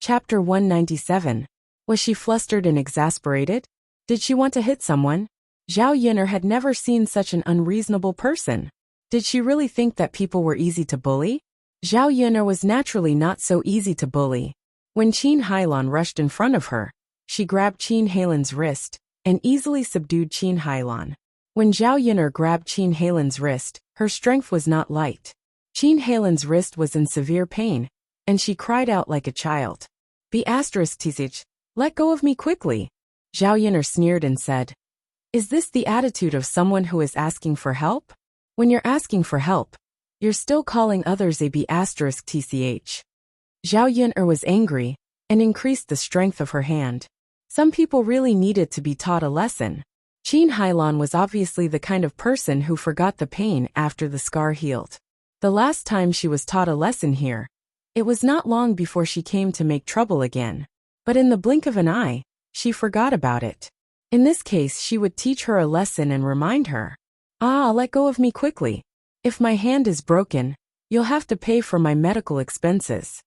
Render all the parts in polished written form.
Chapter 197. Was she flustered and exasperated? Did she want to hit someone? Zhao Yun'er had never seen such an unreasonable person. Did she really think that people were easy to bully? Zhao Yun'er was naturally not so easy to bully. When Qin Hailan rushed in front of her, she grabbed Qin Hailan's wrist and easily subdued Qin Hailan. When Zhao Yun'er grabbed Qin Hailan's wrist, her strength was not light. Qin Hailan's wrist was in severe pain, and she cried out like a child. "Be***tsh, let go of me quickly." Zhao Yun'er sneered and said, "Is this the attitude of someone who is asking for help? When you're asking for help, you're still calling others a be***tch." Zhao Yun'er was angry and increased the strength of her hand. Some people really needed to be taught a lesson. Qin Hailan was obviously the kind of person who forgot the pain after the scar healed. The last time she was taught a lesson here, it was not long before she came to make trouble again. But in the blink of an eye, she forgot about it. In this case, she would teach her a lesson and remind her. Let go of me quickly. If my hand is broken, you'll have to pay for my medical expenses."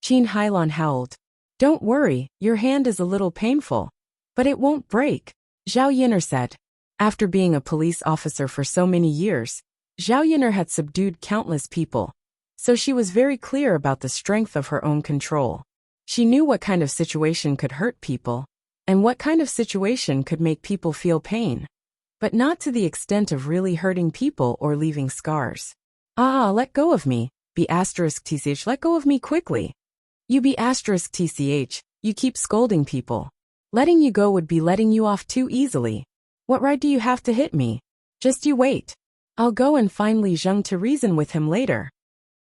Qin Hailan howled. "Don't worry, your hand is a little painful, but it won't break," Zhao Yun'er said. After being a police officer for so many years, Zhao Yun'er had subdued countless people, so she was very clear about the strength of her own control. She knew what kind of situation could hurt people, and what kind of situation could make people feel pain, but not to the extent of really hurting people or leaving scars. Let go of me, be***tch, let go of me quickly. You be***tch, you keep scolding people. Letting you go would be letting you off too easily. What right do you have to hit me? Just you wait. I'll go and find Li Zheng to reason with him later.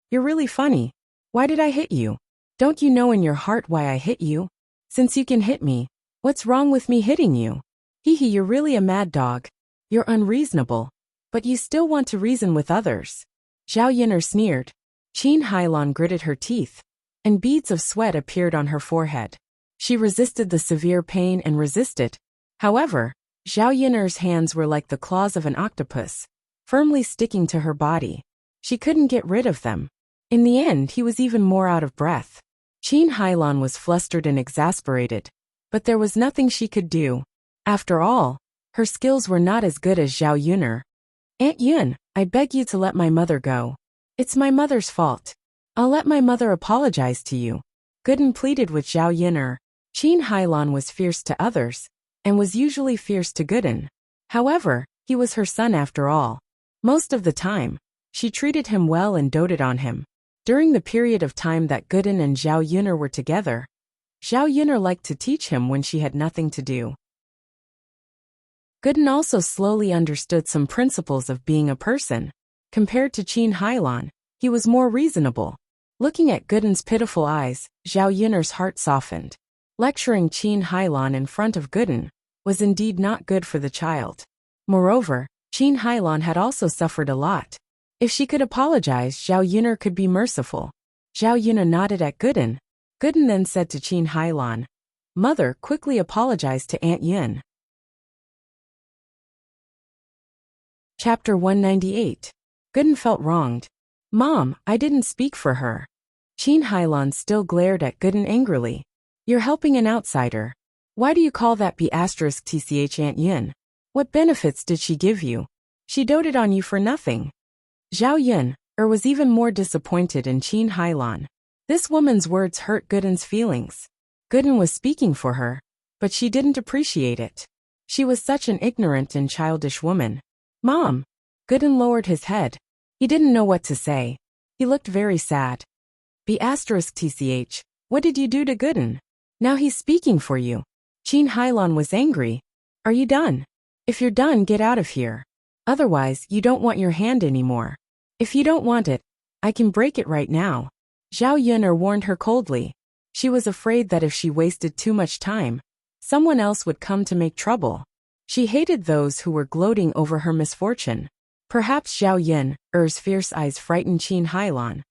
You're really funny. Why did I hit you? Don't you know in your heart why I hit you? Since you can hit me, what's wrong with me hitting you? Hee, you're really a mad dog. You're unreasonable. But you still want to reason with others. Zhao Yun'er sneered. Qin Hailan gritted her teeth, and beads of sweat appeared on her forehead. She resisted the severe pain and resisted. However, Zhao Yun'er's hands were like the claws of an octopus, firmly sticking to her body. She couldn't get rid of them. In the end, he was even more out of breath. Qin Hailan was flustered and exasperated, but there was nothing she could do. After all, her skills were not as good as Zhao Yun'er. "Aunt Yun, I beg you to let my mother go. It's my mother's fault. I'll let my mother apologize to you," Gooden pleaded with Zhao Yun'er. Qin Hailan was fierce to others, and was usually fierce to Gooden. However, he was her son after all. Most of the time, she treated him well and doted on him. During the period of time that Gooden and Zhao Yun'er were together, Zhao Yun'er liked to teach him when she had nothing to do. Gooden also slowly understood some principles of being a person. Compared to Qin Hailan, he was more reasonable. Looking at Gooden's pitiful eyes, Zhao Yun'er's heart softened. Lecturing Qin Hailan in front of Gooden was indeed not good for the child. Moreover, Qin Hailan had also suffered a lot. If she could apologize, Zhao Yun'er could be merciful. Zhao Yun'er nodded at Gooden. Gooden then said to Qin Hailan, "Mother, quickly apologize to Aunt Yun." Chapter 198. Gooden felt wronged. "Mom, I didn't speak for her." Qin Hailan still glared at Gooden angrily. "You're helping an outsider. Why do you call that be***tch Aunt Yun? What benefits did she give you? She doted on you for nothing." Zhao Yun'er was even more disappointed in Qin Hailan. This woman's words hurt Gooden's feelings. Gooden was speaking for her, but she didn't appreciate it. She was such an ignorant and childish woman. "Mom." Gooden lowered his head. He didn't know what to say. He looked very sad. "Be***tch, what did you do to Gooden? Now he's speaking for you." Qin Hailan was angry. "Are you done? If you're done, get out of here. Otherwise, you don't want your hand anymore. If you don't want it, I can break it right now." Zhao Yun'er warned her coldly. She was afraid that if she wasted too much time, someone else would come to make trouble. She hated those who were gloating over her misfortune. Perhaps Zhao Yun'er's fierce eyes frightened Qin Hailan.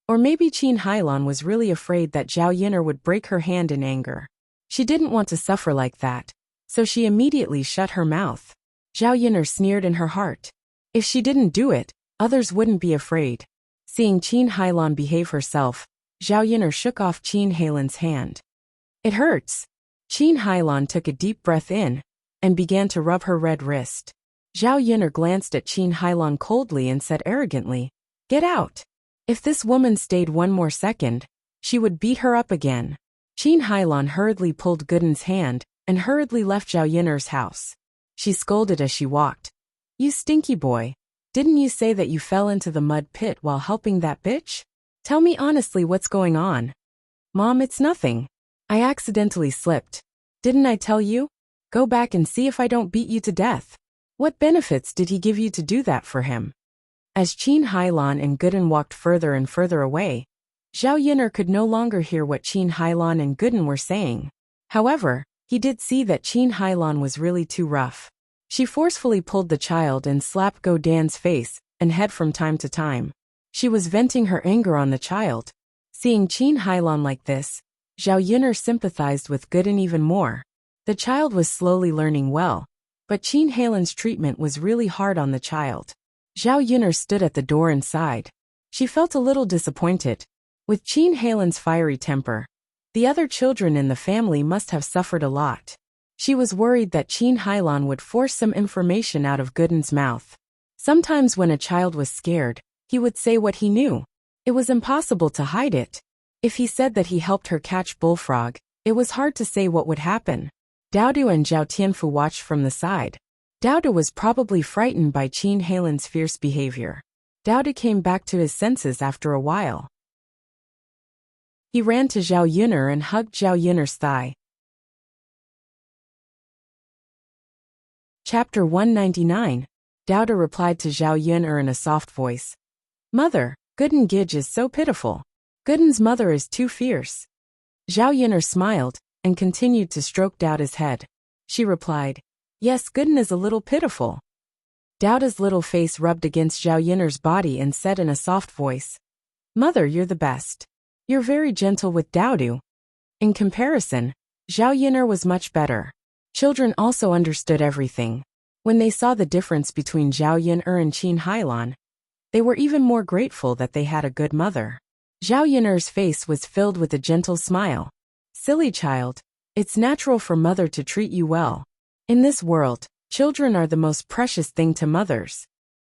Or maybe Qin Hailan was really afraid that Zhao Yun'er would break her hand in anger. She didn't want to suffer like that, so she immediately shut her mouth. Zhao Yun'er sneered in her heart. If she didn't do it, others wouldn't be afraid. Seeing Qin Hailan behave herself, Zhao Yun'er shook off Qin Hailan's hand. It hurts. Qin Hailan took a deep breath in and began to rub her red wrist. Zhao Yun'er glanced at Qin Hailan coldly and said arrogantly, "Get out." If this woman stayed one more second, she would beat her up again. Qin Hailan hurriedly pulled Gooden's hand and hurriedly left Zhao Yun'er's house. She scolded as she walked. "You stinky boy. Didn't you say that you fell into the mud pit while helping that bitch? Tell me honestly what's going on." "Mom, it's nothing. I accidentally slipped. Didn't I tell you? Go back and see if I don't beat you to death." "What benefits did he give you to do that for him?" As Qin Hailan and Gooden walked further and further away, Zhao Yun'er could no longer hear what Qin Hailan and Gooden were saying. However, he did see that Qin Hailan was really too rough. She forcefully pulled the child and slapped Go Dan's face and head from time to time. She was venting her anger on the child. Seeing Qin Hailan like this, Zhao Yun'er sympathized with Gooden even more. The child was slowly learning well, but Qin Hailan's treatment was really hard on the child. Zhao Yun'er stood at the door and sighed. She felt a little disappointed. With Qin Hailan's fiery temper, the other children in the family must have suffered a lot. She was worried that Qin Hailan would force some information out of Gooden's mouth. Sometimes when a child was scared, he would say what he knew. It was impossible to hide it. If he said that he helped her catch bullfrog, it was hard to say what would happen. Daodu and Zhao Tianfu watched from the side. Daodu was probably frightened by Qin Hailan's fierce behavior. Daodu came back to his senses after a while. He ran to Zhao Yun'er and hugged Zhao Yun'er's thigh. Chapter 199. Daodu replied to Zhao Yun'er in a soft voice. "Mother, Gooden Gij is so pitiful. Gooden's mother is too fierce." Zhao Yun'er smiled and continued to stroke Daodu's head. She replied, "Yes, Gooden is a little pitiful." Daodu's little face rubbed against Zhao Yun'er's body and said in a soft voice, "Mother, you're the best. You're very gentle with Daodu." In comparison, Zhao Yun'er was much better. Children also understood everything. When they saw the difference between Zhao Yun'er and Qin Hailan, they were even more grateful that they had a good mother. Zhao Yun'er's face was filled with a gentle smile. "Silly child, it's natural for mother to treat you well. In this world, children are the most precious thing to mothers."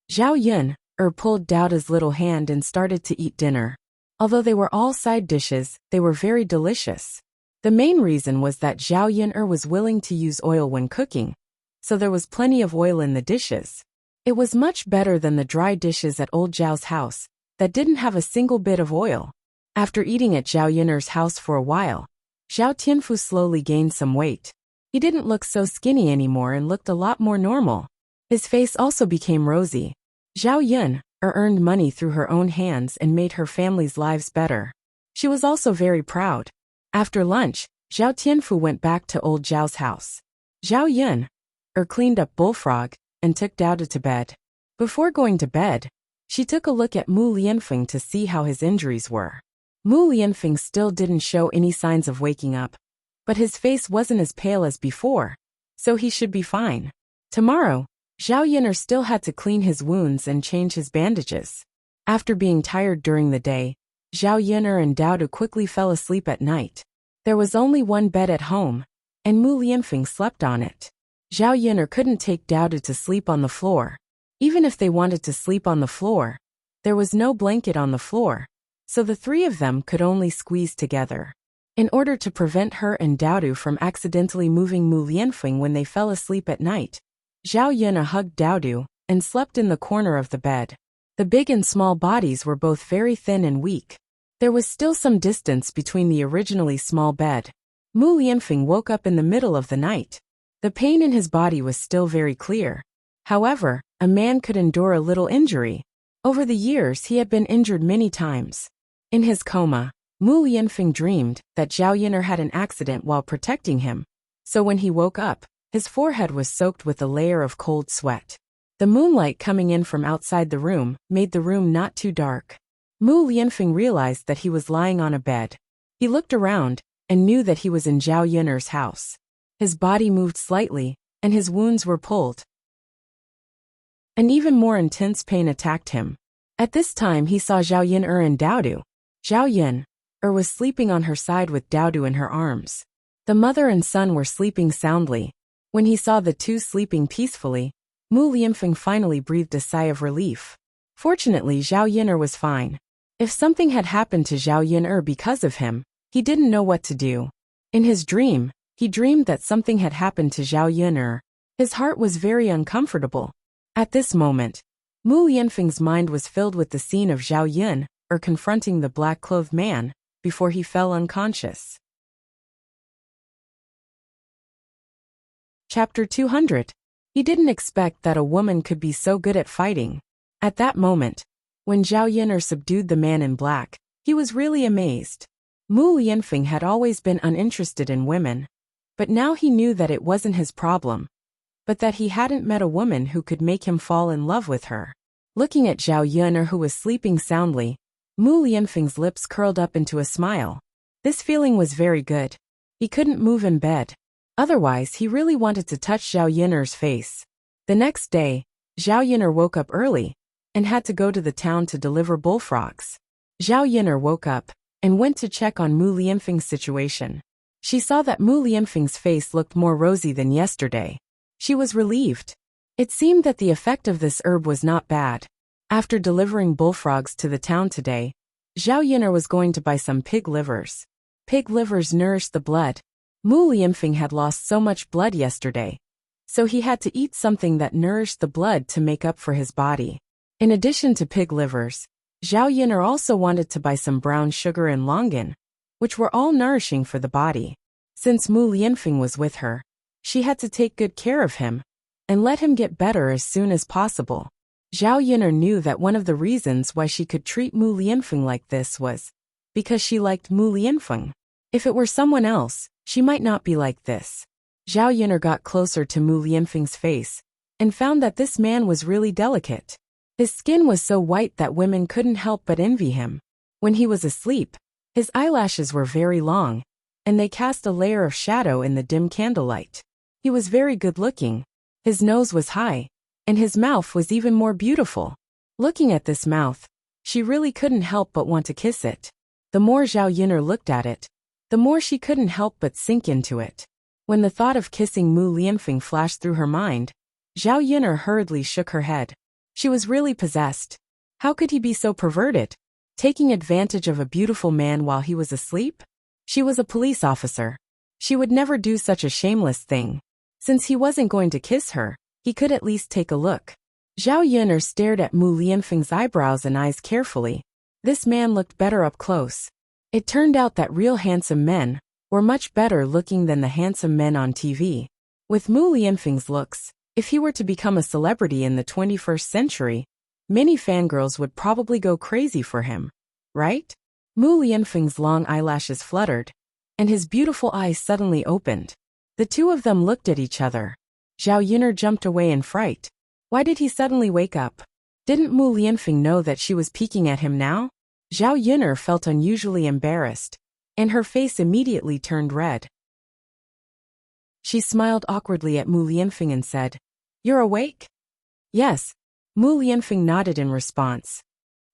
Zhao Yun'er pulled Daodu's little hand and started to eat dinner. Although they were all side dishes, they were very delicious. The main reason was that Zhao Yun'er was willing to use oil when cooking, so there was plenty of oil in the dishes. It was much better than the dry dishes at old Zhao's house that didn't have a single bit of oil. After eating at Zhao Yun'er's house for a while, Zhao Tianfu slowly gained some weight. He didn't look so skinny anymore and looked a lot more normal. His face also became rosy. Zhao Yun'er earned money through her own hands and made her family's lives better. She was also very proud. After lunch, Zhao Tianfu went back to old Zhao's house. Zhao Yun'er cleaned up Bullfrog and took Daodu to bed. Before going to bed, she took a look at Mu Lianfeng to see how his injuries were. Mu Lianfeng still didn't show any signs of waking up, but his face wasn't as pale as before, so he should be fine. Tomorrow, Zhao Yun'er still had to clean his wounds and change his bandages. After being tired during the day, Zhao Yun'er and Daodu quickly fell asleep at night. There was only one bed at home, and Mu Lianfeng slept on it. Zhao Yun'er couldn't take Daodu to sleep on the floor. Even if they wanted to sleep on the floor, there was no blanket on the floor, so the three of them could only squeeze together. In order to prevent her and Daodu from accidentally moving Mu Lianfeng when they fell asleep at night, Zhao Yun'er hugged Daodu and slept in the corner of the bed. The big and small bodies were both very thin and weak. There was still some distance between the originally small bed. Mu Lianfeng woke up in the middle of the night. The pain in his body was still very clear. However, a man could endure a little injury. Over the years he had been injured many times. In his coma, Mu Lianfeng dreamed that Zhao Yun'er had an accident while protecting him. So when he woke up, his forehead was soaked with a layer of cold sweat. The moonlight coming in from outside the room made the room not too dark. Mu Lianfeng realized that he was lying on a bed. He looked around and knew that he was in Zhao Yun'er's house. His body moved slightly, and his wounds were pulled. An even more intense pain attacked him. At this time he saw Zhao Yun'er and Daodu. Zhao Yun'er was sleeping on her side with Daodu in her arms. The mother and son were sleeping soundly. When he saw the two sleeping peacefully, Mu Lianfeng finally breathed a sigh of relief. Fortunately, Zhao Yin'er was fine. If something had happened to Zhao Yin'er because of him, he didn't know what to do. In his dream, he dreamed that something had happened to Zhao Yin'er. His heart was very uncomfortable. At this moment, Mu Lianfeng's mind was filled with the scene of Zhao Yin'er confronting the black-clothed man before he fell unconscious. Chapter 200. He didn't expect that a woman could be so good at fighting. At that moment, when Zhao Yin'er subdued the man in black, he was really amazed. Mu Lianfeng had always been uninterested in women, but now he knew that it wasn't his problem, but that he hadn't met a woman who could make him fall in love with her. Looking at Zhao Yin'er, who was sleeping soundly, Mu Lianfeng's lips curled up into a smile. This feeling was very good. He couldn't move in bed. Otherwise, he really wanted to touch Zhao Yin'er's face. The next day, Zhao Yin'er woke up early and had to go to the town to deliver bullfrogs. Zhao Yin'er woke up and went to check on Mu Lianfeng's situation. She saw that Mu Lianfeng's face looked more rosy than yesterday. She was relieved. It seemed that the effect of this herb was not bad. After delivering bullfrogs to the town today, Zhao Yin'er was going to buy some pig livers. Pig livers nourish the blood. Mu Lianfeng had lost so much blood yesterday, so he had to eat something that nourished the blood to make up for his body. In addition to pig livers, Zhao Yin'er also wanted to buy some brown sugar and longan, which were all nourishing for the body. Since Mu Lianfeng was with her, she had to take good care of him and let him get better as soon as possible. Zhao Yin'er knew that one of the reasons why she could treat Mu Lianfeng like this was because she liked Mu Lianfeng. If it were someone else, she might not be like this. Zhao Yin'er got closer to Mu Lianfeng's face and found that this man was really delicate. His skin was so white that women couldn't help but envy him. When he was asleep, his eyelashes were very long, and they cast a layer of shadow in the dim candlelight. He was very good-looking. His nose was high, and his mouth was even more beautiful. Looking at this mouth, she really couldn't help but want to kiss it. The more Zhao Yin'er looked at it, the more she couldn't help but sink into it. When the thought of kissing Mu Lianfeng flashed through her mind, Zhao Yin'er hurriedly shook her head. She was really possessed. How could he be so perverted, taking advantage of a beautiful man while he was asleep? She was a police officer. She would never do such a shameless thing. Since he wasn't going to kiss her, he could at least take a look. Zhao Yin'er stared at Mu Lianfeng's eyebrows and eyes carefully. This man looked better up close. It turned out that real handsome men were much better looking than the handsome men on TV. With Mu Lianfeng's looks, if he were to become a celebrity in the 21st century, many fangirls would probably go crazy for him, right? Mu Lianfeng's long eyelashes fluttered, and his beautiful eyes suddenly opened. The two of them looked at each other. Zhao Yin'er jumped away in fright. Why did he suddenly wake up? Didn't Mu Lianfeng know that she was peeking at him now? Zhao Yin'er felt unusually embarrassed, and her face immediately turned red. She smiled awkwardly at Mu Lianfeng and said, "You're awake?" "Yes." Mu Lianfeng nodded in response.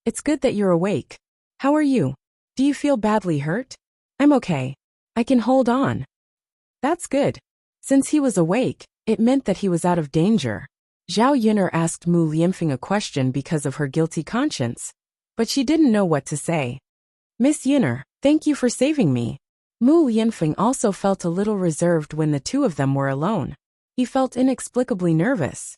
"It's good that you're awake. How are you? Do you feel badly hurt?" "I'm okay. I can hold on." "That's good." Since he was awake, it meant that he was out of danger. Zhao Yin'er asked Mu Lianfeng a question because of her guilty conscience, but she didn't know what to say. "Miss Yin'er, thank you for saving me." Mu Lianfeng also felt a little reserved when the two of them were alone. He felt inexplicably nervous.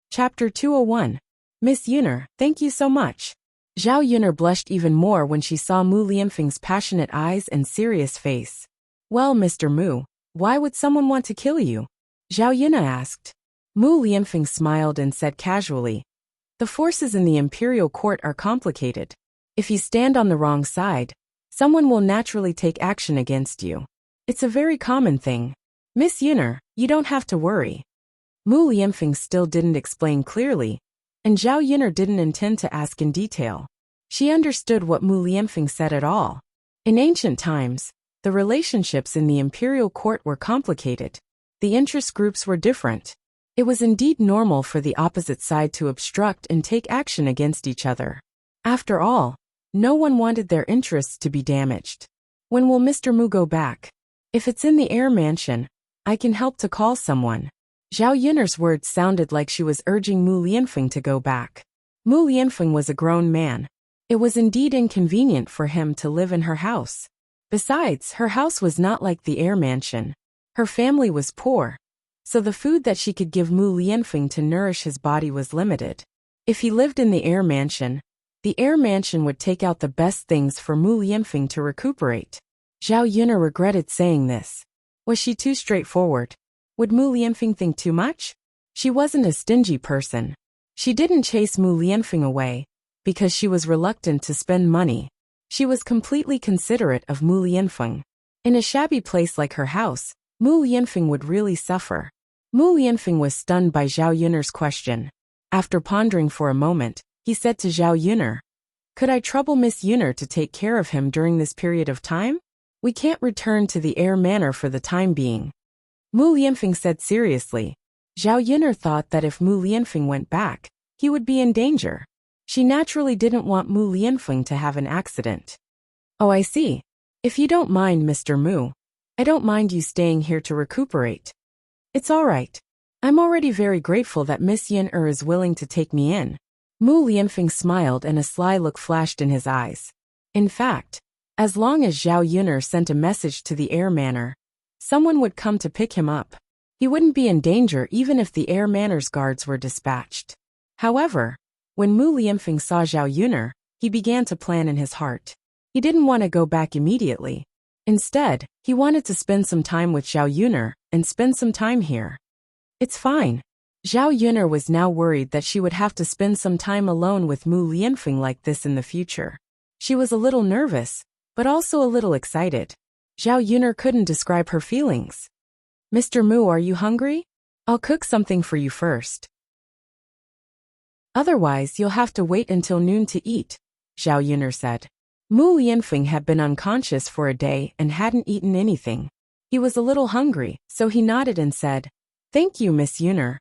Chapter 201. Miss Yin'er, thank you so much. Zhao Yin'er blushed even more when she saw Mu Lianfeng's passionate eyes and serious face. "Well, Mr. Mu, why would someone want to kill you?" Zhao Yin'er asked. Mu Lianfeng smiled and said casually, "The forces in the imperial court are complicated. If you stand on the wrong side, someone will naturally take action against you. It's a very common thing. Miss Yin'er, you don't have to worry." Mu Lianfeng still didn't explain clearly, and Zhao Yin'er didn't intend to ask in detail. She understood what Mu Lianfeng said at all. In ancient times, the relationships in the imperial court were complicated. The interest groups were different. It was indeed normal for the opposite side to obstruct and take action against each other. After all, No one wanted their interests to be damaged. When will Mr. Mu go back? If it's in the air mansion, I can help to call someone. Zhao Yun'er's words sounded like she was urging Mu Lianfeng to go back. Mu Lianfeng was a grown man. It was indeed inconvenient for him to live in her house. Besides, her house was not like the air mansion. Her family was poor, so the food that she could give Mu Lianfeng to nourish his body was limited. If he lived in the air mansion would take out the best things for Mu Lianfeng to recuperate. Zhao Yun'er regretted saying this. Was she too straightforward? Would Mu Lianfeng think too much? She wasn't a stingy person. She didn't chase Mu Lianfeng away because she was reluctant to spend money. She was completely considerate of Mu Lianfeng. In a shabby place like her house, Mu Lianfeng would really suffer. Mu Lianfeng was stunned by Zhao Yun'er's question. After pondering for a moment, he said to Zhao Yun'er, "Could I trouble Miss Yun'er to take care of him during this period of time? We can't return to the air manor for the time being." Mu Lianfeng said seriously. Zhao Yun'er thought that if Mu Lianfeng went back, he would be in danger. She naturally didn't want Mu Lianfeng to have an accident. "Oh, I see. If you don't mind, Mr. Mu, I don't mind you staying here to recuperate. It's all right. I'm already very grateful that Miss Yun'er is willing to take me in." Mu Lianfeng smiled and a sly look flashed in his eyes. In fact, as long as Zhao Yun'er sent a message to the air manor, someone would come to pick him up. He wouldn't be in danger even if the air manor's guards were dispatched. However, when Mu Lianfeng saw Zhao Yun'er, he began to plan in his heart. He didn't want to go back immediately. Instead, he wanted to spend some time with Zhao Yun'er and spend some time here. It's fine. Zhao Yun'er was now worried that she would have to spend some time alone with Mu Lianfeng like this in the future. She was a little nervous, but also a little excited. Zhao Yun'er couldn't describe her feelings. "Mr. Mu, are you hungry? I'll cook something for you first. Otherwise, you'll have to wait until noon to eat," Zhao Yun'er said. Mu Lianfeng had been unconscious for a day and hadn't eaten anything. He was a little hungry, so he nodded and said, "Thank you, Miss Yun'er.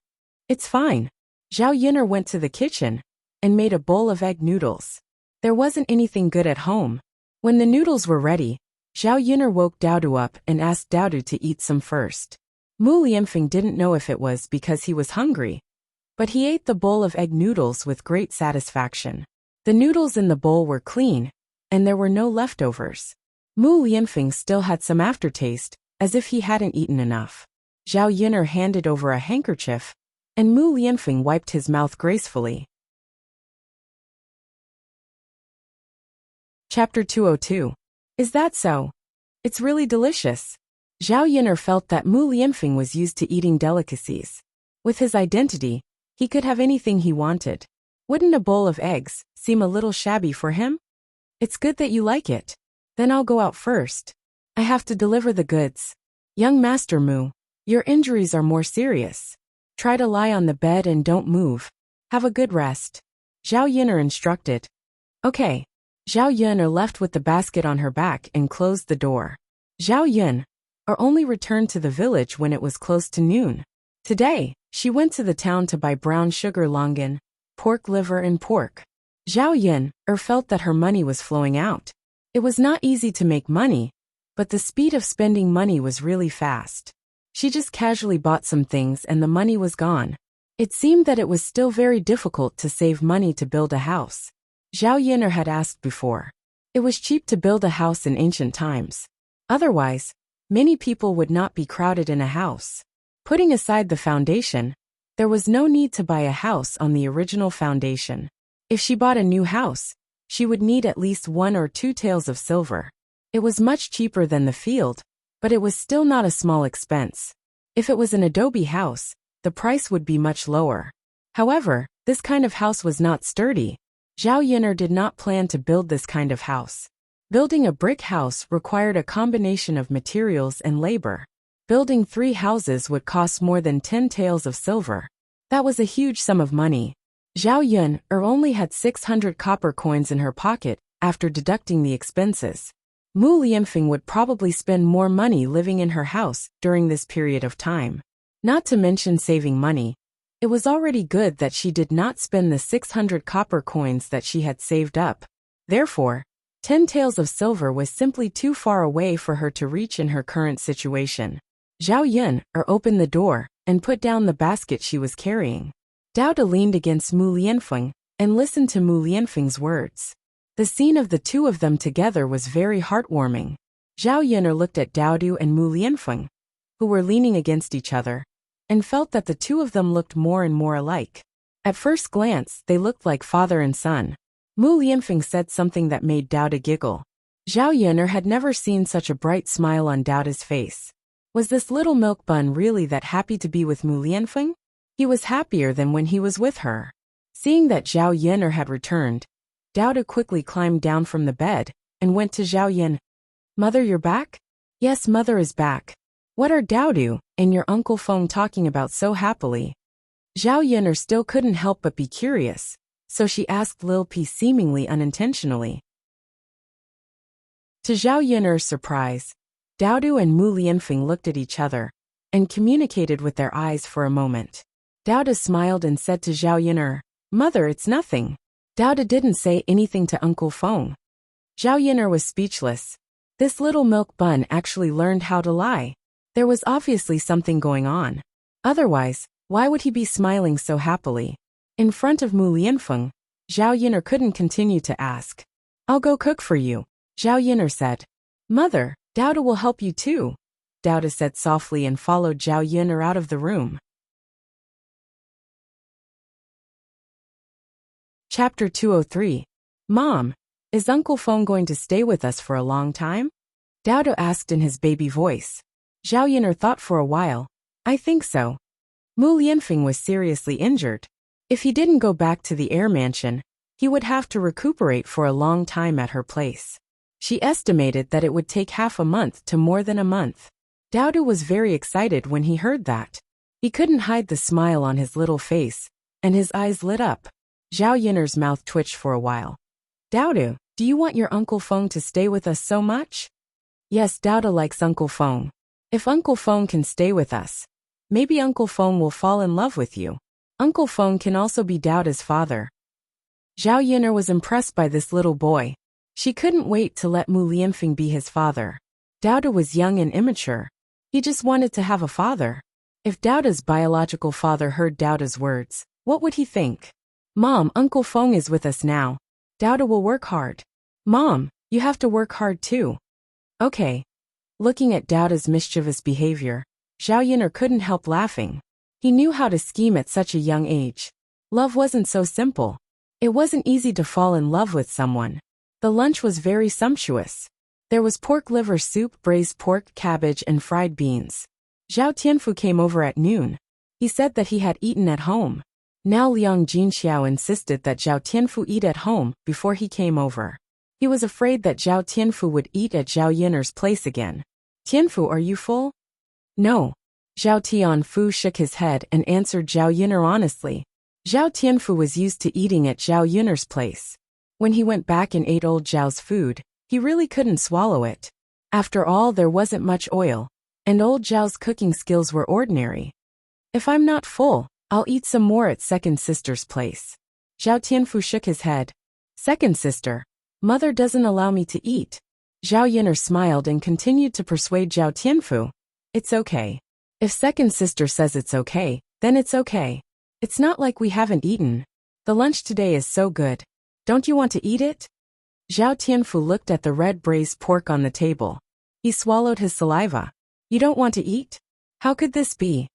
It's fine." Zhao Yun'er went to the kitchen and made a bowl of egg noodles. There wasn't anything good at home. When the noodles were ready, Zhao Yun'er woke Daodu up and asked Daodu to eat some first. Mu Lianfeng didn't know if it was because he was hungry, but he ate the bowl of egg noodles with great satisfaction. The noodles in the bowl were clean, and there were no leftovers. Mu Lianfeng still had some aftertaste, as if he hadn't eaten enough. Zhao Yun'er handed over a handkerchief, and Mu Lianfeng wiped his mouth gracefully. Chapter 202. Is that so? It's really delicious. Zhao Yun'er felt that Mu Lianfeng was used to eating delicacies. With his identity, he could have anything he wanted. Wouldn't a bowl of eggs seem a little shabby for him? "It's good that you like it. Then I'll go out first. I have to deliver the goods. Young Master Mu, your injuries are more serious. Try to lie on the bed and don't move. Have a good rest," Zhao Yun'er instructed. "Okay." Zhao Yun'er left with the basket on her back and closed the door. Zhao Yun'er only returned to the village when it was close to noon. Today, she went to the town to buy brown sugar longan, pork liver and pork. Zhao Yun'er felt that her money was flowing out. It was not easy to make money, but the speed of spending money was really fast. She just casually bought some things and the money was gone. It seemed that it was still very difficult to save money to build a house. Zhao Yun'er had asked before. It was cheap to build a house in ancient times. Otherwise, many people would not be crowded in a house. Putting aside the foundation, there was no need to buy a house on the original foundation. If she bought a new house, she would need at least 1 or 2 taels of silver. It was much cheaper than the field, but it was still not a small expense. If it was an adobe house, the price would be much lower. However, this kind of house was not sturdy. Zhao Yun'er did not plan to build this kind of house. Building a brick house required a combination of materials and labor. Building 3 houses would cost more than 10 taels of silver. That was a huge sum of money. Zhao Yun'er only had 600 copper coins in her pocket after deducting the expenses. Mu Lianfeng would probably spend more money living in her house during this period of time. Not to mention saving money. It was already good that she did not spend the 600 copper coins that she had saved up. Therefore, 10 taels of silver was simply too far away for her to reach in her current situation. Zhao Yun opened the door and put down the basket she was carrying. Dao De leaned against Mu Lianfeng and listened to Mu Lianfeng's words. The scene of the two of them together was very heartwarming. Zhao Yun looked at Dao Du and Mu Lianfeng, who were leaning against each other, and felt that the two of them looked more and more alike. At first glance, they looked like father and son. Mu Lianfeng said something that made Dao De giggle. Zhao Yun had never seen such a bright smile on Dao De's face. Was this little milk bun really that happy to be with Mu Lianfeng? He was happier than when he was with her. Seeing that Zhao Yun had returned, Dao De quickly climbed down from the bed and went to Zhao Yun. Mother, you're back? Yes, mother is back. What are Dao Du and your Uncle Feng talking about so happily? Zhao Yun still couldn't help but be curious, so she asked Lil P seemingly unintentionally. To Zhao Yun's surprise, Dao Du and Mu Lianfeng looked at each other and communicated with their eyes for a moment. Dao De smiled and said to Zhao Yun, Mother, it's nothing. Dao De didn't say anything to Uncle Feng. Zhao Yun was speechless. This little milk bun actually learned how to lie. There was obviously something going on. Otherwise, why would he be smiling so happily? In front of Mu Lianfeng, Zhao Yun couldn't continue to ask. I'll go cook for you, Zhao Yun said. Mother, Dao De will help you too, Dao De said softly and followed Zhao Yun out of the room. Chapter 203. Mom, is Uncle Feng going to stay with us for a long time? Dao De asked in his baby voice. Zhao Yun thought for a while. I think so. Mu Lianfeng was seriously injured. If he didn't go back to the air mansion, he would have to recuperate for a long time at her place. She estimated that it would take half a month to more than a month. Dao De was very excited when he heard that. He couldn't hide the smile on his little face, and his eyes lit up. Zhao Yun's mouth twitched for a while. Dao De, do you want your Uncle Feng to stay with us so much? Yes, Dao De likes Uncle Feng. If Uncle Feng can stay with us, maybe Uncle Feng will fall in love with you. Uncle Feng can also be Dao De's father. Zhao Yun was impressed by this little boy. She couldn't wait to let Mu Lianfeng be his father. Dao De was young and immature. He just wanted to have a father. If Dao De's biological father heard Dao De's words, what would he think? Mom, Uncle Feng is with us now. Dao De will work hard. Mom, you have to work hard too. Okay. Looking at Dao De's mischievous behavior, Zhao Yun couldn't help laughing. He knew how to scheme at such a young age. Love wasn't so simple. It wasn't easy to fall in love with someone. The lunch was very sumptuous. There was pork liver soup, braised pork, cabbage, and fried beans. Zhao Tianfu came over at noon. He said that he had eaten at home. Now Liang Jinxiao insisted that Zhao Tianfu eat at home before he came over. He was afraid that Zhao Tianfu would eat at Zhao Yun's place again. Tianfu, are you full? No. Zhao Tianfu shook his head and answered Zhao Yun honestly. Zhao Tianfu was used to eating at Zhao Yun's place. When he went back and ate old Zhao's food, he really couldn't swallow it. After all, there wasn't much oil, and old Zhao's cooking skills were ordinary. If I'm not full, I'll eat some more at second sister's place. Zhao Tianfu shook his head. Second sister? Mother doesn't allow me to eat. Zhao Yun smiled and continued to persuade Zhao Tianfu. It's okay. If second sister says it's okay, then it's okay. It's not like we haven't eaten. The lunch today is so good. Don't you want to eat it? Zhao Tianfu looked at the red braised pork on the table. He swallowed his saliva. You don't want to eat? How could this be?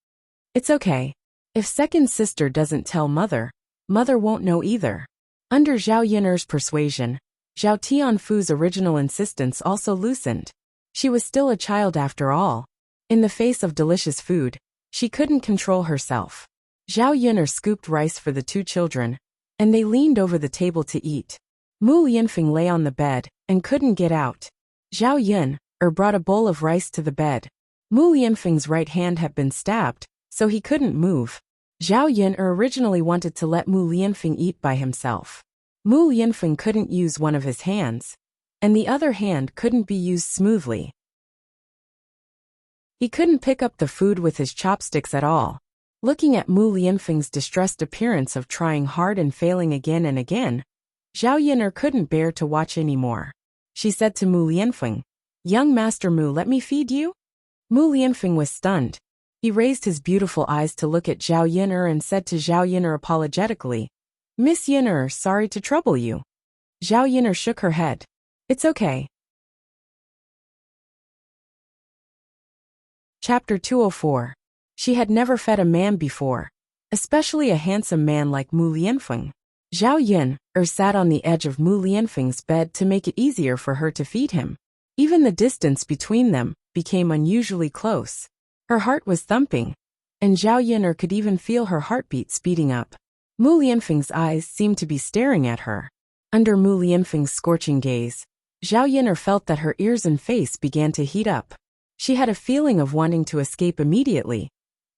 It's okay. If second sister doesn't tell mother, mother won't know either. Under Zhao Yun's persuasion, Zhao Tianfu's original insistence also loosened. She was still a child after all. In the face of delicious food, she couldn't control herself. Zhao Yun scooped rice for the two children, and they leaned over the table to eat. Mu Lianfeng lay on the bed and couldn't get out. Zhao Yun brought a bowl of rice to the bed. Mu Lianfeng's right hand had been stabbed, so he couldn't move. Zhao Yun originally wanted to let Mu Lianfeng eat by himself. Mu Lianfeng couldn't use one of his hands, and the other hand couldn't be used smoothly. He couldn't pick up the food with his chopsticks at all. Looking at Mu Lianfeng's distressed appearance of trying hard and failing again and again, Zhao Yun couldn't bear to watch anymore. She said to Mu Lianfeng, "Young Master Mu, let me feed you?" Mu Lianfeng was stunned. He raised his beautiful eyes to look at Zhao Yin'er and said to Zhao Yin'er apologetically, "Miss Yin'er, sorry to trouble you." Zhao Yin'er shook her head. "It's okay." Chapter 204. She had never fed a man before, especially a handsome man like Mu Lianfeng. Zhao Yin'er sat on the edge of Mu Lianfeng's bed to make it easier for her to feed him. Even the distance between them became unusually close. Her heart was thumping, and Zhao Yin'er could even feel her heartbeat speeding up. Mu Lianfeng's eyes seemed to be staring at her. Under Mu Lianfeng's scorching gaze, Zhao Yin'er felt that her ears and face began to heat up. She had a feeling of wanting to escape immediately,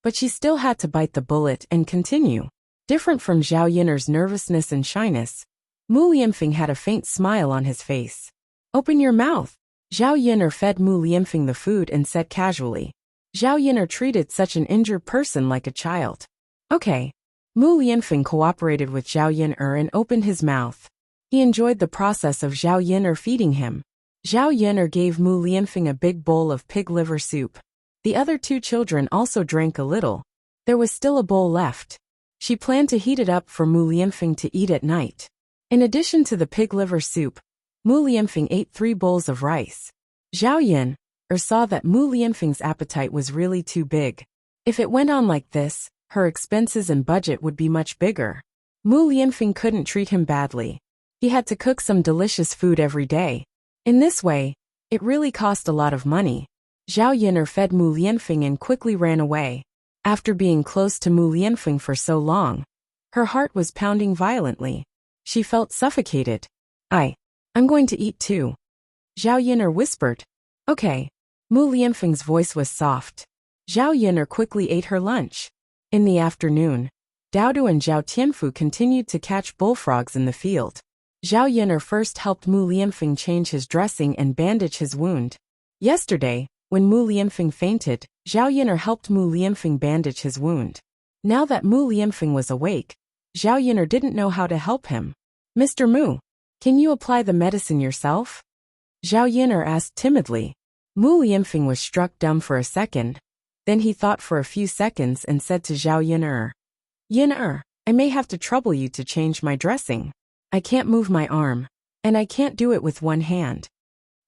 but she still had to bite the bullet and continue. Different from Zhao Yin'er's nervousness and shyness, Mu Lianfeng had a faint smile on his face. "Open your mouth." Zhao Yin'er fed Mu Lianfeng the food and said casually. Zhao Yin'er treated such an injured person like a child. "Okay." Mu Lianfeng cooperated with Zhao Yin'er and opened his mouth. He enjoyed the process of Zhao Yin'er feeding him. Zhao Yin'er gave Mu Lianfeng a big bowl of pig liver soup. The other two children also drank a little. There was still a bowl left. She planned to heat it up for Mu Lianfeng to eat at night. In addition to the pig liver soup, Mu Lianfeng ate 3 bowls of rice. Zhao Yin'er saw that Mu Lianfeng's appetite was really too big. If it went on like this, her expenses and budget would be much bigger. Mu Lianfeng couldn't treat him badly. He had to cook some delicious food every day. In this way, it really cost a lot of money. Zhao Yin'er fed Mu Lianfeng and quickly ran away. After being close to Mu Lianfeng for so long, her heart was pounding violently. She felt suffocated. I'm going to eat too." Zhao Yin'er whispered. "Okay." Mu Lianfeng's voice was soft. Zhao Yin'er quickly ate her lunch. In the afternoon, Daodu and Zhao Tianfu continued to catch bullfrogs in the field. Zhao Yin'er first helped Mu Lianfeng change his dressing and bandage his wound. Yesterday, when Mu Lianfeng fainted, Zhao Yin'er helped Mu Lianfeng bandage his wound. Now that Mu Lianfeng was awake, Zhao Yin'er didn't know how to help him. "Mr. Mu, can you apply the medicine yourself?" Zhao Yin'er asked timidly. Mu Lianfeng was struck dumb for a second. Then he thought for a few seconds and said to Zhao Yin'er, "Yin'er, I may have to trouble you to change my dressing. I can't move my arm, and I can't do it with one hand."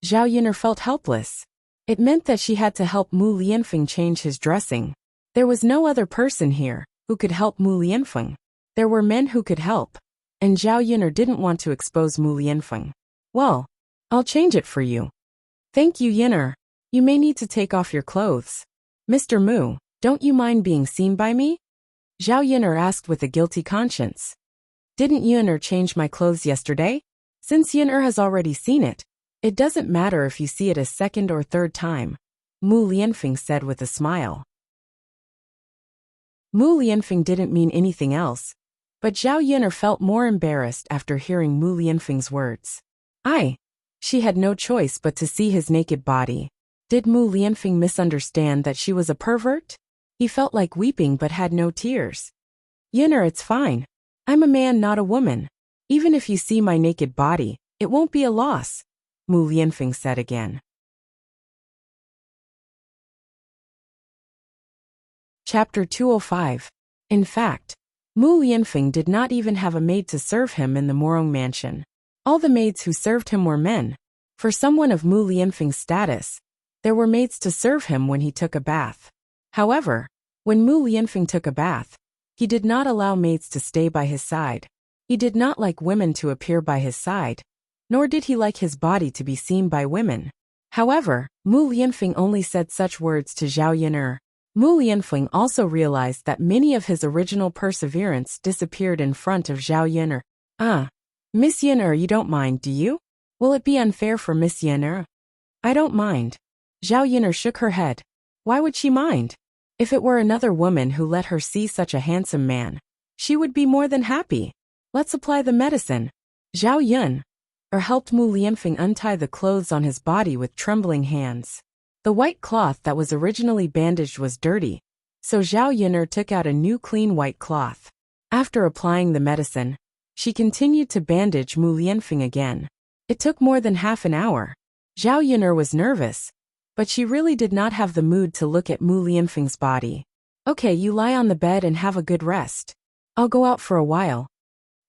Zhao Yin'er felt helpless. It meant that she had to help Mu Lianfeng change his dressing. There was no other person here who could help Mu Lianfeng. There were men who could help, and Zhao Yin'er didn't want to expose Mu Lianfeng. "Well, I'll change it for you." "Thank you, Yin'er. You may need to take off your clothes." "Mr. Mu, don't you mind being seen by me?" Zhao Yin'er asked with a guilty conscience. "Didn't Yin'er change my clothes yesterday? Since Yin'er has already seen it, it doesn't matter if you see it a second or third time," Mu Lianfeng said with a smile. Mu Lianfeng didn't mean anything else, but Zhao Yin'er felt more embarrassed after hearing Mu Lianfeng's words. She had no choice but to see his naked body. Did Mu Lianfeng misunderstand that she was a pervert? He felt like weeping but had no tears. "Yin'er, it's fine. I'm a man, not a woman. Even if you see my naked body, it won't be a loss," Mu Lianfeng said again. Chapter 205. In fact, Mu Lianfeng did not even have a maid to serve him in the Morong mansion. All the maids who served him were men. For someone of Mu Lianfeng's status, there were maids to serve him when he took a bath. However, when Mu Lianfeng took a bath, he did not allow maids to stay by his side. He did not like women to appear by his side, nor did he like his body to be seen by women. However, Mu Lianfeng only said such words to Zhao Yin'er. Mu Lianfeng also realized that many of his original perseverance disappeared in front of Zhao Yin'er. Miss Yin'er, you don't mind, do you? Will it be unfair for Miss Yin'er?" "I don't mind." Zhao Yin'er shook her head. Why would she mind? If it were another woman who let her see such a handsome man, she would be more than happy. "Let's apply the medicine." Zhao Yin'er helped Mu Lianfeng untie the clothes on his body with trembling hands. The white cloth that was originally bandaged was dirty, so Zhao Yin'er took out a new clean white cloth. After applying the medicine, she continued to bandage Mu Lianfeng again. It took more than half an hour. Zhao Yun'er was nervous, but she really did not have the mood to look at Mu Lianfeng's body. Okay, you lie on the bed and have a good rest. I'll go out for a while.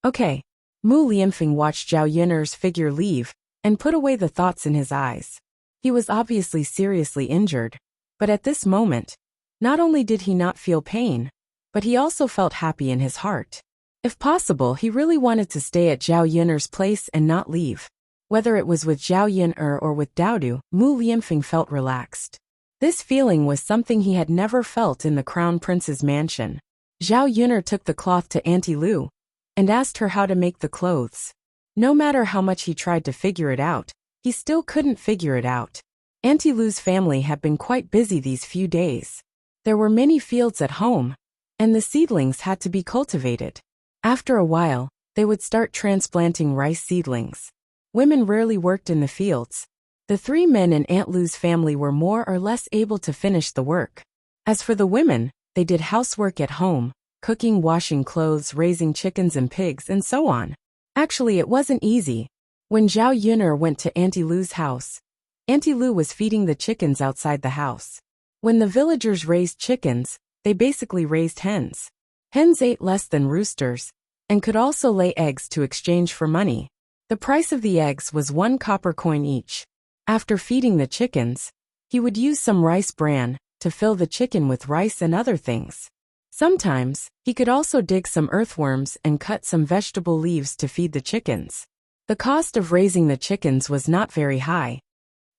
Okay. Mu Lianfeng watched Zhao Yun'er's figure leave and put away the thoughts in his eyes. He was obviously seriously injured, but at this moment, not only did he not feel pain, but he also felt happy in his heart. If possible, he really wanted to stay at Zhao Yun'er's place and not leave. Whether it was with Zhao Yun'er or with Daodu, Mu Lianfeng felt relaxed. This feeling was something he had never felt in the Crown Prince's mansion. Zhao Yun'er took the cloth to Auntie Lu and asked her how to make the clothes. No matter how much he tried to figure it out, he still couldn't figure it out. Auntie Lu's family had been quite busy these few days. There were many fields at home, and the seedlings had to be cultivated. After a while, they would start transplanting rice seedlings. Women rarely worked in the fields. The three men in Aunt Lu's family were more or less able to finish the work. As for the women, they did housework at home, cooking, washing clothes, raising chickens and pigs, and so on. Actually, it wasn't easy. When Zhao Yun'er went to Auntie Lu's house, Auntie Lu was feeding the chickens outside the house. When the villagers raised chickens, they basically raised hens. Hens ate less than roosters, and could also lay eggs to exchange for money. The price of the eggs was 1 copper coin each. After feeding the chickens, he would use some rice bran to fill the chicken with rice and other things. Sometimes, he could also dig some earthworms and cut some vegetable leaves to feed the chickens. The cost of raising the chickens was not very high.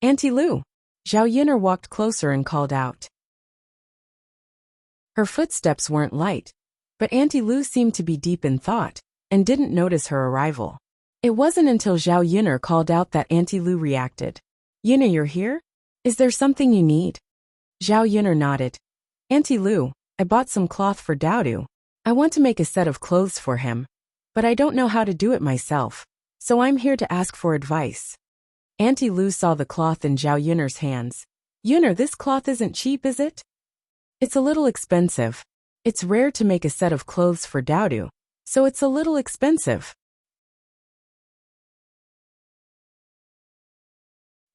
Auntie Lu. Zhao Yun'er walked closer and called out. Her footsteps weren't light, but Auntie Lu seemed to be deep in thought and didn't notice her arrival. It wasn't until Zhao Yun'er called out that Auntie Lu reacted. Yun'er, you're here? Is there something you need? Zhao Yun'er nodded. Auntie Lu, I bought some cloth for Daodu. I want to make a set of clothes for him, but I don't know how to do it myself, so I'm here to ask for advice. Auntie Lu saw the cloth in Zhao Yun'er's hands. Yun'er, this cloth isn't cheap, is it? It's a little expensive. It's rare to make a set of clothes for Daodu, so it's a little expensive.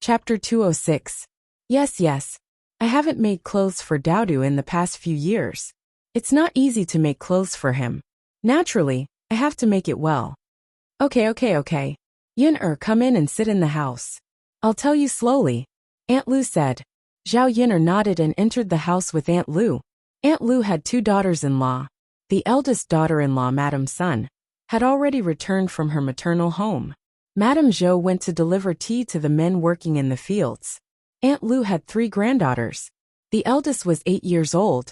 Chapter 206. Yes. I haven't made clothes for Daodu in the past few years. It's not easy to make clothes for him. Naturally, I have to make it well. Okay. Yun'er, come in and sit in the house. I'll tell you slowly, Aunt Lu said. Zhao Yun'er nodded and entered the house with Aunt Lu. Aunt Lu had 2 daughters-in-law. The eldest daughter-in-law, Madame Sun, had already returned from her maternal home. Madame Zhou went to deliver tea to the men working in the fields. Aunt Lu had 3 granddaughters. The eldest was 8 years old,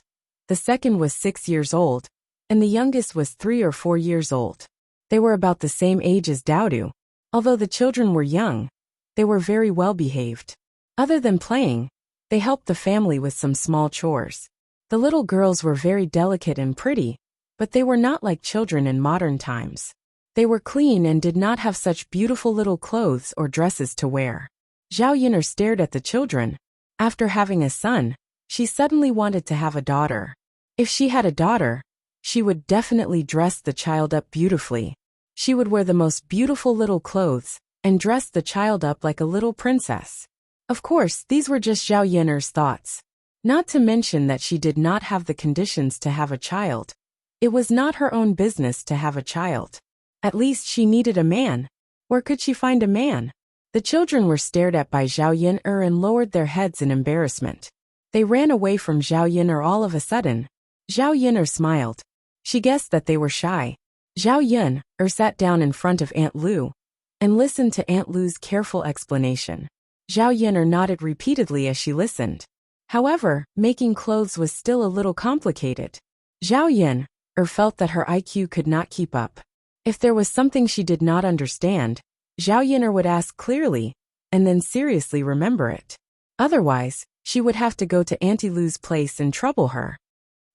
the second was 6 years old, and the youngest was 3 or 4 years old. They were about the same age as Daodu. Although the children were young, they were very well behaved. Other than playing, they helped the family with some small chores. The little girls were very delicate and pretty, but they were not like children in modern times. They were clean and did not have such beautiful little clothes or dresses to wear. Zhao Yun'er stared at the children. After having a son, she suddenly wanted to have a daughter. If she had a daughter, she would definitely dress the child up beautifully. She would wear the most beautiful little clothes and dress the child up like a little princess. Of course, these were just Zhao Yun'er's thoughts. Not to mention that she did not have the conditions to have a child. It was not her own business to have a child. At least she needed a man. Where could she find a man? The children were stared at by Zhao Yun'er and lowered their heads in embarrassment. They ran away from Zhao Yun'er all of a sudden. Zhao Yun'er smiled. She guessed that they were shy. Zhao Yun'er sat down in front of Aunt Lu and listened to Aunt Lu's careful explanation. Zhao Yun'er nodded repeatedly as she listened. However, making clothes was still a little complicated. Zhao Yun'er felt that her IQ could not keep up. If there was something she did not understand, Zhao Yun'er would ask clearly, and then seriously remember it. Otherwise, she would have to go to Auntie Lu's place and trouble her.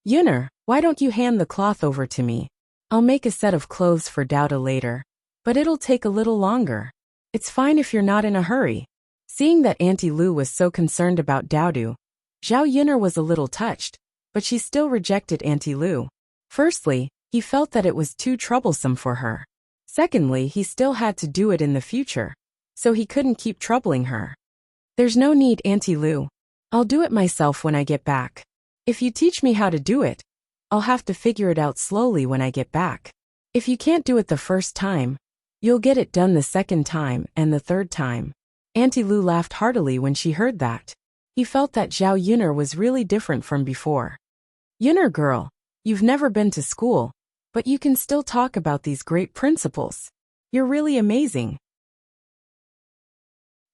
Yun'er, why don't you hand the cloth over to me? I'll make a set of clothes for Daodu later, but it'll take a little longer. It's fine if you're not in a hurry. Seeing that Auntie Lu was so concerned about Daodu, Zhao Yun'er was a little touched, but she still rejected Auntie Lu. Firstly, he felt that it was too troublesome for her. Secondly, he still had to do it in the future. so he couldn't keep troubling her. There's no need, Auntie Lou. I'll do it myself when I get back. If you teach me how to do it, I'll have to figure it out slowly when I get back. If you can't do it the first time, you'll get it done the second time and the third time. Auntie Lou laughed heartily when she heard that. He felt that Zhao Yuner was really different from before. Yuner girl, you've never been to school, but you can still talk about these great principles. You're really amazing.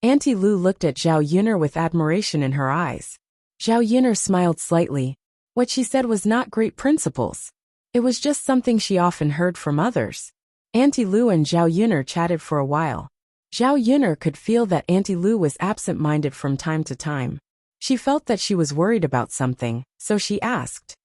Auntie Lou looked at Zhao Yuner with admiration in her eyes. Zhao Yuner smiled slightly. What she said was not great principles. It was just something she often heard from others. Auntie Lou and Zhao Yuner chatted for a while. Zhao Yuner could feel that Auntie Lou was absent-minded from time to time. She felt that she was worried about something, so she asked.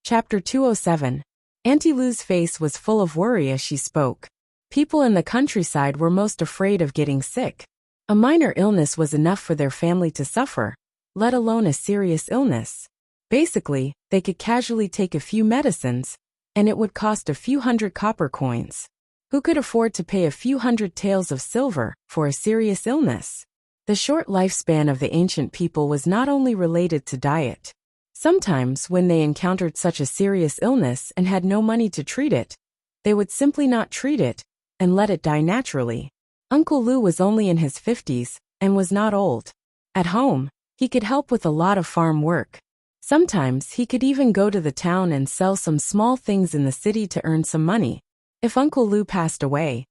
Chapter 207. Auntie Lou's face was full of worry as she spoke. People in the countryside were most afraid of getting sick. A minor illness was enough for their family to suffer, let alone a serious illness. Basically, they could casually take a few medicines, and it would cost a few hundred copper coins. Who could afford to pay a few hundred taels of silver for a serious illness? The short lifespan of the ancient people was not only related to diet. Sometimes, when they encountered such a serious illness and had no money to treat it, they would simply not treat it and let it die naturally. Uncle Lou was only in his 50s and was not old. At home, he could help with a lot of farm work. Sometimes he could even go to the town and sell some small things in the city to earn some money. If Uncle Lou passed away,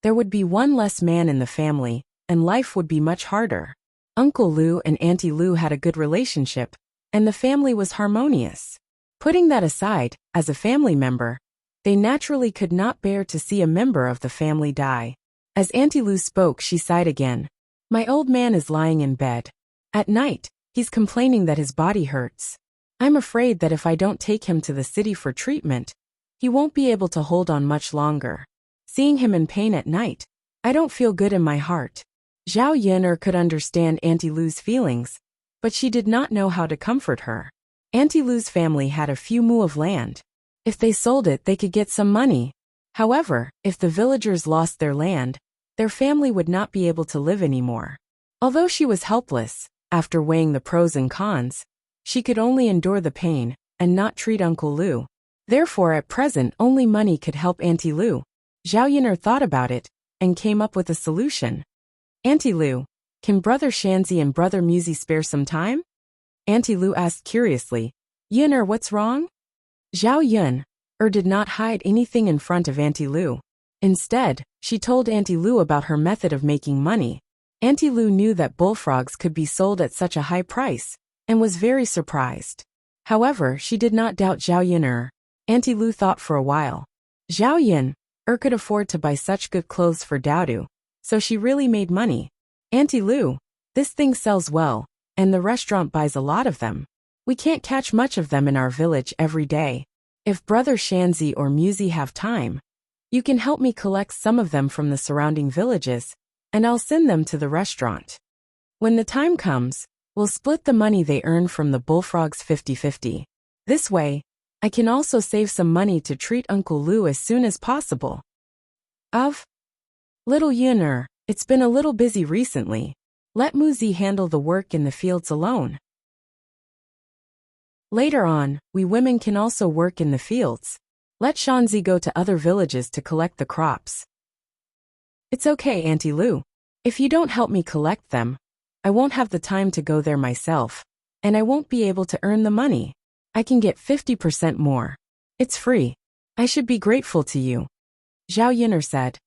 there would be one less man in the family, and life would be much harder. Uncle Lou and Auntie Lou had a good relationship, and the family was harmonious. Putting that aside, as a family member, they naturally could not bear to see a member of the family die. As Auntie Lou spoke, she sighed again. My old man is lying in bed. At night, he's complaining that his body hurts. I'm afraid that if I don't take him to the city for treatment, he won't be able to hold on much longer. Seeing him in pain at night, I don't feel good in my heart. Zhao Yuner could understand Auntie Lou's feelings, but she did not know how to comfort her. Auntie Lou's family had a few mu of land. If they sold it, they could get some money. However, if the villagers lost their land, their family would not be able to live anymore. Although she was helpless, after weighing the pros and cons, she could only endure the pain and not treat Uncle Lou. Therefore, at present, only money could help Auntie Lou. Zhao Yuner thought about it and came up with a solution. Auntie Lou, can Brother Shanzi and Brother Muzi spare some time? Auntie Lou asked curiously. Yuner, what's wrong? Zhao Yuner did not hide anything in front of Auntie Lou. Instead, she told Auntie Lou about her method of making money. Auntie Lou knew that bullfrogs could be sold at such a high price, and was very surprised. However, she did not doubt Zhao Yuner. Auntie Lou thought for a while. Zhao Yuner could afford to buy such good clothes for Daodu, so she really made money. Auntie Lou, this thing sells well, and the restaurant buys a lot of them. We can't catch much of them in our village every day. If Brother Shanzi or Muzi have time, you can help me collect some of them from the surrounding villages, and I'll send them to the restaurant. When the time comes, we'll split the money they earn from the bullfrogs 50-50. This way, I can also save some money to treat Uncle Lou as soon as possible. Little Yuner, it's been a little busy recently. Let Muzi handle the work in the fields alone. Later on, we women can also work in the fields. Let Shanzi go to other villages to collect the crops. It's okay, Auntie Lou. If you don't help me collect them, I won't have the time to go there myself, and I won't be able to earn the money. I can get 50% more. It's free. I should be grateful to you. Zhao Yuner said.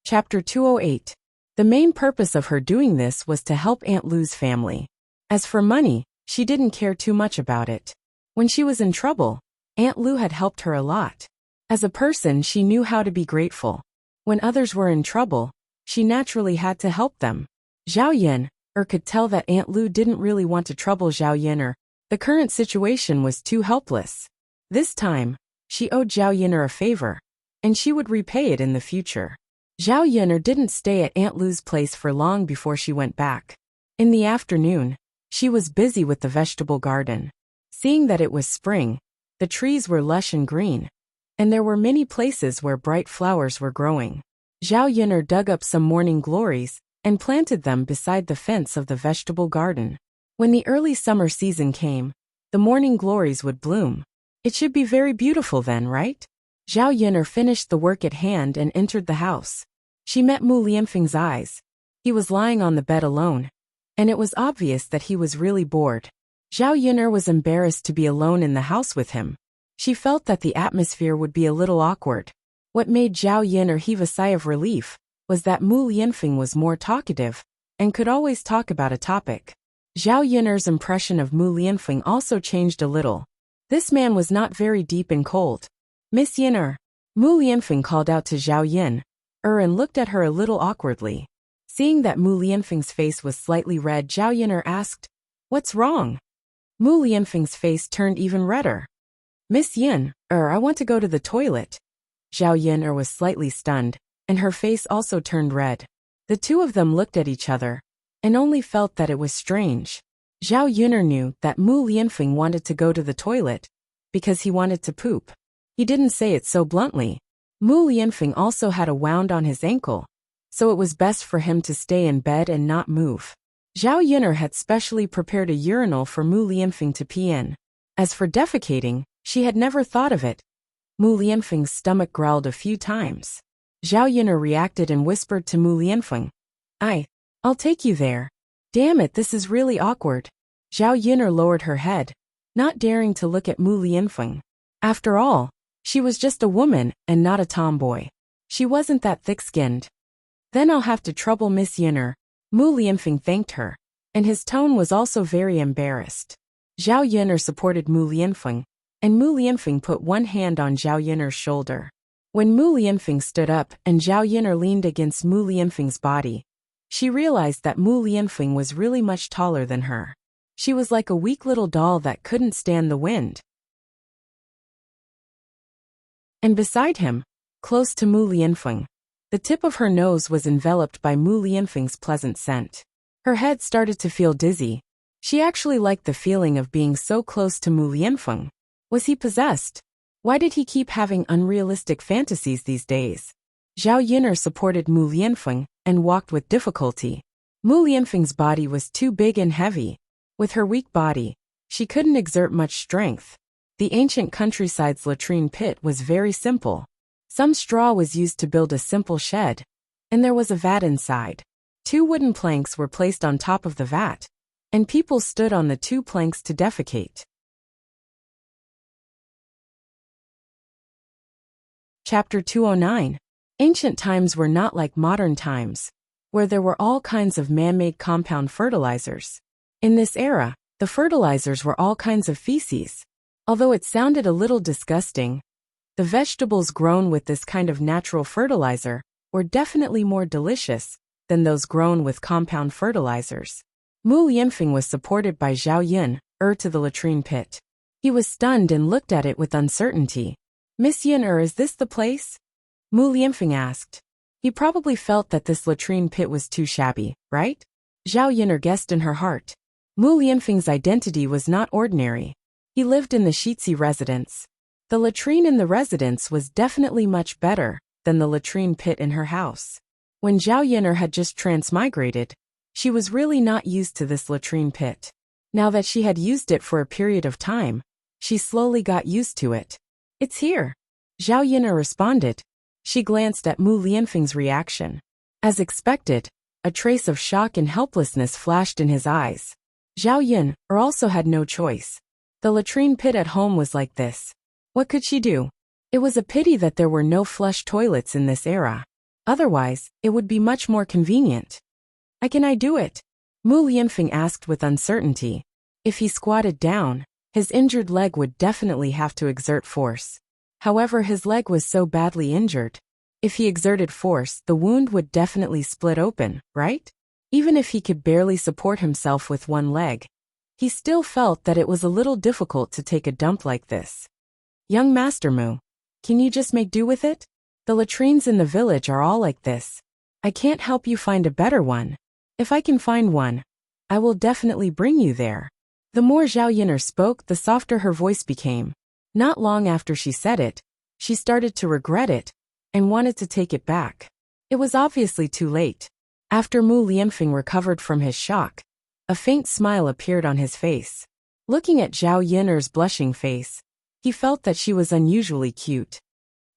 Chapter 208. The main purpose of her doing this was to help Aunt Lou's family. As for money, she didn't care too much about it. When she was in trouble, Aunt Lou had helped her a lot. As a person, she knew how to be grateful. When others were in trouble, she naturally had to help them. Zhao Yuner could tell that Aunt Lou didn't really want to trouble Zhao Yuner. The current situation was too helpless. This time, she owed Zhao Yuner a favor, and she would repay it in the future. Zhao Yuner didn't stay at Aunt Lou's place for long before she went back. In the afternoon, she was busy with the vegetable garden. Seeing that it was spring, the trees were lush and green, and there were many places where bright flowers were growing. Zhao Yun'er dug up some morning glories and planted them beside the fence of the vegetable garden. When the early summer season came, the morning glories would bloom. It should be very beautiful then, right? Zhao Yun'er finished the work at hand and entered the house. She met Mu Lianfeng's eyes. He was lying on the bed alone, and it was obvious that he was really bored. Zhao Yun'er was embarrassed to be alone in the house with him. She felt that the atmosphere would be a little awkward. What made Zhao Yun'er heave a sigh of relief was that Mu Lianfeng was more talkative and could always talk about a topic. Zhao Yun'er's impression of Mu Lianfeng also changed a little. This man was not very deep and cold. "Miss Yun'er." Mu Lianfeng called out to Zhao Yun'er and looked at her a little awkwardly. Seeing that Mu Lianfeng's face was slightly red, Zhao Yun'er asked, "What's wrong?" Mu Lianfeng's face turned even redder. "Miss Yun'er, I want to go to the toilet." Zhao Yun'er was slightly stunned, and her face also turned red. The two of them looked at each other and only felt that it was strange. Zhao Yun'er knew that Mu Lianfeng wanted to go to the toilet because he wanted to poop. He didn't say it so bluntly. Mu Lianfeng also had a wound on his ankle, so it was best for him to stay in bed and not move. Zhao Yun'er had specially prepared a urinal for Mu Lianfeng to pee in. As for defecating, she had never thought of it. Mu Lianfeng's stomach growled a few times. Zhao Yun'er reacted and whispered to Mu Lianfeng, I'll take you there." "Damn it, this is really awkward." Zhao Yun'er lowered her head, not daring to look at Mu Lianfeng. After all, she was just a woman and not a tomboy. She wasn't that thick-skinned. "Then I'll have to trouble Miss Yun'er." Mu Lianfeng thanked her, and his tone was also very embarrassed. Zhao Yun'er supported Mu Lianfeng, and Mu Lianfeng put one hand on Zhao Yun'er's shoulder. When Mu Lianfeng stood up and Zhao Yun'er leaned against Mu Lianfeng's body, she realized that Mu Lianfeng was really much taller than her. She was like a weak little doll that couldn't stand the wind. And beside him, close to Mu Lianfeng, the tip of her nose was enveloped by Mu Lianfeng's pleasant scent. Her head started to feel dizzy. She actually liked the feeling of being so close to Mu Lianfeng. Was he possessed? Why did he keep having unrealistic fantasies these days? Zhao Yun'er supported Mu Lianfeng and walked with difficulty. Mu Lianfeng's body was too big and heavy. With her weak body, she couldn't exert much strength. The ancient countryside's latrine pit was very simple. Some straw was used to build a simple shed, and there was a vat inside. 2 wooden planks were placed on top of the vat, and people stood on the 2 planks to defecate. Chapter 209. Ancient times were not like modern times, where there were all kinds of man-made compound fertilizers. In this era, the fertilizers were all kinds of feces. Although it sounded a little disgusting, the vegetables grown with this kind of natural fertilizer were definitely more delicious than those grown with compound fertilizers. Mu Lianfeng was supported by Zhao Yun'er to the latrine pit. He was stunned and looked at it with uncertainty. "Miss Yun'er, is this the place?" Mu Lianfeng asked. He probably felt that this latrine pit was too shabby, right? Zhao Yun'er guessed in her heart. Mu Lianfeng's identity was not ordinary. He lived in the Shitzi residence. The latrine in the residence was definitely much better than the latrine pit in her house. When Zhao Yun'er had just transmigrated, she was really not used to this latrine pit. Now that she had used it for a period of time, she slowly got used to it. "It's here," Zhao Yun'er responded. She glanced at Mu Lianfeng's reaction. As expected, a trace of shock and helplessness flashed in his eyes. Zhao Yun'er also had no choice. The latrine pit at home was like this. What could she do? It was a pity that there were no flush toilets in this era. Otherwise, it would be much more convenient. Can I do it?" Mu Lianfeng asked with uncertainty. If he squatted down, his injured leg would definitely have to exert force. However, his leg was so badly injured. If he exerted force, the wound would definitely split open, right? Even if he could barely support himself with one leg, he still felt that it was a little difficult to take a dump like this. "Young Master Mu, can you just make do with it? The latrines in the village are all like this. I can't help you find a better one. If I can find one, I will definitely bring you there." The more Zhao Yin'er spoke, the softer her voice became. Not long after she said it, she started to regret it and wanted to take it back. It was obviously too late. After Mu Lianfeng recovered from his shock, a faint smile appeared on his face. Looking at Zhao Yin'er's blushing face, he felt that she was unusually cute.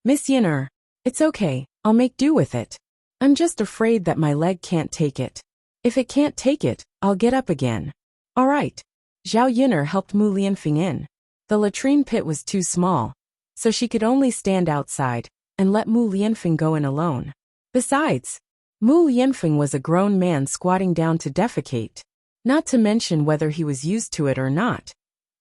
Miss Yin'er, it's okay, I'll make do with it. I'm just afraid that my leg can't take it. If it can't take it, I'll get up again. All right. Zhao Yin'er helped Mu Lianfeng in. The latrine pit was too small, so she could only stand outside and let Mu Lianfeng go in alone. Besides, Mu Lianfeng was a grown man squatting down to defecate. Not to mention whether he was used to it or not.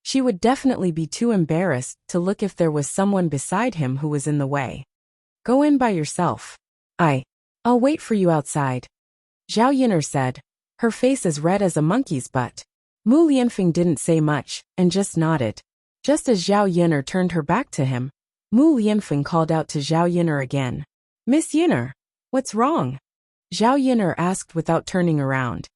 She would definitely be too embarrassed to look if there was someone beside him who was in the way. Go in by yourself. I'll wait for you outside. Zhao Yin'er said, her face as red as a monkey's butt. Mu Lianfeng didn't say much and just nodded. Just as Zhao Yin'er turned her back to him, Mu Lianfeng called out to Zhao Yin'er again. Miss Yin'er, what's wrong? Zhao Yin'er asked without turning around.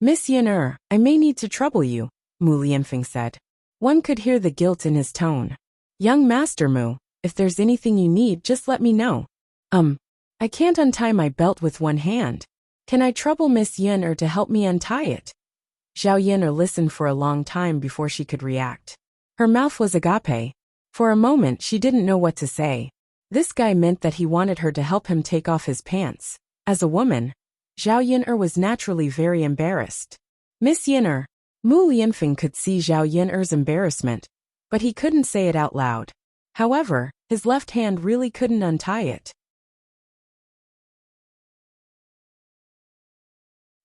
Miss Yin'er, I may need to trouble you, Mu Lianfeng said. One could hear the guilt in his tone. Young Master Mu, if there's anything you need, just let me know. I can't untie my belt with one hand. Can I trouble Miss Yin'er to help me untie it? Zhao Yin'er listened for a long time before she could react. Her mouth was agape. For a moment she didn't know what to say. This guy meant that he wanted her to help him take off his pants. As a woman, Zhao Yin'er was naturally very embarrassed. Miss Yin'er, Mu Lianfeng could see Zhao Yin'er's embarrassment, but he couldn't say it out loud. However, his left hand really couldn't untie it.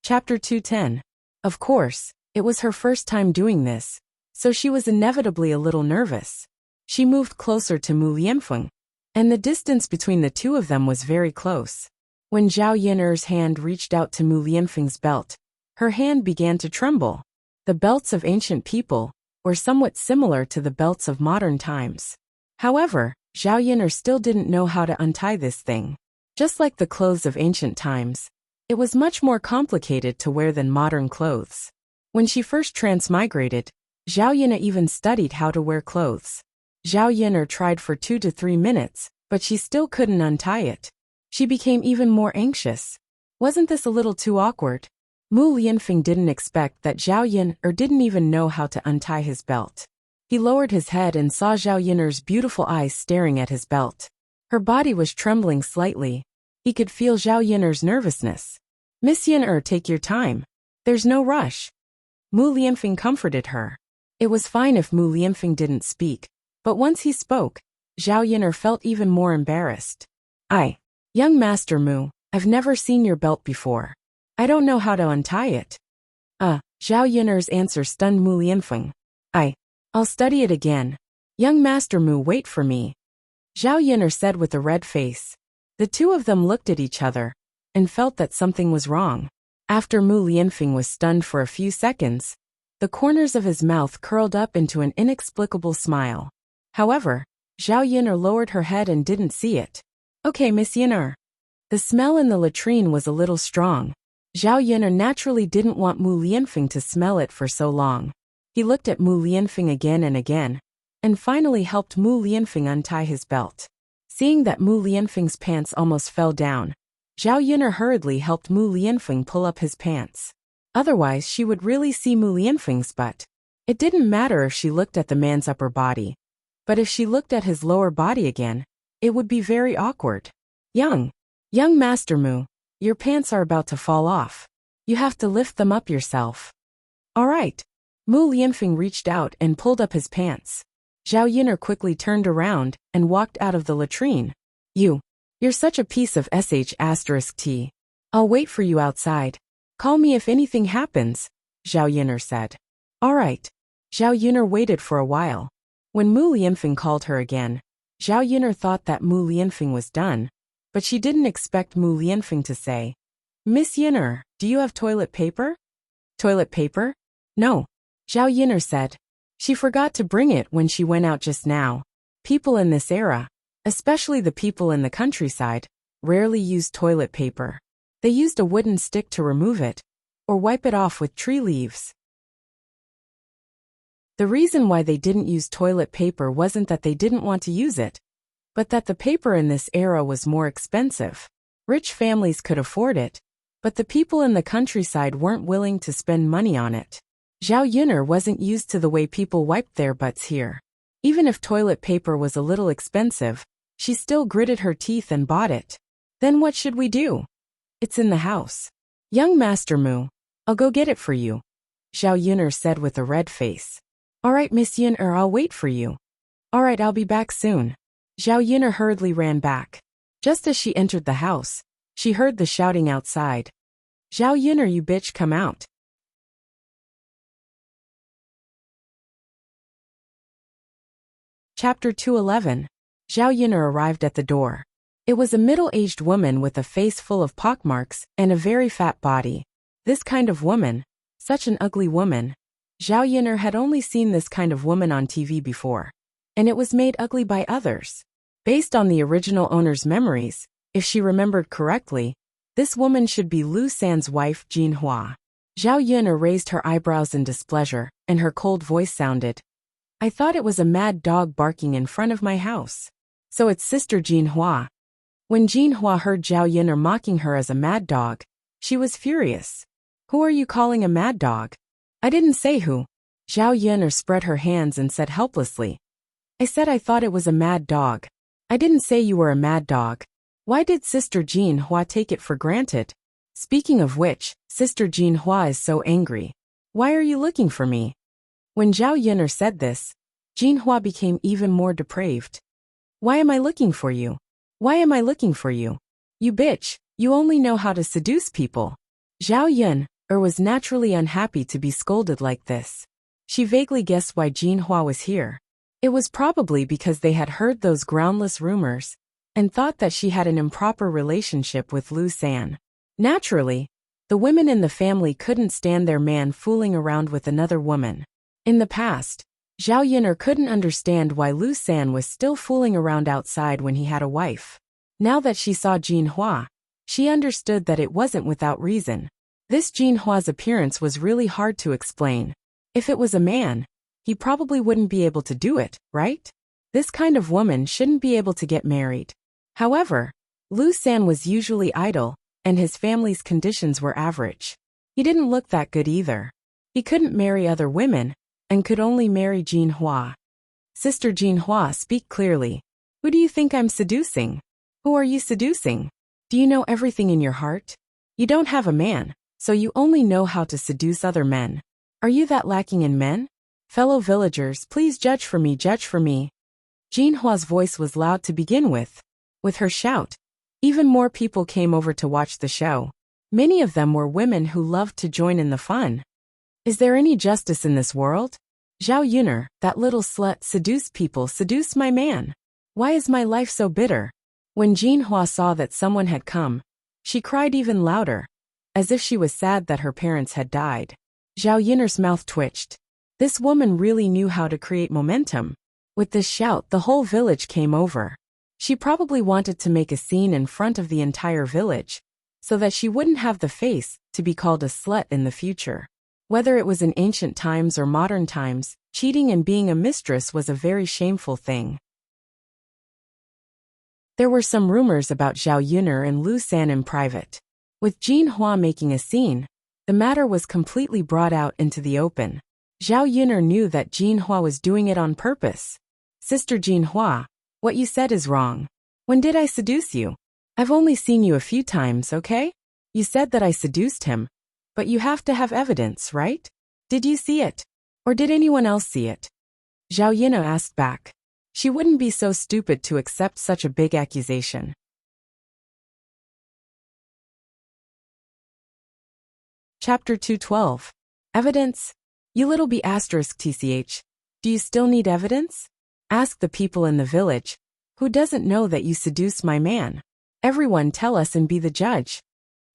Chapter 210. Of course, it was her first time doing this, so she was inevitably a little nervous. She moved closer to Mu Lianfeng, and the distance between the two of them was very close. When Zhao Yin'er's hand reached out to Mu Lianfeng's belt, her hand began to tremble. The belts of ancient people were somewhat similar to the belts of modern times. However, Zhao Yin'er still didn't know how to untie this thing. Just like the clothes of ancient times, it was much more complicated to wear than modern clothes. When she first transmigrated, Zhao Yin'er even studied how to wear clothes. Zhao Yin'er tried for 2 to 3 minutes, but she still couldn't untie it. She became even more anxious. Wasn't this a little too awkward? Mu Lianfeng didn't expect that Zhao Yin'er didn't even know how to untie his belt. He lowered his head and saw Zhao Yin'er's beautiful eyes staring at his belt. Her body was trembling slightly. He could feel Zhao Yin'er's nervousness. Miss Yin'er, take your time. There's no rush. Mu Lianfeng comforted her. It was fine if Mu Lianfeng didn't speak, but once he spoke, Zhao Yin'er felt even more embarrassed. Young Master Mu, I've never seen your belt before. I don't know how to untie it. Zhao Yin'er's answer stunned Mu Lianfeng. I'll study it again. Young Master Mu, wait for me. Zhao Yin'er said with a red face. The two of them looked at each other and felt that something was wrong. After Mu Lianfeng was stunned for a few seconds, the corners of his mouth curled up into an inexplicable smile. However, Zhao Yin'er lowered her head and didn't see it. Okay, Miss Yin'er. The smell in the latrine was a little strong. Zhao Yin'er naturally didn't want Mu Lianfeng to smell it for so long. He looked at Mu Lianfeng again and finally helped Mu Lianfeng untie his belt. Seeing that Mu Lianfeng's pants almost fell down, Zhao Yin'er hurriedly helped Mu Lianfeng pull up his pants. Otherwise she would really see Mu Lianfeng's butt. It didn't matter if she looked at the man's upper body, but if she looked at his lower body again, it would be very awkward. Young Master Mu, your pants are about to fall off. You have to lift them up yourself. All right. Mu Lianfeng reached out and pulled up his pants. Zhao Yin'er quickly turned around and walked out of the latrine. You're such a piece of sh*t. I'll wait for you outside. Call me if anything happens, Zhao Yin'er said. All right. Zhao Yin'er waited for a while. When Mu Lianfeng called her again, Zhao Yin'er thought that Mu Lianfeng was done, but she didn't expect Mu Lianfeng to say, Miss Yin'er, do you have toilet paper? Toilet paper? No, Zhao Yin'er said. She forgot to bring it when she went out just now. People in this era, especially the people in the countryside, rarely used toilet paper. They used a wooden stick to remove it, or wipe it off with tree leaves. The reason why they didn't use toilet paper wasn't that they didn't want to use it, but that the paper in this era was more expensive. Rich families could afford it, but the people in the countryside weren't willing to spend money on it. Zhao Yun'er wasn't used to the way people wiped their butts here. Even if toilet paper was a little expensive, she still gritted her teeth and bought it. Then what should we do? It's in the house. Young Master Mu, I'll go get it for you, Zhao Yun'er said with a red face. All right, Miss Yun'er, I'll wait for you. All right, I'll be back soon. Zhao Yun'er hurriedly ran back. Just as she entered the house, she heard the shouting outside. Zhao Yun'er, you bitch, come out. Chapter 211. Zhao Yun'er arrived at the door. It was a middle-aged woman with a face full of pockmarks and a very fat body. This kind of woman, such an ugly woman. Zhao Yun'er had only seen this kind of woman on TV before, and it was made ugly by others. Based on the original owner's memories, if she remembered correctly, this woman should be Lu San's wife, Jin Hua. Zhao Yun'er raised her eyebrows in displeasure, and her cold voice sounded. I thought it was a mad dog barking in front of my house. So it's Sister Jin Hua. When Jin Hua heard Zhao Yun'er mocking her as a mad dog, she was furious. Who are you calling a mad dog? I didn't say who. Zhao Yun'er spread her hands and said helplessly. I said I thought it was a mad dog. I didn't say you were a mad dog. Why did Sister Jin Hua take it for granted? Speaking of which, Sister Jin Hua is so angry. Why are you looking for me? When Zhao Yun'er said this, Jin Hua became even more depraved. Why am I looking for you? Why am I looking for you? You bitch, you only know how to seduce people. Zhao Yun'er was naturally unhappy to be scolded like this. She vaguely guessed why Jin Hua was here. It was probably because they had heard those groundless rumors and thought that she had an improper relationship with Lu San. Naturally, the women in the family couldn't stand their man fooling around with another woman. In the past, Zhao Yun'er couldn't understand why Lu San was still fooling around outside when he had a wife. Now that she saw Jin Hua, she understood that it wasn't without reason. This Jin Hua's appearance was really hard to explain. If it was a man, he probably wouldn't be able to do it, right? This kind of woman shouldn't be able to get married. However, Lu San was usually idle, and his family's conditions were average. He didn't look that good either. He couldn't marry other women, and could only marry Jin Hua. Sister Jin Hua, speak clearly. Who do you think I'm seducing? Who are you seducing? Do you know everything in your heart? You don't have a man, so you only know how to seduce other men. Are you that lacking in men? Fellow villagers, please judge for me, judge for me. Jin Hua's voice was loud to begin with. With her shout, even more people came over to watch the show. Many of them were women who loved to join in the fun. Is there any justice in this world? Zhao Yun'er, that little slut, seduce people, seduce my man. Why is my life so bitter? When Jin Hua saw that someone had come, she cried even louder, as if she was sad that her parents had died. Zhao Yun'er's mouth twitched. This woman really knew how to create momentum. With this shout, the whole village came over. She probably wanted to make a scene in front of the entire village, so that she wouldn't have the face to be called a slut in the future. Whether it was in ancient times or modern times, cheating and being a mistress was a very shameful thing. There were some rumors about Zhao Yun'er and Lu San in private. With Jin Hua making a scene, the matter was completely brought out into the open. Zhao Yun'er knew that Jin Hua was doing it on purpose. Sister Jin Hua, what you said is wrong. When did I seduce you? I've only seen you a few times, okay? You said that I seduced him. But you have to have evidence, right? Did you see it? Or did anyone else see it? Zhao Yun'er asked back. She wouldn't be so stupid to accept such a big accusation. Chapter 212. Evidence? You little b****, tch. Do you still need evidence? Ask the people in the village. Who doesn't know that you seduced my man? Everyone tell us and be the judge.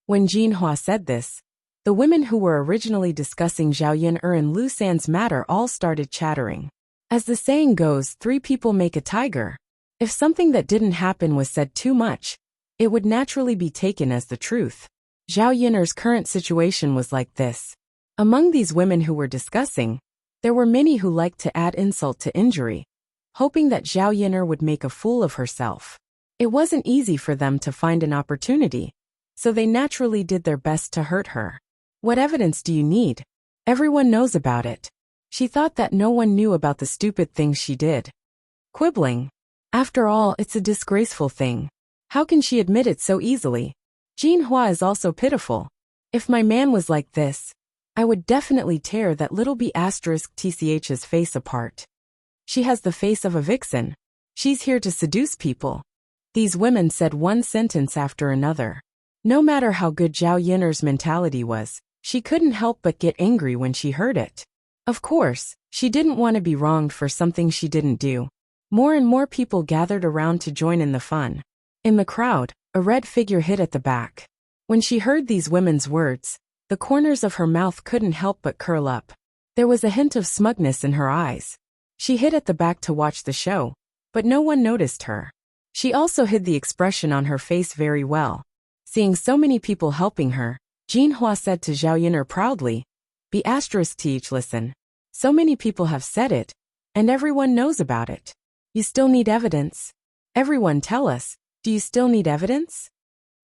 When Jin Hua said this, the women who were originally discussing Zhao Yun'er and Lu San's matter all started chattering. As the saying goes, 3 people make a tiger. If something that didn't happen was said too much, it would naturally be taken as the truth. Zhao Yun'er's current situation was like this. Among these women who were discussing, There were many who liked to add insult to injury, hoping that Zhao Yin'er would make a fool of herself. It wasn't easy for them to find an opportunity, so they naturally did their best to hurt her. What evidence do you need? Everyone knows about it. She thought that no one knew about the stupid things she did. Quibbling. After all, it's a disgraceful thing. How can she admit it so easily? Jinhua is also pitiful. If my man was like this, I would definitely tear that little B***tch's face apart. She has the face of a vixen. She's here to seduce people. These women said one sentence after another. No matter how good Zhao Yin'er's mentality was, she couldn't help but get angry when she heard it. Of course, she didn't want to be wronged for something she didn't do. More and more people gathered around to join in the fun. In the crowd, a red figure hid at the back. When she heard these women's words, the corners of her mouth couldn't help but curl up. There was a hint of smugness in her eyes. She hid at the back to watch the show, but no one noticed her. She also hid the expression on her face very well. Seeing so many people helping her, Jinhua said to Zhao Yin'er proudly, "B***th, listen. So many people have said it, and everyone knows about it. You still need evidence? Everyone tell us, do you still need evidence?"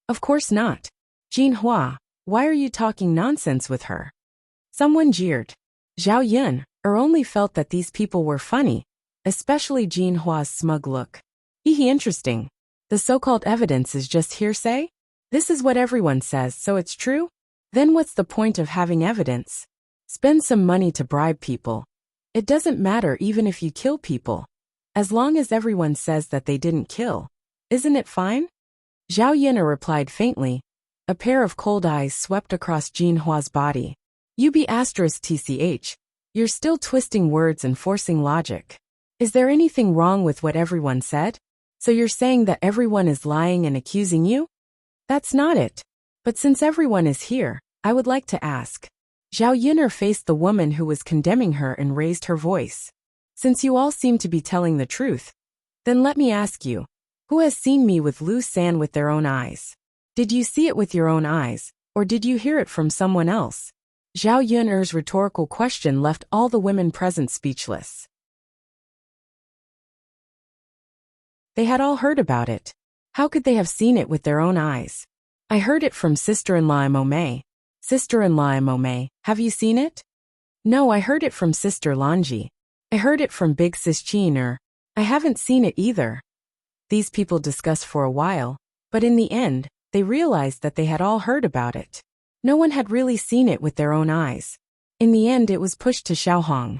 "Of course not. Jinhua, why are you talking nonsense with her?" Someone jeered. Zhao Yin'er only felt that these people were funny, especially Jinhua's smug look. Interesting. The so-called evidence is just hearsay? This is what everyone says, so it's true? Then what's the point of having evidence? Spend some money to bribe people. It doesn't matter even if you kill people. As long as everyone says that they didn't kill. Isn't it fine? Zhao Yin'er replied faintly. A pair of cold eyes swept across Jinhua's body. You B***tch. You're still twisting words and forcing logic. Is there anything wrong with what everyone said? So you're saying that everyone is lying and accusing you? That's not it. But since everyone is here, I would like to ask. Zhao Yin'er faced the woman who was condemning her and raised her voice. Since you all seem to be telling the truth, then let me ask you, who has seen me with Lu San with their own eyes? Did you see it with your own eyes, or did you hear it from someone else? Zhao Yin'er's rhetorical question left all the women present speechless. They had all heard about it. How could they have seen it with their own eyes? I heard it from sister-in-law Momei. Sister-in-law Momei, have you seen it? No, I heard it from sister Lanji. I heard it from big sis Jin'er. I haven't seen it either. These people discussed for a while, but in the end, they realized that they had all heard about it. No one had really seen it with their own eyes. In the end, it was pushed to Xiaohong.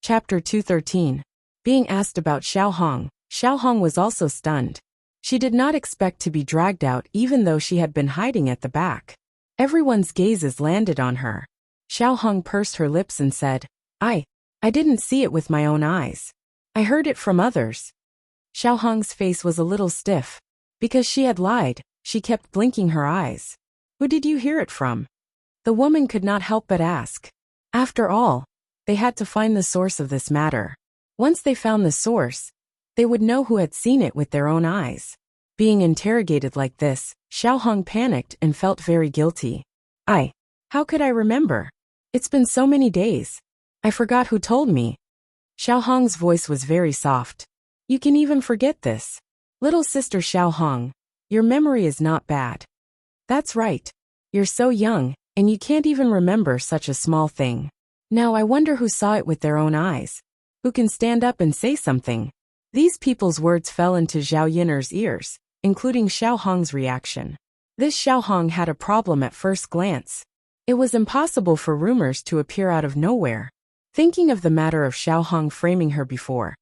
Chapter 213. Being asked about Xiaohong, Xiaohong was also stunned. She did not expect to be dragged out even though she had been hiding at the back. Everyone's gazes landed on her. Xiaohong pursed her lips and said, I didn't see it with my own eyes. I heard it from others." Xiaohong's face was a little stiff. Because she had lied, she kept blinking her eyes. "Who did you hear it from?" The woman could not help but ask. After all, they had to find the source of this matter. Once they found the source, they would know who had seen it with their own eyes. Being interrogated like this, Xiaohong panicked and felt very guilty. How could I remember? It's been so many days. I forgot who told me." Xiaohong's voice was very soft. "You can even forget this. Little sister Xiaohong, your memory is not bad." "That's right. You're so young, and you can't even remember such a small thing. Now I wonder who saw it with their own eyes. Who can stand up and say something?" These people's words fell into Zhao Yin'er's ears, including Xiaohong's reaction. This Xiaohong had a problem at first glance. It was impossible for rumors to appear out of nowhere. Thinking of the matter of Xiaohong framing her before,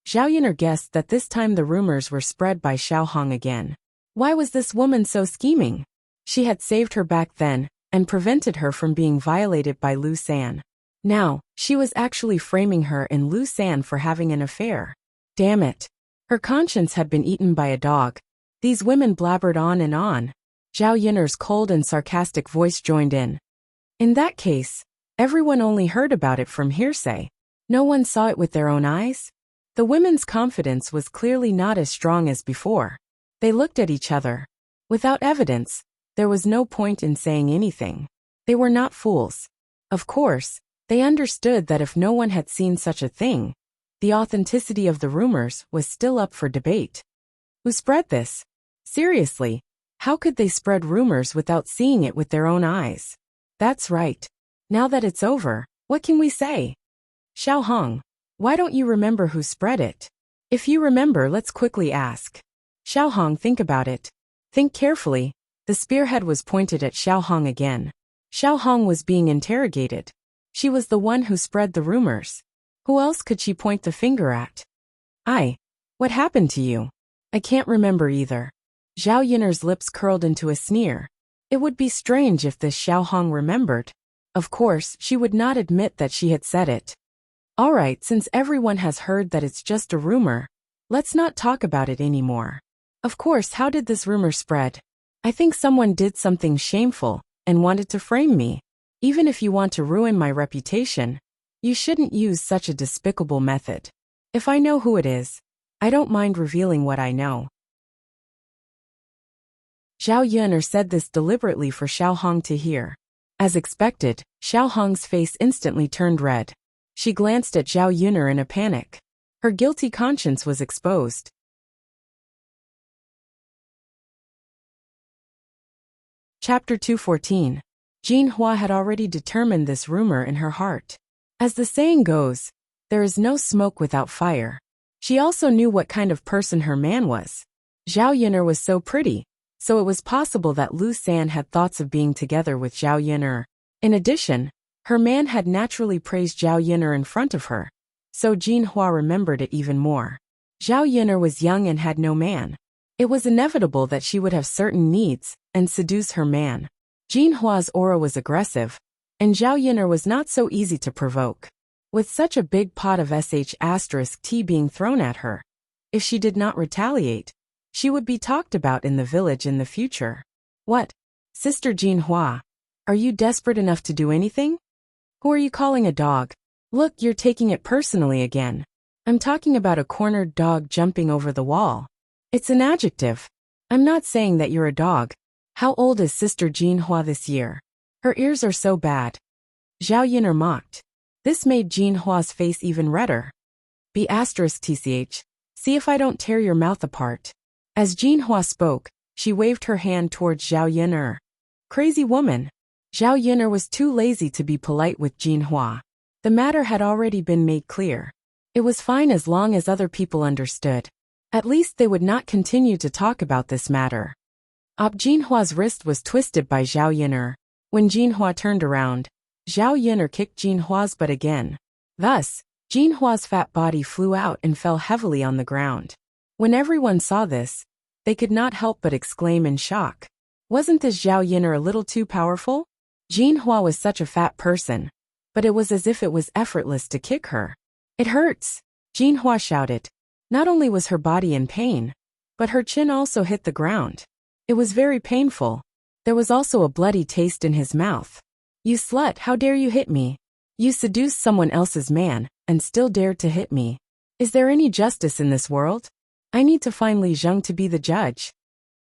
Zhao Yin'er guessed that this time the rumors were spread by Xiaohong again. Why was this woman so scheming? She had saved her back then, and prevented her from being violated by Lu San. Now, she was actually framing her and Lu San for having an affair. Damn it. Her conscience had been eaten by a dog. These women blabbered on and on. Zhao Yin'er's cold and sarcastic voice joined in. In that case, everyone only heard about it from hearsay. No one saw it with their own eyes? The women's confidence was clearly not as strong as before. They looked at each other. Without evidence, there was no point in saying anything. They were not fools. Of course, they understood that if no one had seen such a thing, the authenticity of the rumors was still up for debate. Who spread this? Seriously, how could they spread rumors without seeing it with their own eyes? That's right. Now that it's over, what can we say? Xiao Hong, why don't you remember who spread it? If you remember, let's quickly ask. Xiao Hong, think about it. Think carefully. The spearhead was pointed at Xiao Hong again. Xiao Hong was being interrogated. She was the one who spread the rumors. Who else could she point the finger at? What happened to you? I can't remember either. Zhao Yun'er's lips curled into a sneer. It would be strange if this Xiao Hong remembered. Of course, she would not admit that she had said it. Alright, since everyone has heard that it's just a rumor, let's not talk about it anymore. Of course, how did this rumor spread? I think someone did something shameful and wanted to frame me. Even if you want to ruin my reputation, you shouldn't use such a despicable method. If I know who it is, I don't mind revealing what I know. Zhao Yun'er said this deliberately for Xiao Hong to hear. As expected, Xiao Hong's face instantly turned red. She glanced at Zhao Yun'er in a panic. Her guilty conscience was exposed. Chapter 214. Jean Hua had already determined this rumor in her heart. As the saying goes, there is no smoke without fire. She also knew what kind of person her man was. Zhao Yun'er was so pretty, so it was possible that Lu San had thoughts of being together with Zhao Yun'er. In addition, her man had naturally praised Zhao Yun'er in front of her, so Jean Hua remembered it even more. Zhao Yun'er was young and had no man. It was inevitable that she would have certain needs and seduce her man. Jean Hua's aura was aggressive, and Zhao Yun'er was not so easy to provoke. With such a big pot of *T being thrown at her, if she did not retaliate, she would be talked about in the village in the future. What? Sister Jean Hua, are you desperate enough to do anything? Who are you calling a dog? Look, you're taking it personally again. I'm talking about a cornered dog jumping over the wall. It's an adjective. I'm not saying that you're a dog. How old is Sister Jean Hua this year? Her ears are so bad. Zhao Yun'er mocked. This made Jean Hua's face even redder. *TCH. See if I don't tear your mouth apart. As Jean Hua spoke, she waved her hand towards Zhao Yun'er. Crazy woman. Zhao Yun'er was too lazy to be polite with Jean Hua. The matter had already been made clear. It was fine as long as other people understood. At least they would not continue to talk about this matter. Jean Hua's wrist was twisted by Zhao Yun'er. When Jean Hua turned around, Zhao Yun'er kicked Jean Hua's butt again. Thus, Jean Hua's fat body flew out and fell heavily on the ground. When everyone saw this, they could not help but exclaim in shock. Wasn't this Zhao Yun'er a little too powerful? Jean Hua was such a fat person, but it was as if it was effortless to kick her. It hurts, Jean Hua shouted. Not only was her body in pain, but her chin also hit the ground. It was very painful. There was also a bloody taste in his mouth. You slut, how dare you hit me? You seduced someone else's man, and still dared to hit me. Is there any justice in this world? I need to find Li Zheng to be the judge.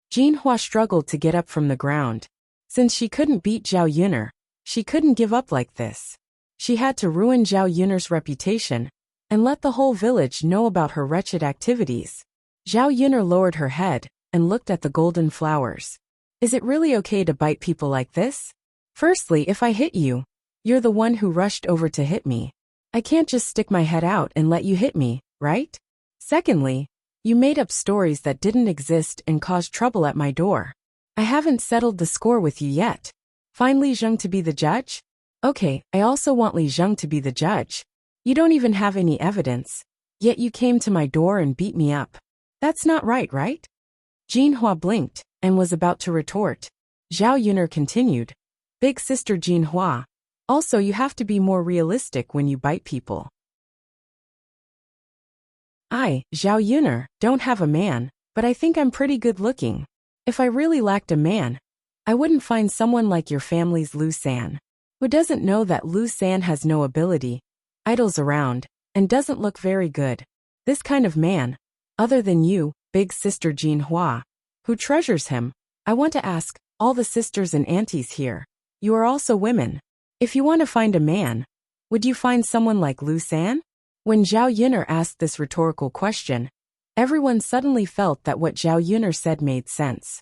Jean Hua struggled to get up from the ground. Since she couldn't beat Zhao Yun'er, she couldn't give up like this. She had to ruin Zhao Yun'er's reputation, and let the whole village know about her wretched activities. Zhao Yun'er lowered her head and looked at the golden flowers. Is it really okay to bite people like this? Firstly, if I hit you, you're the one who rushed over to hit me. I can't just stick my head out and let you hit me, right? Secondly, you made up stories that didn't exist and caused trouble at my door. I haven't settled the score with you yet. Find Li Zheng to be the judge? Okay, I also want Li Zheng to be the judge. You don't even have any evidence, yet you came to my door and beat me up. That's not right, right? Jean Hua blinked and was about to retort. Zhao Yun'er continued. Big sister Jean Hua, also you have to be more realistic when you bite people. I, Zhao Yun'er, don't have a man, but I think I'm pretty good looking. If I really lacked a man, I wouldn't find someone like your family's Lu San. Who doesn't know that Lu San has no ability, idles around, and doesn't look very good. This kind of man, other than you, big sister Jean Hua, who treasures him. I want to ask all the sisters and aunties here. you are also women. If you want to find a man, would you find someone like Lu San? When Zhao Yun'er asked this rhetorical question, everyone suddenly felt that what Zhao Yun'er said made sense.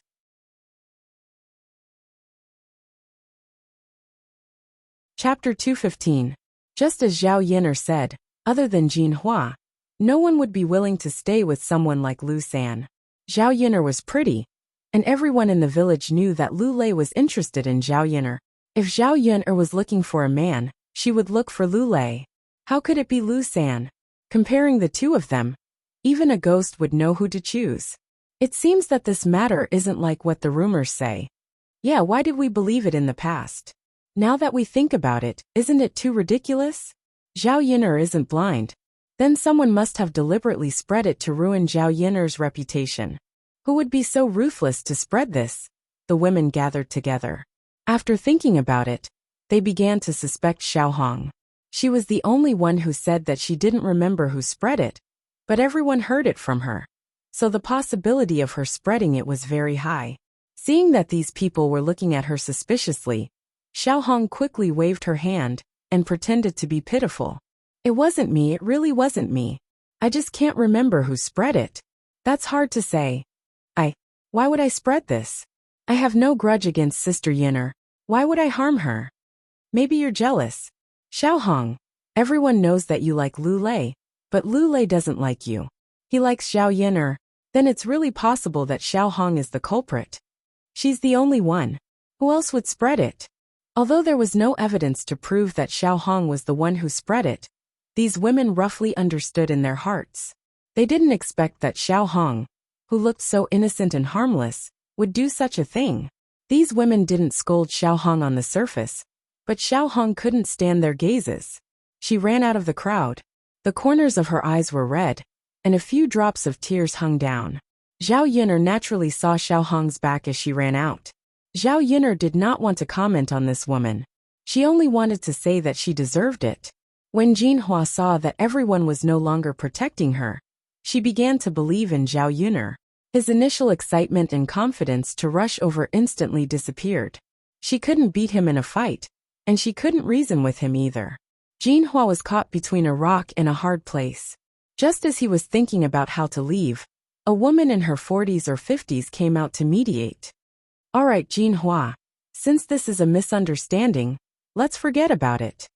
Chapter 215. Just as Zhao Yun'er said, other than Jin Hua, no one would be willing to stay with someone like Lu San. Zhao Yun'er was pretty, and everyone in the village knew that Lu Lei was interested in Zhao Yun'er. If Zhao Yun'er was looking for a man, she would look for Lu Lei. How could it be Lu San? Comparing the two of them, even a ghost would know who to choose. It seems that this matter isn't like what the rumors say. Yeah, why did we believe it in the past? Now that we think about it, isn't it too ridiculous? Zhao Yun'er isn't blind. Then someone must have deliberately spread it to ruin Zhao Yun'er's reputation. Who would be so ruthless to spread this? The women gathered together. After thinking about it, they began to suspect Xiao Hong. She was the only one who said that she didn't remember who spread it, but everyone heard it from her. So the possibility of her spreading it was very high. Seeing that these people were looking at her suspiciously, Xiao Hong quickly waved her hand and pretended to be pitiful. It wasn't me, it really wasn't me. I just can't remember who spread it. That's hard to say. Why would I spread this? I have no grudge against Sister Yun'er. Why would I harm her? Maybe you're jealous. Xiao Hong, everyone knows that you like Lu Lei, but Lu Lei doesn't like you. He likes Zhao Yun'er. Then it's really possible that Xiao Hong is the culprit. She's the only one. Who else would spread it? Although there was no evidence to prove that Xiao Hong was the one who spread it, these women roughly understood in their hearts. They didn't expect that Xiao Hong, who looked so innocent and harmless, would do such a thing. These women didn't scold Xiao Hong on the surface, but Xiao Hong couldn't stand their gazes. She ran out of the crowd. The corners of her eyes were red, and a few drops of tears hung down. Zhao Yun'er naturally saw Xiao Hong's back as she ran out. Zhao Yun'er did not want to comment on this woman. She only wanted to say that she deserved it. When Jin Hua saw that everyone was no longer protecting her, she began to believe in Zhao Yun'er. His initial excitement and confidence to rush over instantly disappeared. She couldn't beat him in a fight, and she couldn't reason with him either. Jin Hua was caught between a rock and a hard place. Just as he was thinking about how to leave, a woman in her 40s or 50s came out to mediate. All right, Jin Hua. Since this is a misunderstanding, let's forget about it.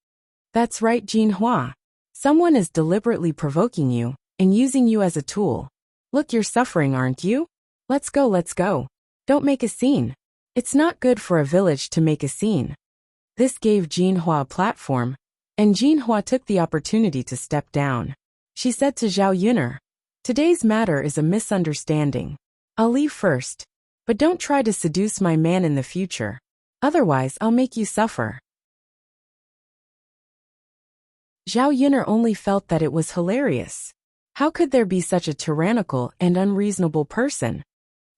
That's right, Jin Hua. Someone is deliberately provoking you and using you as a tool. Look, you're suffering, aren't you? Let's go, let's go. Don't make a scene. It's not good for a village to make a scene. This gave Jin Hua a platform, and Jin Hua took the opportunity to step down. She said to Zhao Yun'er, today's matter is a misunderstanding. I'll leave first, but don't try to seduce my man in the future. Otherwise, I'll make you suffer. Zhao Yun'er only felt that it was hilarious. How could there be such a tyrannical and unreasonable person?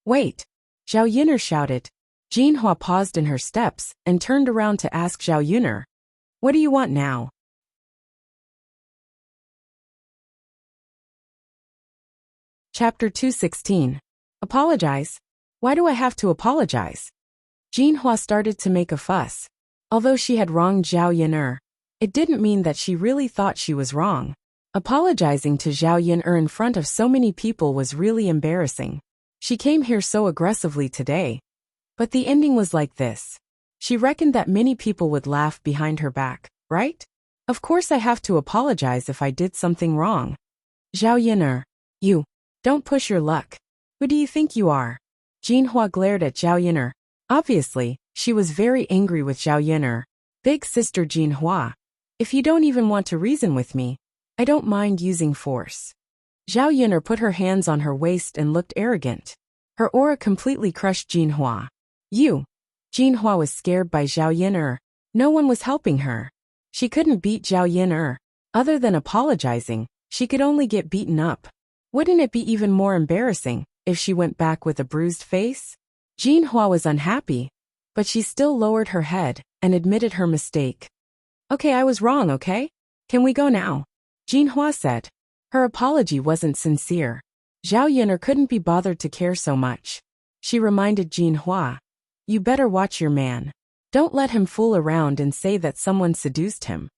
Wait! Zhao Yun'er shouted. Jin Hua paused in her steps and turned around to ask Zhao Yun'er, what do you want now? Chapter 216. Apologize? Why do I have to apologize? Jin Hua started to make a fuss. Although she had wronged Zhao Yun'er, it didn't mean that she really thought she was wrong. Apologizing to Zhao Yun'er in front of so many people was really embarrassing. She came here so aggressively today. But the ending was like this. She reckoned that many people would laugh behind her back, right? Of course I have to apologize if I did something wrong. Zhao Yun'er, you. Don't push your luck. Who do you think you are? Jin Hua glared at Zhao Yun'er. Obviously, she was very angry with Zhao Yun'er. Big sister Jin Hua. If you don't even want to reason with me, I don't mind using force. Zhao Yun'er put her hands on her waist and looked arrogant. Her aura completely crushed Jin Hua. You. Jin Hua was scared by Zhao Yun'er. No one was helping her. She couldn't beat Zhao Yun'er. Other than apologizing, she could only get beaten up. Wouldn't it be even more embarrassing if she went back with a bruised face? Jin Hua was unhappy, but she still lowered her head and admitted her mistake. Okay, I was wrong, okay? Can we go now? Jin Hua said. Her apology wasn't sincere. Zhao Yun'er couldn't be bothered to care so much. She reminded Jin Hua, you better watch your man. Don't let him fool around and say that someone seduced him.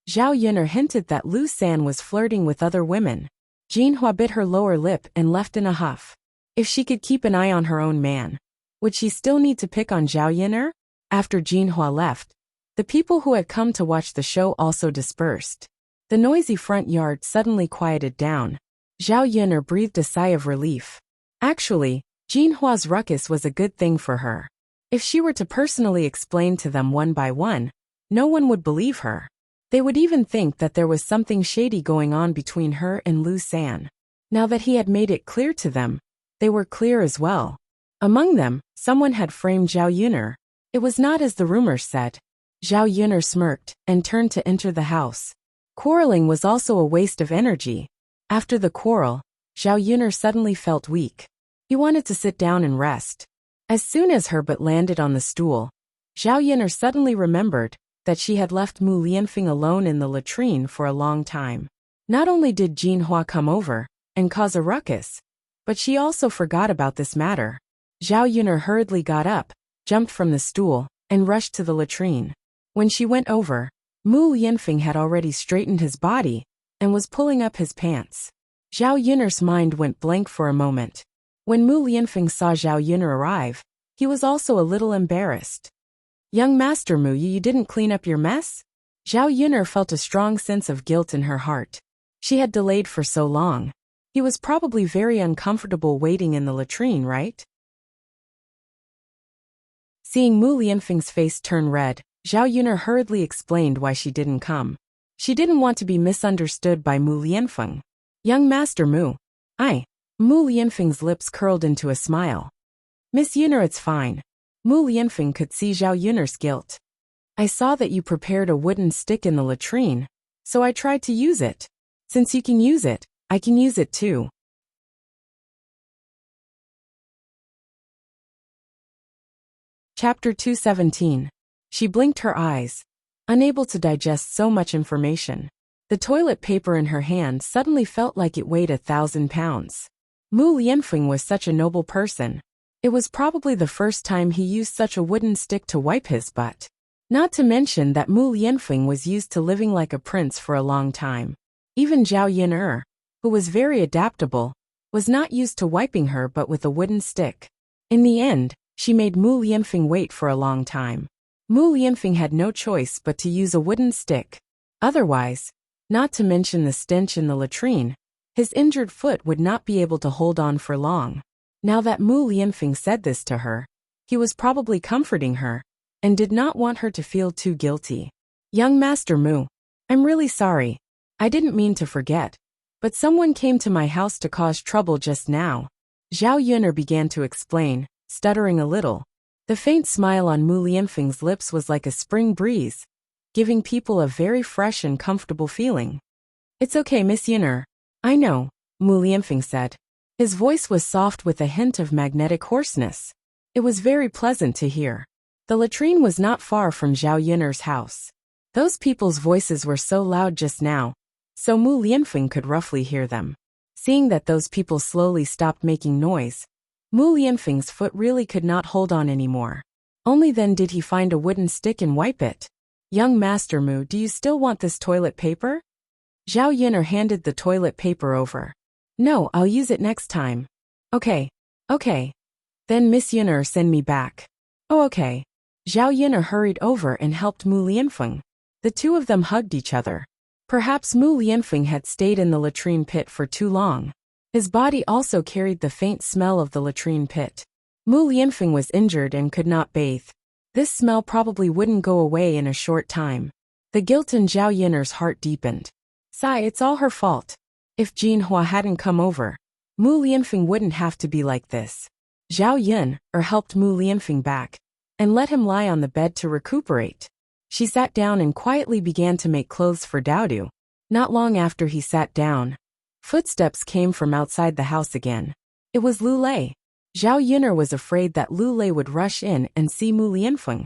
Zhao Yun'er hinted that Lu San was flirting with other women. Jinhua bit her lower lip and left in a huff. If she could keep an eye on her own man, would she still need to pick on Zhao Yun'er? After Jinhua left, the people who had come to watch the show also dispersed. The noisy front yard suddenly quieted down. Zhao Yun'er breathed a sigh of relief. Actually, Jinhua's ruckus was a good thing for her. If she were to personally explain to them one by one, no one would believe her. They would even think that there was something shady going on between her and Lu San. Now that he had made it clear to them, they were clear as well. Among them, someone had framed Zhao Yun'er. It was not as the rumors said. Zhao Yun'er smirked and turned to enter the house. Quarreling was also a waste of energy. After the quarrel, Zhao Yun'er suddenly felt weak. He wanted to sit down and rest. As soon as her butt landed on the stool, Zhao Yun'er suddenly remembered that she had left Mu Lianfeng alone in the latrine for a long time. Not only did Jinhua come over and cause a ruckus, but she also forgot about this matter. Zhao Yun'er hurriedly got up, jumped from the stool, and rushed to the latrine. When she went over, Mu Lianfeng had already straightened his body and was pulling up his pants. Zhao Yun'er's mind went blank for a moment. When Mu Lianfeng saw Zhao Yun'er arrive, he was also a little embarrassed. Young Master Mu, you didn't clean up your mess? Zhao Yun'er felt a strong sense of guilt in her heart. She had delayed for so long. He was probably very uncomfortable waiting in the latrine, right? Seeing Mu Lianfeng's face turn red, Zhao Yun'er hurriedly explained why she didn't come. She didn't want to be misunderstood by Mu Lianfeng. Young Master Mu. Mu Lianfeng's lips curled into a smile. Miss Yun'er, it's fine. Mu Lianfeng could see Zhao Yun'er's guilt. I saw that you prepared a wooden stick in the latrine, so I tried to use it. Since you can use it, I can use it too. Chapter 217. She blinked her eyes, unable to digest so much information. The toilet paper in her hand suddenly felt like it weighed 1,000 pounds. Mu Lianfeng was such a noble person. It was probably the first time he used such a wooden stick to wipe his butt. Not to mention that Mu Lianfeng was used to living like a prince for a long time. Even Zhao Yun'er, who was very adaptable, was not used to wiping her but with a wooden stick. In the end, she made Mu Lianfeng wait for a long time. Mu Lianfeng had no choice but to use a wooden stick. Otherwise, not to mention the stench in the latrine, his injured foot would not be able to hold on for long. Now that Mu Lianfeng said this to her, he was probably comforting her, and did not want her to feel too guilty. Young Master Mu, I'm really sorry. I didn't mean to forget, but someone came to my house to cause trouble just now. Zhao Yun'er began to explain, stuttering a little. The faint smile on Mu Lianfeng's lips was like a spring breeze, giving people a very fresh and comfortable feeling. It's okay, Miss Yun'er. I know, Mu Lianfeng said. His voice was soft with a hint of magnetic hoarseness. It was very pleasant to hear. The latrine was not far from Zhao Yun'er's house. Those people's voices were so loud just now, so Mu Lianfeng could roughly hear them. Seeing that those people slowly stopped making noise, Mu Lianfeng's foot really could not hold on anymore. Only then did he find a wooden stick and wipe it. Young Master Mu, do you still want this toilet paper? Zhao Yun'er handed the toilet paper over. No, I'll use it next time. Okay. Then Miss Yun'er send me back. Oh, okay. Zhao Yun'er hurried over and helped Mu Lianfeng. The two of them hugged each other. Perhaps Mu Lianfeng had stayed in the latrine pit for too long. His body also carried the faint smell of the latrine pit. Mu Lianfeng was injured and could not bathe. This smell probably wouldn't go away in a short time. The guilt in Zhao Yun'er's heart deepened. Sigh, it's all her fault. If Jinhua hadn't come over, Mu Lianfeng wouldn't have to be like this. Zhao Yun'er helped Mu Lianfeng back, and let him lie on the bed to recuperate. She sat down and quietly began to make clothes for Daodu. Not long after he sat down, footsteps came from outside the house again. It was Lu Lei. Zhao Yun'er was afraid that Lu Lei would rush in and see Mu Lianfeng,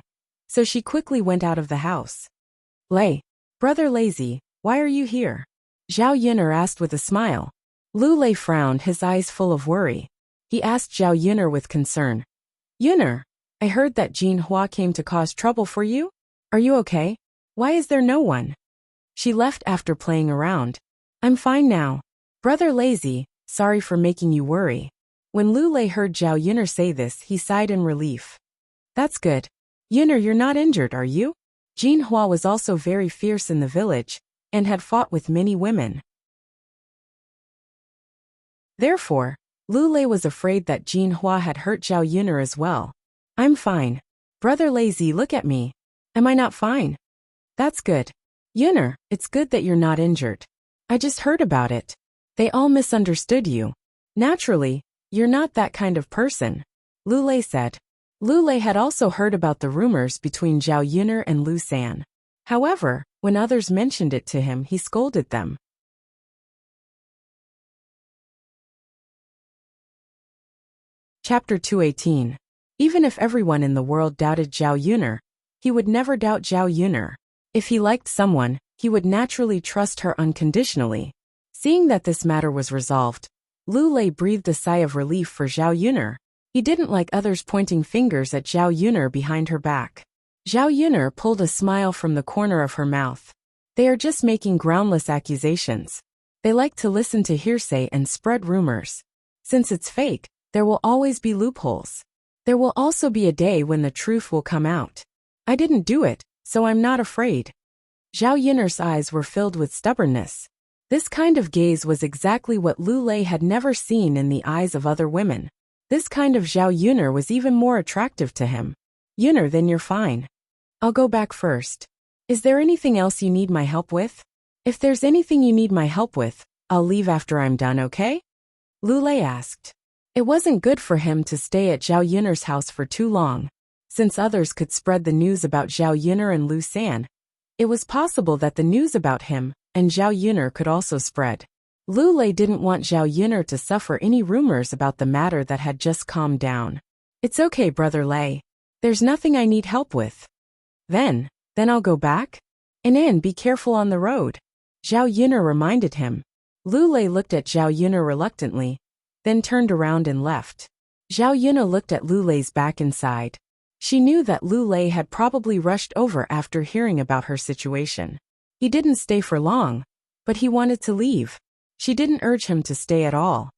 so she quickly went out of the house. Lei, brother Lazy, why are you here? Zhao Yun'er asked with a smile. Lu Lei frowned, his eyes full of worry. He asked Zhao Yun'er with concern. Yun'er, I heard that Jean Hua came to cause trouble for you? Are you okay? Why is there no one? She left after playing around. I'm fine now. Brother Lazy, sorry for making you worry. When Lu Lei heard Zhao Yuner say this, he sighed in relief. That's good. Yuner, you're not injured, are you? Jean Hua was also very fierce in the village, and had fought with many women. Therefore, Lu Lei was afraid that Jean Hua had hurt Zhao Yuner as well. I'm fine. Brother Lazy, look at me. Am I not fine? That's good. Yuner, it's good that you're not injured. I just heard about it. They all misunderstood you. Naturally, you're not that kind of person, Lu Lei said. Lu Lei had also heard about the rumors between Zhao Yuner and Lu San. However, when others mentioned it to him, he scolded them. Chapter 218. Even if everyone in the world doubted Zhao Yuner, he would never doubt Zhao Yuner. If he liked someone, he would naturally trust her unconditionally. Seeing that this matter was resolved, Lu Lei breathed a sigh of relief for Zhao Yuner. He didn't like others pointing fingers at Zhao Yuner behind her back. Zhao Yuner pulled a smile from the corner of her mouth. They are just making groundless accusations. They like to listen to hearsay and spread rumors. Since it's fake, there will always be loopholes. There will also be a day when the truth will come out. I didn't do it, so I'm not afraid. Zhao Yuner's eyes were filled with stubbornness. This kind of gaze was exactly what Lu Lei had never seen in the eyes of other women. This kind of Zhao Yuner was even more attractive to him. Yuner, then you're fine. I'll go back first. Is there anything else you need my help with? If there's anything you need my help with, I'll leave after I'm done, okay? Lu Lei asked. It wasn't good for him to stay at Zhao Yuner's house for too long. Since others could spread the news about Zhao Yuner and Lu San, it was possible that the news about him and Zhao Yuner could also spread. Lu Lei didn't want Zhao Yuner to suffer any rumors about the matter that had just calmed down. It's okay, Brother Lei. There's nothing I need help with. Then I'll go back? And be careful on the road. Zhao Yuner reminded him. Lu Lei looked at Zhao Yuner reluctantly, then turned around and left. Zhao Yuner looked at Lu Lei's back and sighed. She knew that Lu Lei had probably rushed over after hearing about her situation. He didn't stay for long, but he wanted to leave. She didn't urge him to stay at all.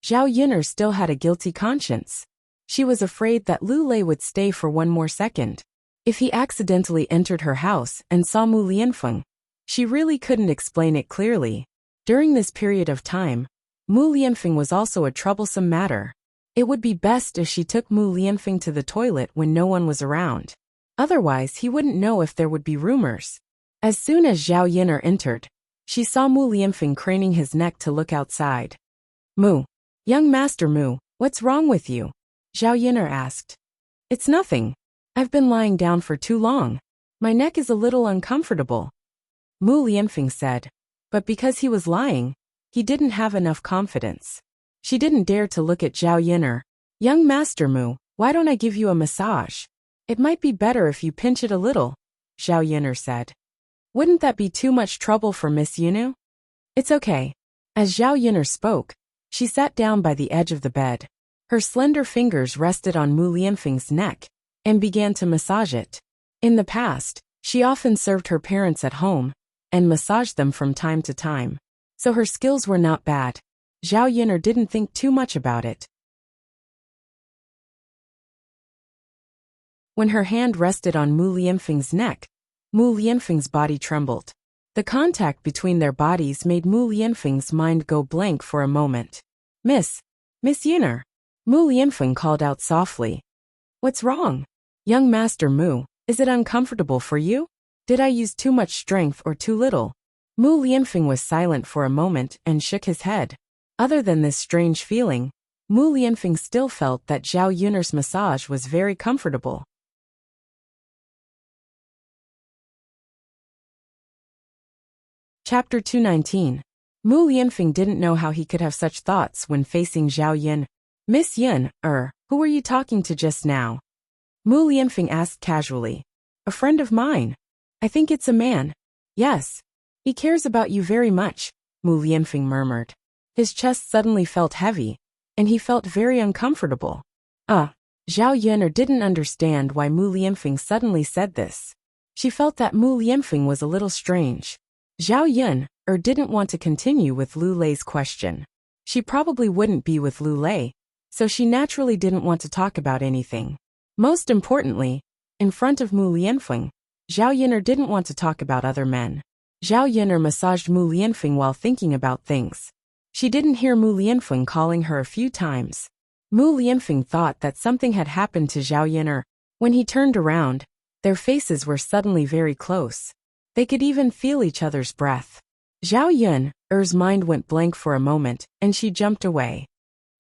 Zhao Yuner still had a guilty conscience. She was afraid that Lu Lei would stay for one more second. If he accidentally entered her house and saw Mu Lianfeng, she really couldn't explain it clearly. During this period of time, Mu Lianfeng was also a troublesome matter. It would be best if she took Mu Lianfeng to the toilet when no one was around. Otherwise, he wouldn't know if there would be rumors. As soon as Zhao Yuner entered, she saw Mu Lianfeng craning his neck to look outside. Mu. Young Master Mu, what's wrong with you? Zhao Yuner asked. It's nothing. I've been lying down for too long. My neck is a little uncomfortable. Mu Lianfeng said. But because he was lying, he didn't have enough confidence. She didn't dare to look at Zhao Yuner. Young Master Mu, why don't I give you a massage? It might be better if you pinch it a little, Zhao Yuner said. Wouldn't that be too much trouble for Miss Yunu? It's okay. As Zhao Yuner spoke, she sat down by the edge of the bed. Her slender fingers rested on Mu Lianfeng's neck and began to massage it. In the past, she often served her parents at home and massaged them from time to time, so her skills were not bad. Zhao Yuner didn't think too much about it. When her hand rested on Mu Lianfeng's neck, Mu Lianfeng's body trembled. The contact between their bodies made Mu Lianfeng's mind go blank for a moment. Miss Yuner. Mu Lianfeng called out softly. What's wrong? Young Master Mu, is it uncomfortable for you? Did I use too much strength or too little? Mu Lianfeng was silent for a moment and shook his head. Other than this strange feeling, Mu Lianfeng still felt that Zhao Yuner's massage was very comfortable. Chapter 219. Mu Lianfeng didn't know how he could have such thoughts when facing Zhao Yun. Miss Yun, who were you talking to just now? Mu Lianfeng asked casually. A friend of mine. I think it's a man. Yes. He cares about you very much, Mu Lianfeng murmured. His chest suddenly felt heavy, and he felt very uncomfortable. Zhao Yun'er didn't understand why Mu Lianfeng suddenly said this. She felt that Mu Lianfeng was a little strange. Zhao Yun'er didn't want to continue with Lu Lei's question. She probably wouldn't be with Lu Lei, so she naturally didn't want to talk about anything. Most importantly, in front of Mu Lianfeng, Zhao Yun'er didn't want to talk about other men. Zhao Yun'er massaged Mu Lianfeng while thinking about things. She didn't hear Mu Lianfeng calling her a few times. Mu Lianfeng thought that something had happened to Zhao Yun'er. When he turned around, their faces were suddenly very close. They could even feel each other's breath. Zhao Yun'er's mind went blank for a moment, and she jumped away.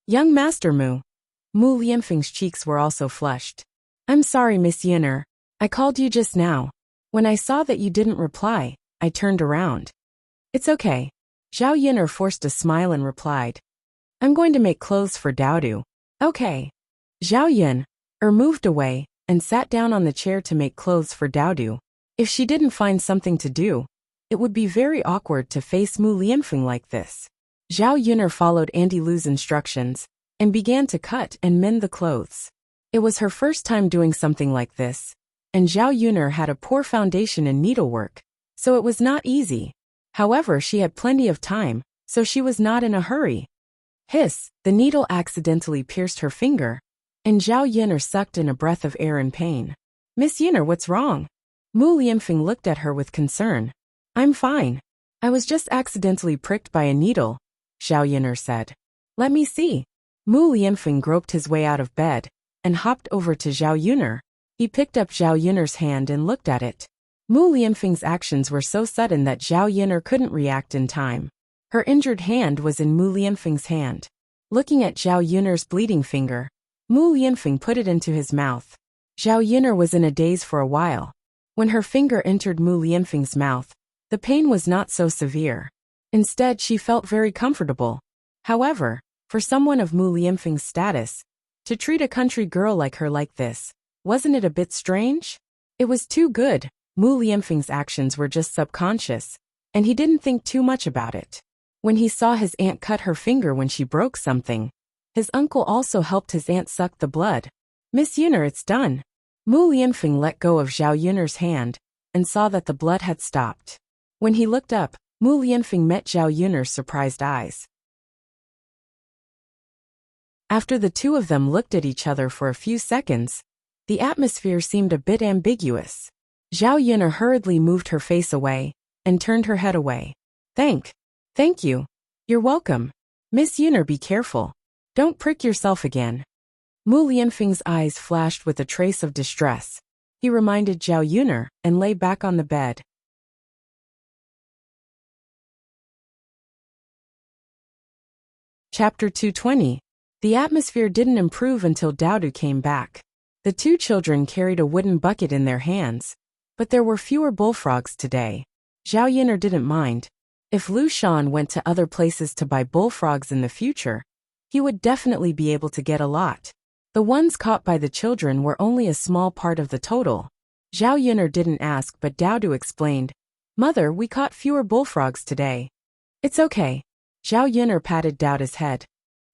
Young Master Mu. Mu Lianfeng's cheeks were also flushed. I'm sorry, Miss Yun'er. I called you just now. When I saw that you didn't reply, I turned around. It's okay. Zhao Yun'er forced a smile and replied. I'm going to make clothes for Daodu. Okay. Zhao Yun'er moved away and sat down on the chair to make clothes for Daodu. If she didn't find something to do, it would be very awkward to face Mu Lianfeng like this. Zhao Yun'er followed Auntie Lu's instructions and began to cut and mend the clothes. It was her first time doing something like this, and Zhao Yun'er had a poor foundation in needlework, so it was not easy. However, she had plenty of time, so she was not in a hurry. Hiss, the needle accidentally pierced her finger, and Zhao Yun'er sucked in a breath of air in pain. Miss Yun'er, what's wrong? Mu Lianfeng looked at her with concern. I'm fine. I was just accidentally pricked by a needle, Zhao Yun'er said. Let me see. Mu Lianfeng groped his way out of bed and hopped over to Zhao Yun'er. He picked up Zhao Yun'er's hand and looked at it. Mu Lianfeng's actions were so sudden that Zhao Yun'er couldn't react in time. Her injured hand was in Mu Lianfeng's hand. Looking at Zhao Yun'er's bleeding finger, Mu Lianfeng put it into his mouth. Zhao Yun'er was in a daze for a while. When her finger entered Mu Lianfeng's mouth, the pain was not so severe. Instead, she felt very comfortable. However, for someone of Mu Lianfeng's status, to treat a country girl like her like this, wasn't it a bit strange? It was too good. Mu Lianfeng's actions were just subconscious, and he didn't think too much about it. When he saw his aunt cut her finger when she broke something, his uncle also helped his aunt suck the blood. Miss Yun'er, it's done. Mu Lianfeng let go of Zhao Yun'er's hand and saw that the blood had stopped. When he looked up, Mu Lianfeng met Zhao Yun'er's surprised eyes. After the two of them looked at each other for a few seconds, the atmosphere seemed a bit ambiguous. Zhao Yun'er hurriedly moved her face away and turned her head away. Thank you. You're welcome. Miss Yun'er, be careful. Don't prick yourself again. Mu Lianfeng's eyes flashed with a trace of distress. He reminded Zhao Yun'er and lay back on the bed. Chapter 220. The atmosphere didn't improve until Daodu came back. The two children carried a wooden bucket in their hands, but there were fewer bullfrogs today. Zhao Yun'er didn't mind. If Lu Shan went to other places to buy bullfrogs in the future, he would definitely be able to get a lot. The ones caught by the children were only a small part of the total. Zhao Yun'er didn't ask, but Daodu explained, Mother, we caught fewer bullfrogs today. It's okay. Zhao Yun'er patted Daodu's head.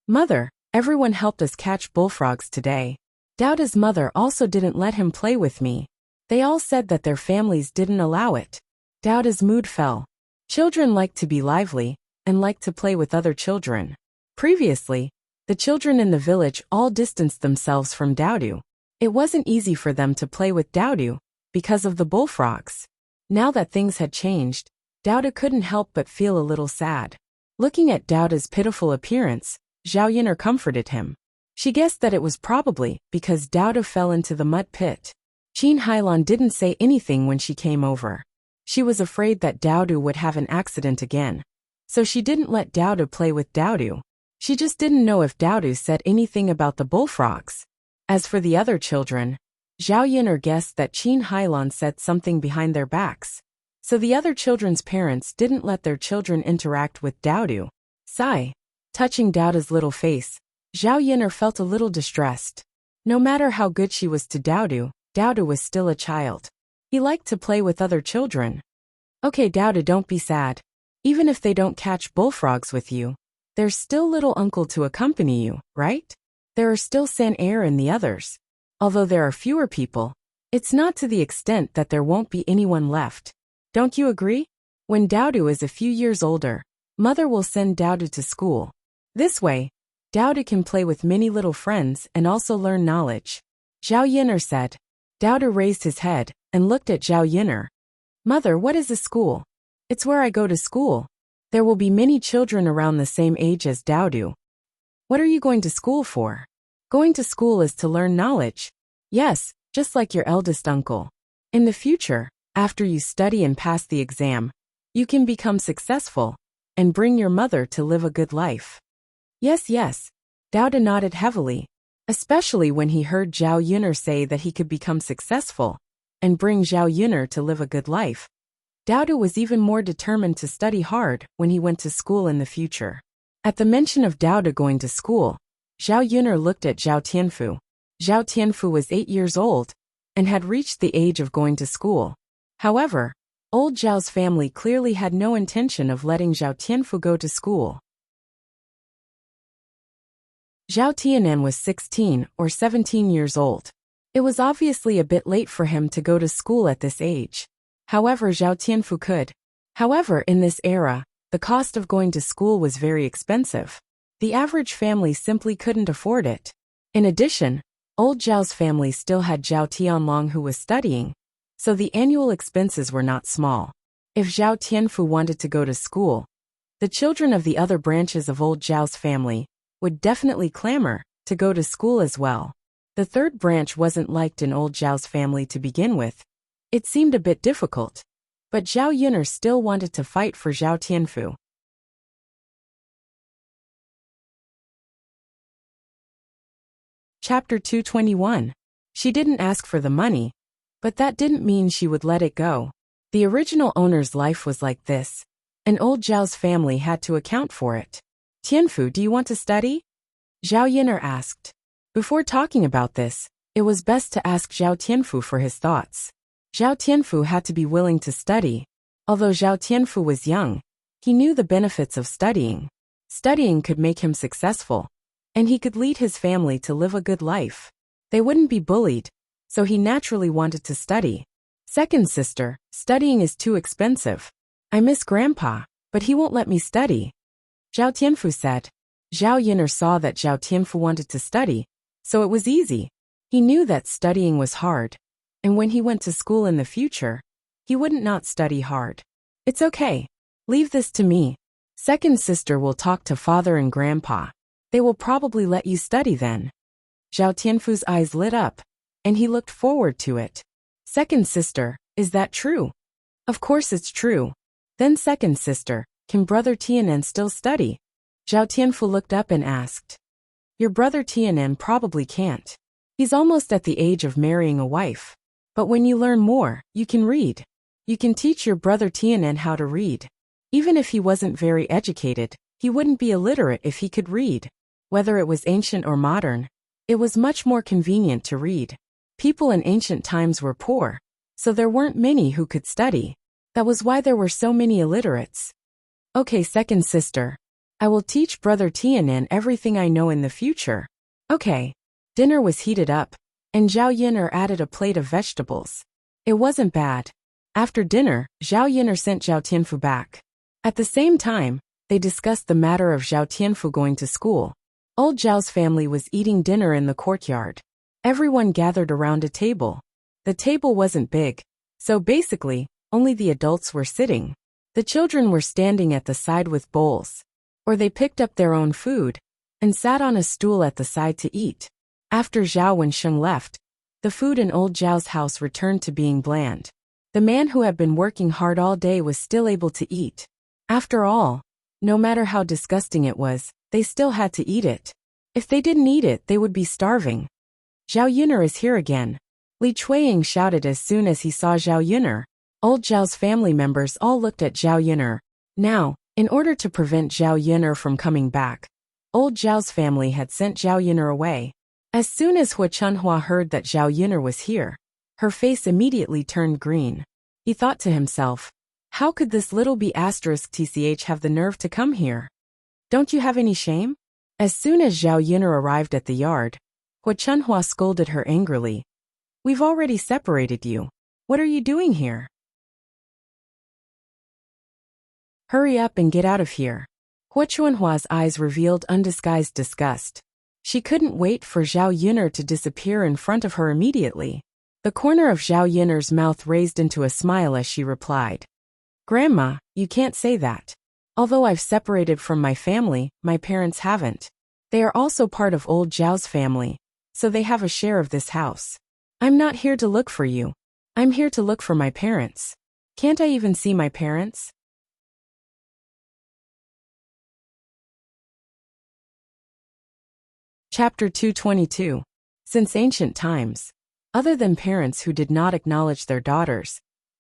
Mother, everyone helped us catch bullfrogs today. Daodu's mother also didn't let him play with me. They all said that their families didn't allow it. Daodu's mood fell. Children like to be lively and like to play with other children. Previously, the children in the village all distanced themselves from Daodu. It wasn't easy for them to play with Daodu because of the bullfrogs. Now that things had changed, Daodu couldn't help but feel a little sad. Looking at Daodu's pitiful appearance, Zhao Yun'er comforted him. She guessed that it was probably because Daodu fell into the mud pit. Qin Hailan didn't say anything when she came over. She was afraid that Daodu would have an accident again, so she didn't let Daodu play with Daodu. She just didn't know if Daodu said anything about the bullfrogs. As for the other children, Zhao Yun'er guessed that Qin Hailan said something behind their backs, so the other children's parents didn't let their children interact with Daodu. Sigh. Touching Daodu's little face, Zhao Yun'er felt a little distressed. No matter how good she was to Daodu, Daodu was still a child. He liked to play with other children. Okay, Daodu, don't be sad. Even if they don't catch bullfrogs with you, there's still little uncle to accompany you, right? There are still San Air and the others. Although there are fewer people, it's not to the extent that there won't be anyone left. Don't you agree? When Daudu is a few years older, Mother will send Daudu to school. This way, Daudu can play with many little friends and also learn knowledge. Zhao Yin'er said. Daudu raised his head and looked at Zhao Yin'er. Mother, what is a school? It's where I go to school. There will be many children around the same age as Daudu. What are you going to school for? Going to school is to learn knowledge. Yes, just like your eldest uncle. In the future, after you study and pass the exam, you can become successful and bring your mother to live a good life. Yes, yes. Daudu nodded heavily, especially when he heard Zhao Yun'er say that he could become successful and bring Zhao Yun'er to live a good life. Daudu was even more determined to study hard when he went to school in the future. At the mention of Daudu going to school, Zhao Yun'er looked at Zhao Tianfu. Zhao Tianfu was 8 years old and had reached the age of going to school. However, old Zhao's family clearly had no intention of letting Zhao Tianfu go to school. Zhao Tianan was 16 or 17 years old. It was obviously a bit late for him to go to school at this age. However, Zhao Tianfu could. However, in this era, the cost of going to school was very expensive. The average family simply couldn't afford it. In addition, old Zhao's family still had Zhao Tianlong who was studying, so the annual expenses were not small. If Zhao Tianfu wanted to go to school, the children of the other branches of old Zhao's family would definitely clamor to go to school as well. The third branch wasn't liked in old Zhao's family to begin with. It seemed a bit difficult, but Zhao Yun'er still wanted to fight for Zhao Tianfu. Chapter 221. She didn't ask for the money, but that didn't mean she would let it go. The original owner's life was like this, and old Zhao's family had to account for it. Tianfu, do you want to study? Zhao Yun'er asked. Before talking about this, it was best to ask Zhao Tianfu for his thoughts. Zhao Tianfu had to be willing to study. Although Zhao Tianfu was young, he knew the benefits of studying. Studying could make him successful, and he could lead his family to live a good life. They wouldn't be bullied, so he naturally wanted to study. Second sister, studying is too expensive. I miss Grandpa, but he won't let me study. Zhao Tianfu said. Zhao Yun'er saw that Zhao Tianfu wanted to study, so it was easy. He knew that studying was hard, and when he went to school in the future, he wouldn't not study hard. It's okay. Leave this to me. Second sister will talk to father and grandpa. They will probably let you study then. Zhao Tianfu's eyes lit up, and he looked forward to it. Second sister, is that true? Of course it's true. Then second sister, can brother Tianan still study? Zhao Tianfu looked up and asked. Your brother Tianan probably can't. He's almost at the age of marrying a wife. But when you learn more, you can read. You can teach your brother Tianan how to read. Even if he wasn't very educated, he wouldn't be illiterate if he could read. Whether it was ancient or modern, it was much more convenient to read. People in ancient times were poor, so there weren't many who could study. That was why there were so many illiterates. Okay, second sister. I will teach brother Tianan everything I know in the future. Okay. Dinner was heated up, and Zhao Yun'er added a plate of vegetables. It wasn't bad. After dinner, Zhao Yun'er sent Zhao Tianfu back. At the same time, they discussed the matter of Zhao Tianfu going to school. Old Zhao's family was eating dinner in the courtyard. Everyone gathered around a table. The table wasn't big, so basically, only the adults were sitting. The children were standing at the side with bowls, or they picked up their own food and sat on a stool at the side to eat. After Zhao Wensheng left, the food in old Zhao's house returned to being bland. The man who had been working hard all day was still able to eat. After all, no matter how disgusting it was, they still had to eat it. If they didn't eat it, they would be starving. Zhao Yun'er is here again. Li Chuiying shouted as soon as he saw Zhao Yun'er. Old Zhao's family members all looked at Zhao Yun'er. Now, in order to prevent Zhao Yun'er from coming back, old Zhao's family had sent Zhao Yun'er away. As soon as Hua Chunhua heard that Zhao Yun'er was here, her face immediately turned green. He thought to himself, how could this little b***tch have the nerve to come here? Don't you have any shame? As soon as Zhao Yun'er arrived at the yard, Hua Chunhua scolded her angrily. We've already separated you. What are you doing here? Hurry up and get out of here. Hua Chunhua's eyes revealed undisguised disgust. She couldn't wait for Zhao Yun'er to disappear in front of her immediately. The corner of Zhao Yun'er's mouth raised into a smile as she replied. Grandma, you can't say that. Although I've separated from my family, my parents haven't. They are also part of old Zhao's family, so they have a share of this house. I'm not here to look for you. I'm here to look for my parents. Can't I even see my parents? Chapter 222. Since ancient times, other than parents who did not acknowledge their daughters,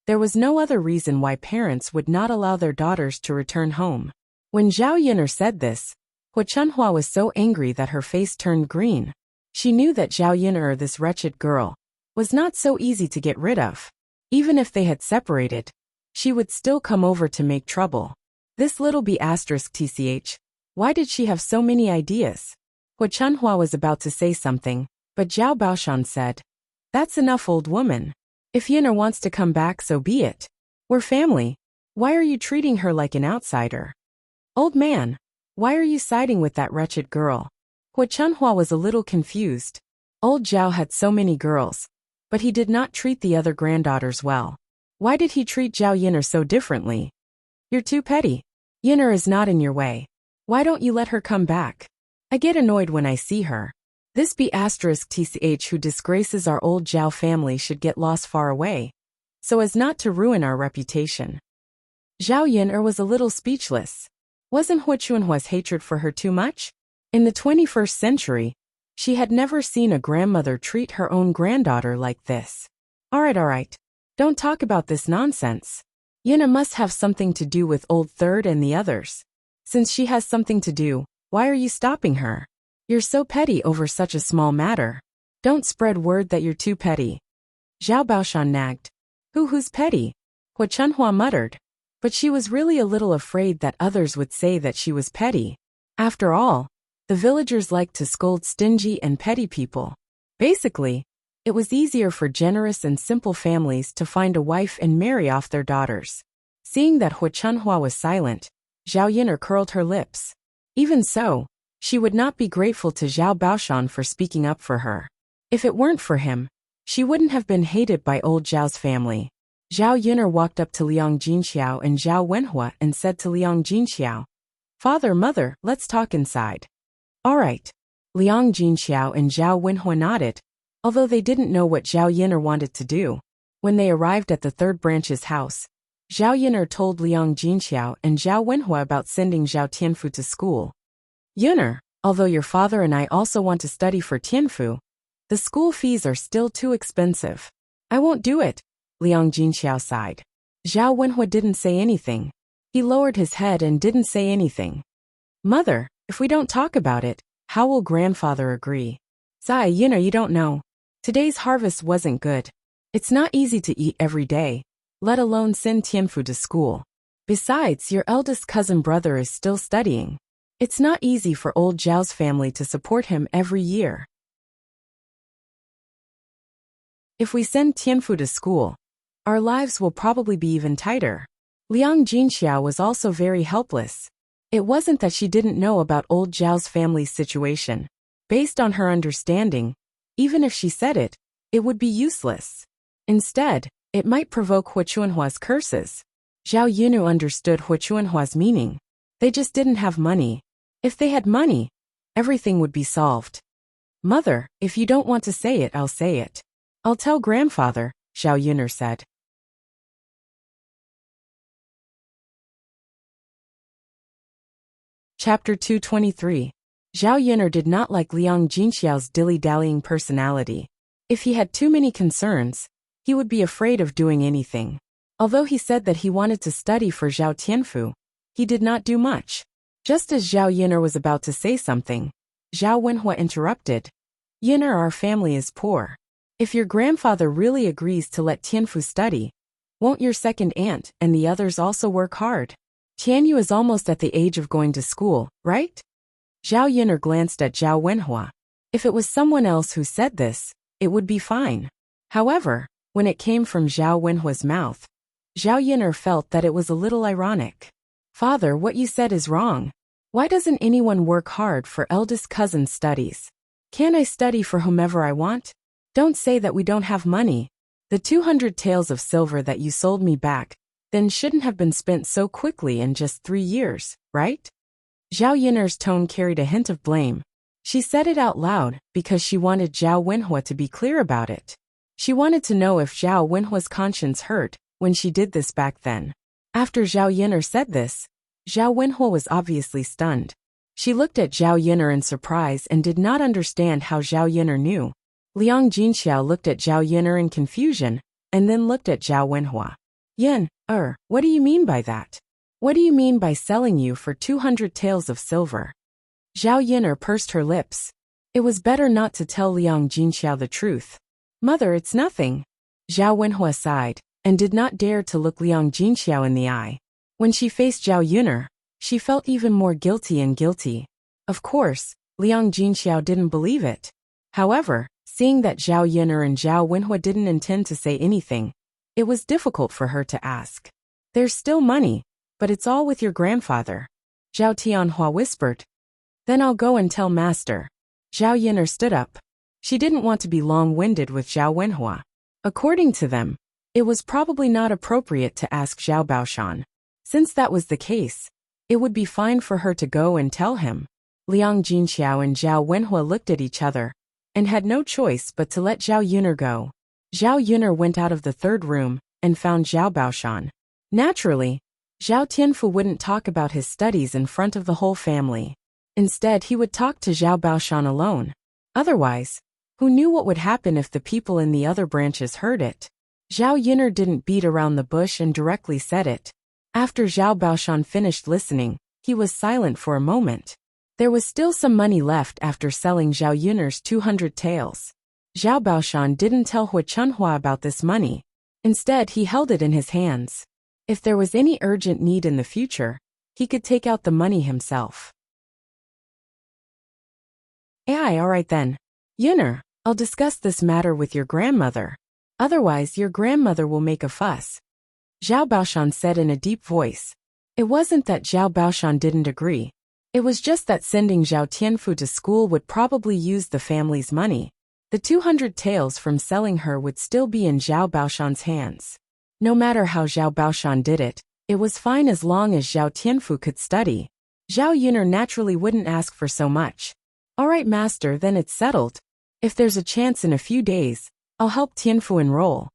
there was no other reason why parents would not allow their daughters to return home. When Zhao Yun'er said this, Hua Chunhua was so angry that her face turned green. She knew that Zhao Yun'er, this wretched girl, was not so easy to get rid of. Even if they had separated, she would still come over to make trouble. This little b***tch, why did she have so many ideas? Hua Chunhua was about to say something, but Zhao Baoshan said, That's enough, old woman. If Yun'er wants to come back, so be it. We're family. Why are you treating her like an outsider? Old man, why are you siding with that wretched girl? Hua Chunhua was a little confused. Old Zhao had so many girls, but he did not treat the other granddaughters well. Why did he treat Zhao Yun'er so differently? You're too petty. Yun'er is not in your way. Why don't you let her come back? I get annoyed when I see her. This b***tch who disgraces our old Zhao family should get lost far away, so as not to ruin our reputation. Zhao Yun'er was a little speechless. Wasn't Hua Chunhua's hatred for her too much? In the 21st century, she had never seen a grandmother treat her own granddaughter like this. Alright. Don't talk about this nonsense. Yun'er must have something to do with old Third and the others. Since she has something to do, why are you stopping her? You're so petty over such a small matter. Don't spread word that you're too petty. Zhao Baoshan nagged. Who's petty? Hua Chunhua muttered. But she was really a little afraid that others would say that she was petty. After all, the villagers liked to scold stingy and petty people. Basically, it was easier for generous and simple families to find a wife and marry off their daughters. Seeing that Hua Chunhua was silent, Zhao Yun'er curled her lips. Even so, she would not be grateful to Zhao Baoshan for speaking up for her. If it weren't for him, she wouldn't have been hated by old Zhao's family. Zhao Yun'er walked up to Liang Jinxiao and Zhao Wenhua and said to Liang Jinxiao, Father, Mother, let's talk inside. Alright. Liang Jinxiao and Zhao Wenhua nodded, although they didn't know what Zhao Yun'er wanted to do. When they arrived at the third branch's house, Zhao Yun'er told Liang Jinxiao and Zhao Wenhua about sending Zhao Tianfu to school. Yun'er, although your father and I also want to study for Tianfu, the school fees are still too expensive. I won't do it, Liang Jinxiao sighed. Zhao Wenhua didn't say anything. He lowered his head and didn't say anything. Mother, if we don't talk about it, how will grandfather agree? Zai, Yun'er, you don't know. Today's harvest wasn't good. It's not easy to eat every day, let alone send Tianfu to school. Besides, your eldest cousin brother is still studying. It's not easy for old Zhao's family to support him every year. If we send Tianfu to school, our lives will probably be even tighter. Liang Jinxiao was also very helpless. It wasn't that she didn't know about old Zhao's family's situation. Based on her understanding, even if she said it, it would be useless. Instead, it might provoke Hua Chunhua's curses. Zhao Yun'er understood Hua Chunhua's meaning. They just didn't have money. If they had money, everything would be solved. Mother, if you don't want to say it, I'll say it. I'll tell grandfather, Zhao Yun'er said. Chapter 223. Zhao Yun'er did not like Liang Jinxiao's dilly-dallying personality. If he had too many concerns, he would be afraid of doing anything. Although he said that he wanted to study for Zhao Tianfu, he did not do much. Just as Zhao Yun'er was about to say something, Zhao Wenhua interrupted. Yun'er, our family is poor. If your grandfather really agrees to let Tianfu study, won't your second aunt and the others also work hard? Tianyu is almost at the age of going to school, right? Zhao Yin'er glanced at Zhao Wenhua. If it was someone else who said this, it would be fine. However, when it came from Zhao Wenhua's mouth, Zhao Yin'er felt that it was a little ironic. Father, what you said is wrong. Why doesn't anyone work hard for eldest cousin's studies? Can't I study for whomever I want? Don't say that we don't have money. The 200 taels of silver that you sold me back then shouldn't have been spent so quickly in just 3 years, right? Zhao Yin'er's tone carried a hint of blame. She said it out loud because she wanted Zhao Wenhua to be clear about it. She wanted to know if Zhao Wenhua's conscience hurt when she did this back then. After Zhao Yin'er said this, Zhao Wenhua was obviously stunned. She looked at Zhao Yin'er in surprise and did not understand how Zhao Yin'er knew. Liang Jinxiao looked at Zhao Yin'er in confusion, and then looked at Zhao Wenhua. What do you mean by that? What do you mean by selling you for 200 taels of silver? Zhao Yin'er pursed her lips. It was better not to tell Liang Jinxiao the truth. Mother, it's nothing. Zhao Wenhua sighed, and did not dare to look Liang Jinxiao in the eye. When she faced Zhao Yin'er, she felt even more guilty. Of course, Liang Jinxiao didn't believe it. However, seeing that Zhao Yin'er and Zhao Wenhua didn't intend to say anything, it was difficult for her to ask. There's still money, but it's all with your grandfather. Zhao Tianhua whispered. Then I'll go and tell master. Zhao Yin'er stood up. She didn't want to be long-winded with Zhao Wenhua. According to them, it was probably not appropriate to ask Zhao Baoshan. Since that was the case, it would be fine for her to go and tell him. Liang Jinxiao and Zhao Wenhua looked at each other, and had no choice but to let Zhao Yin'er go. Zhao Yin'er went out of the third room, and found Zhao Baoshan. Naturally, Zhao Tianfu wouldn't talk about his studies in front of the whole family. Instead, he would talk to Zhao Baoshan alone. Otherwise, who knew what would happen if the people in the other branches heard it? Zhao Yin'er didn't beat around the bush and directly said it. After Zhao Baoshan finished listening, he was silent for a moment. There was still some money left after selling Zhao Yin'er's 200 taels. Zhao Baoshan didn't tell Hu Chunhua about this money. Instead, he held it in his hands. If there was any urgent need in the future, he could take out the money himself. Alright then. Yin'er, I'll discuss this matter with your grandmother. Otherwise, your grandmother will make a fuss. Zhao Baoshan said in a deep voice. It wasn't that Zhao Baoshan didn't agree. It was just that sending Zhao Tianfu to school would probably use the family's money. The 200 taels from selling her would still be in Zhao Baoshan's hands. No matter how Zhao Baoshan did it, it was fine as long as Zhao Tianfu could study. Zhao Yin'er naturally wouldn't ask for so much. Alright master, then it's settled. If there's a chance in a few days, I'll help Tianfu enroll.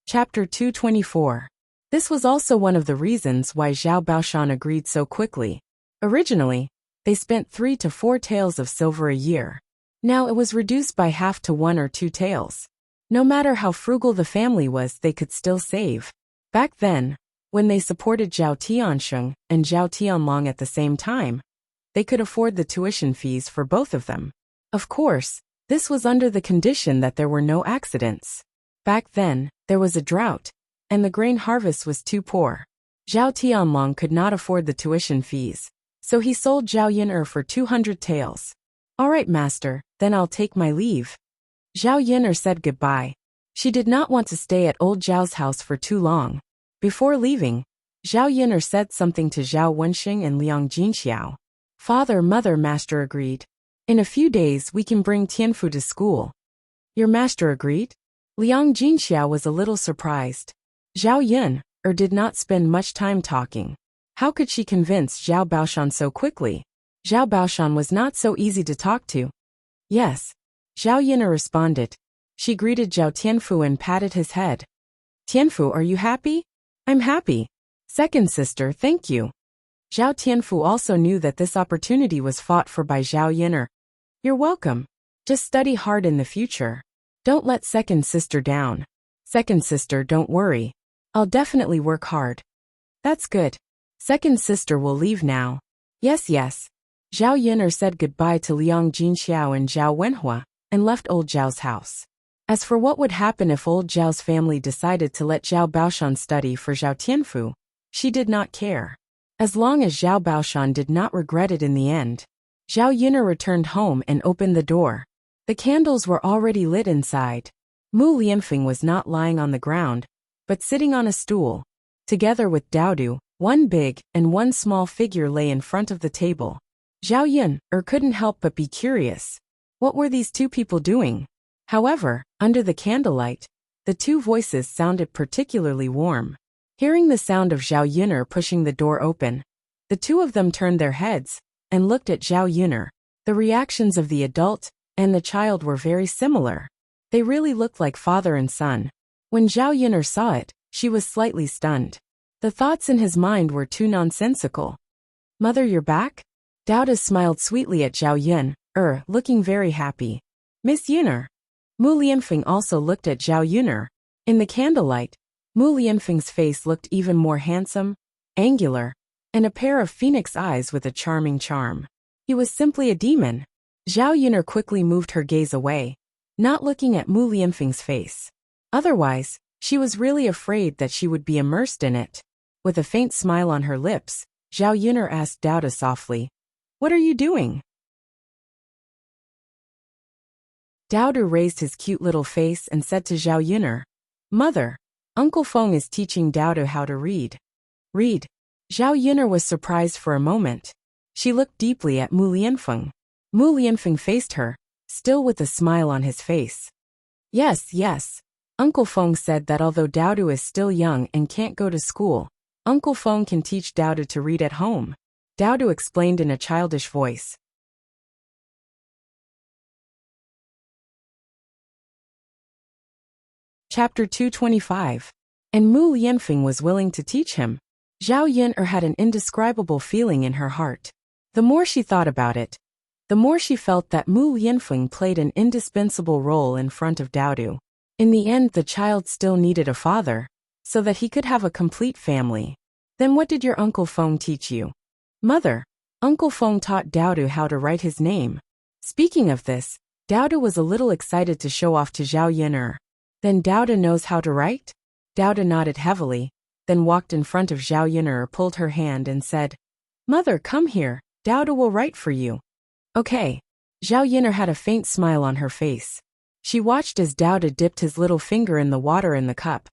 Chapter 224. This was also one of the reasons why Zhao Baoshan agreed so quickly. Originally, they spent 3 to 4 taels of silver a year. Now it was reduced by half to 1 or 2 taels. No matter how frugal the family was, they could still save. Back then, when they supported Zhao Tiansheng and Zhao Tianlong at the same time, they could afford the tuition fees for both of them. Of course, this was under the condition that there were no accidents. Back then, there was a drought, and the grain harvest was too poor. Zhao Tianlong could not afford the tuition fees, so he sold Zhao Yin'er for 200 taels. Alright master, then I'll take my leave. Zhao Yin'er said goodbye. She did not want to stay at old Zhao's house for too long. Before leaving, Zhao Yin'er said something to Zhao Wenxing and Liang Jinxiao. Father, mother, master agreed. In a few days we can bring Tianfu to school. Your master agreed? Liang Jinxiao was a little surprised. Zhao Yin'er did not spend much time talking. How could she convince Zhao Baoshan so quickly? Zhao Baoshan was not so easy to talk to. Yes. Zhao Yin'er responded. She greeted Zhao Tianfu and patted his head. Tianfu, are you happy? I'm happy. Second sister, thank you. Zhao Tianfu also knew that this opportunity was fought for by Zhao Yin'er. You're welcome. Just study hard in the future. Don't let second sister down. Second sister, don't worry. I'll definitely work hard. That's good. Second sister will leave now. Yes. Zhao Yin'er said goodbye to Liang Jinxiao and Zhao Wenhua, and left old Zhao's house. As for what would happen if old Zhao's family decided to let Zhao Baoshan study for Zhao Tianfu, she did not care. As long as Zhao Baoshan did not regret it in the end. Zhao Yun'er returned home and opened the door. The candles were already lit inside. Mu Lianfeng was not lying on the ground, but sitting on a stool. Together with Daodu, one big and one small figure lay in front of the table. Zhao Yun'er couldn't help but be curious. What were these two people doing? However, under the candlelight, the two voices sounded particularly warm. Hearing the sound of Zhao Yun'er pushing the door open, the two of them turned their heads and looked at Zhao Yun'er. The reactions of the adult and the child were very similar. They really looked like father and son. When Zhao Yun'er saw it, she was slightly stunned. The thoughts in his mind were too nonsensical. Mother, you're back? Daoda smiled sweetly at Zhao Yun'er, looking very happy. Miss Yun'er. Mu Lianfeng also looked at Zhao Yun'er. In the candlelight, Mu Lianfeng's face looked even more handsome, angular, and a pair of phoenix eyes with a charming charm. He was simply a demon. Zhao Yun'er quickly moved her gaze away, not looking at Mu Lianfeng's face. Otherwise, she was really afraid that she would be immersed in it. With a faint smile on her lips, Zhao Yun'er asked Daoda softly, "What are you doing?" Daoda raised his cute little face and said to Zhao Yun'er, "Mother, Uncle Feng is teaching Daoda how to read." Read. Zhao Yun'er was surprised for a moment. She looked deeply at Mu Lianfeng. Mu Lianfeng faced her, still with a smile on his face. Yes. Uncle Feng said that although Daoda is still young and can't go to school, Uncle Feng can teach Daoda to read at home. Daoda explained in a childish voice. Chapter 225. And Mu Lianfeng was willing to teach him. Zhao Yun'er had an indescribable feeling in her heart. The more she thought about it, the more she felt that Mu Lianfeng played an indispensable role in front of Daodu. In the end, the child still needed a father, so that he could have a complete family. Then what did your Uncle Feng teach you? Mother, Uncle Feng taught Daodu how to write his name. Speaking of this, Daodu was a little excited to show off to Zhao Yun'er. Then Daoda knows how to write? Daoda nodded heavily, then walked in front of Zhao Yun'er, pulled her hand and said, "Mother, come here, Daoda will write for you." Okay. Zhao Yun'er had a faint smile on her face. She watched as Daoda dipped his little finger in the water in the cup,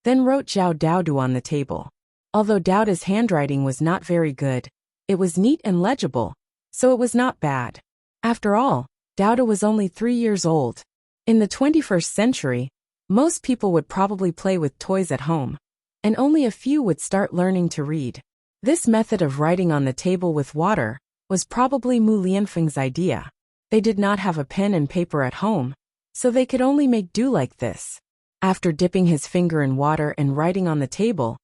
then wrote Zhao Daodu on the table. Although Daoda's handwriting was not very good, it was neat and legible, so it was not bad. After all, Daoda was only 3 years old. In the 21st century, most people would probably play with toys at home, and only a few would start learning to read. This method of writing on the table with water was probably Mu Lianfeng's idea. They did not have a pen and paper at home, so they could only make do like this. After dipping his finger in water and writing on the table,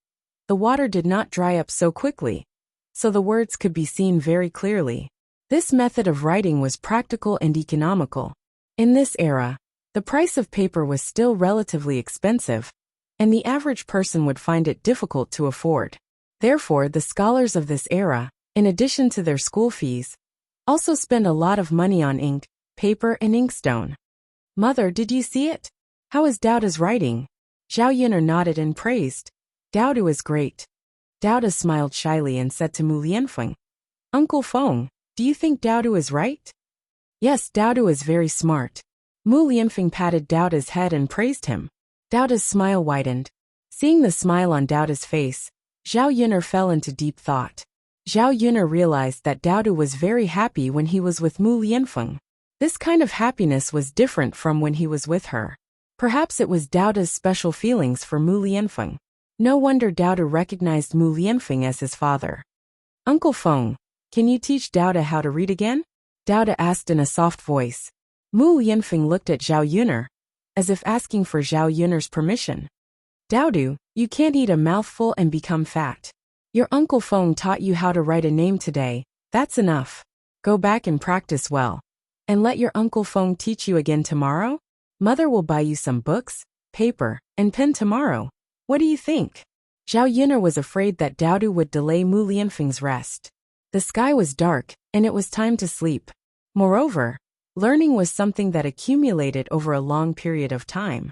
the water did not dry up so quickly, so the words could be seen very clearly. This method of writing was practical and economical. In this era, the price of paper was still relatively expensive, and the average person would find it difficult to afford. Therefore, the scholars of this era, in addition to their school fees, also spend a lot of money on ink, paper, and inkstone. Mother, did you see it? How is Daoda's writing? Zhao Yun'er nodded and praised. Daoda is great. Daoda smiled shyly and said to Mu Lianfeng, "Uncle Feng, do you think Daoda is right?" Yes, Daoda is very smart. Mu Lianfeng patted Daoda's head and praised him. Daoda's smile widened. Seeing the smile on Daoda's face, Zhao Yun'er fell into deep thought. Zhao Yun'er realized that Daoda was very happy when he was with Mu Lianfeng. This kind of happiness was different from when he was with her. Perhaps it was Daoda's special feelings for Mu Lianfeng. No wonder Daoda recognized Mu Lianfeng as his father. Uncle Feng, can you teach Daoda how to read again? Daoda asked in a soft voice. Mu Lianfeng looked at Zhao Yun'er, as if asking for Zhao Yun'er's permission. Daodu, you can't eat a mouthful and become fat. Your Uncle Feng taught you how to write a name today, that's enough. Go back and practice well. And let your Uncle Feng teach you again tomorrow? Mother will buy you some books, paper, and pen tomorrow. What do you think? Zhao Yun'er was afraid that Daoda would delay Mu Lianfeng's rest. The sky was dark, and it was time to sleep. Moreover, Learning was something that accumulated over a long period of time.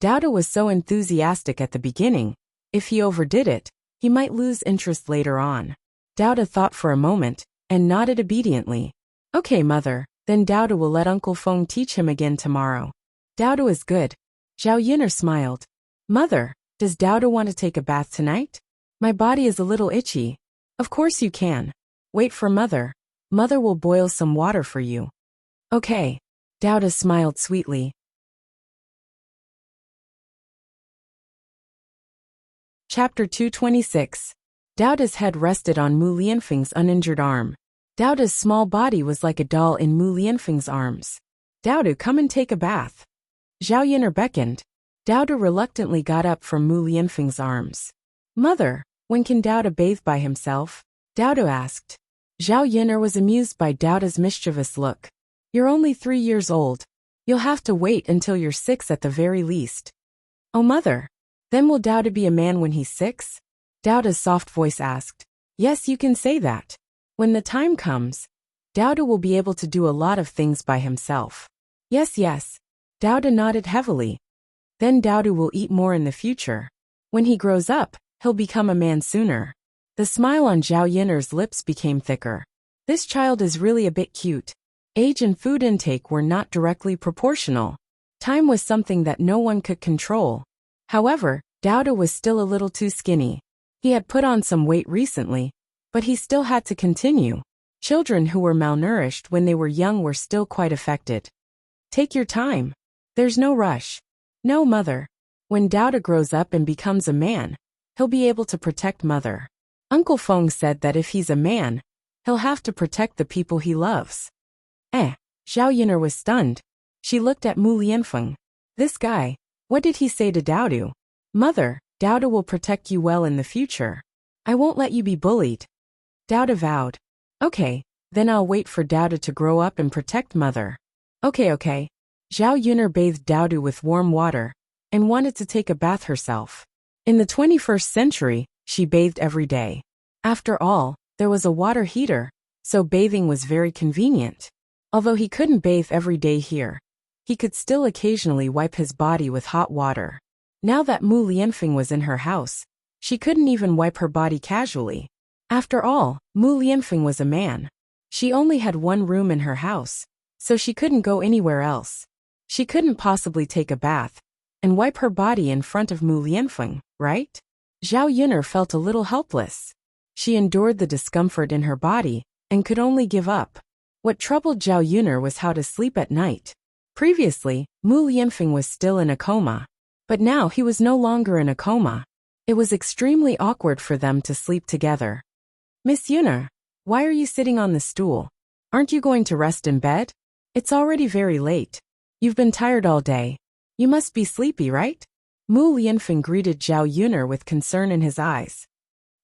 Dauda was so enthusiastic at the beginning. If he overdid it, he might lose interest later on. Dauda thought for a moment, and nodded obediently. Okay, mother, then Dauda will let Uncle Feng teach him again tomorrow. Dauda is good. Zhao Yun'er smiled. Mother, does Dauda want to take a bath tonight? My body is a little itchy. Of course you can. Wait for mother. Mother will boil some water for you. Okay. Dauda smiled sweetly. Chapter 226. Dauda's head rested on Mu Lianfeng's uninjured arm. Dauda's small body was like a doll in Mu Lianfeng's arms. Dauda, come and take a bath. Zhao Yun'er beckoned. Dauda reluctantly got up from Mu Lianfeng's arms. Mother, when can Dauda bathe by himself? Dauda asked. Zhao Yun'er was amused by Dauda's mischievous look. You're only 3 years old. You'll have to wait until you're 6 at the very least. Oh, mother. Then will Dauda be a man when he's 6? Dauda's soft voice asked. Yes, you can say that. When the time comes, Dauda will be able to do a lot of things by himself. Yes, yes. Dauda nodded heavily. Then Dauda will eat more in the future. When he grows up, he'll become a man sooner. The smile on Zhao Yun'er's lips became thicker. This child is really a bit cute. Age and food intake were not directly proportional. Time was something that no one could control. However, Dauda was still a little too skinny. He had put on some weight recently, but he still had to continue. Children who were malnourished when they were young were still quite affected. Take your time. There's no rush. No, mother. When Dauda grows up and becomes a man, he'll be able to protect mother. Uncle Feng said that if he's a man, he'll have to protect the people he loves. Zhao Yun'er was stunned. She looked at Mu Lianfeng. This guy, what did he say to Dauda? Mother, Dauda will protect you well in the future. I won't let you be bullied. Dauda vowed. Okay, then I'll wait for Dauda to grow up and protect mother. Okay. Zhao Yun'er bathed Dauda with warm water, and wanted to take a bath herself. In the 21st century, she bathed every day. After all, there was a water heater, so bathing was very convenient. Although he couldn't bathe every day here, he could still occasionally wipe his body with hot water. Now that Mu Lianfeng was in her house, she couldn't even wipe her body casually. After all, Mu Lianfeng was a man. She only had one room in her house, so she couldn't go anywhere else. She couldn't possibly take a bath and wipe her body in front of Mu Lianfeng, right? Zhao Yun'er felt a little helpless. She endured the discomfort in her body and could only give up. What troubled Zhao Yun'er was how to sleep at night. Previously, Mu Lianfeng was still in a coma. But now he was no longer in a coma. It was extremely awkward for them to sleep together. Miss Yun'er, why are you sitting on the stool? Aren't you going to rest in bed? It's already very late. You've been tired all day. You must be sleepy, right? Mu Lianfeng greeted Zhao Yun'er with concern in his eyes.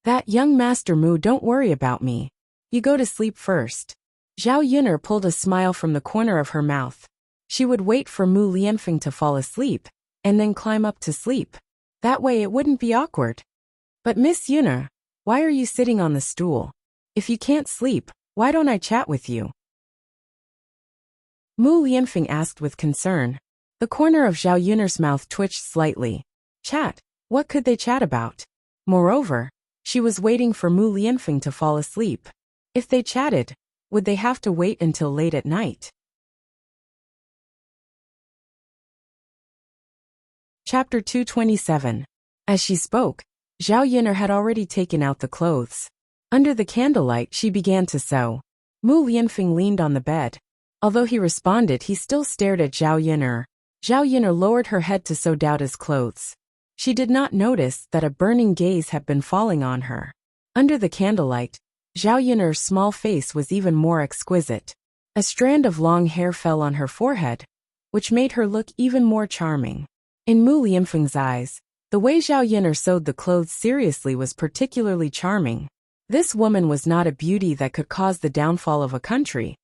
That young Master Mu, don't worry about me. You go to sleep first. Zhao Yun'er pulled a smile from the corner of her mouth. She would wait for Mu Lianfeng to fall asleep, and then climb up to sleep. That way it wouldn't be awkward. But Miss Yun'er, why are you sitting on the stool? If you can't sleep, why don't I chat with you? Mu Lianfeng asked with concern. The corner of Zhao Yun'er's mouth twitched slightly. Chat? What could they chat about? Moreover, she was waiting for Mu Lianfeng to fall asleep. If they chatted, would they have to wait until late at night? Chapter 227. As she spoke, Zhao Yun'er had already taken out the clothes. Under the candlelight she began to sew. Mu Lianfeng leaned on the bed. Although he responded, he still stared at Zhao Yun'er. Zhao Yun'er lowered her head to sew Dauda's clothes. She did not notice that a burning gaze had been falling on her. Under the candlelight, Zhao Yun'er's small face was even more exquisite. A strand of long hair fell on her forehead, which made her look even more charming. In Mu Lianfeng's eyes, the way Zhao Yun'er sewed the clothes seriously was particularly charming. This woman was not a beauty that could cause the downfall of a country,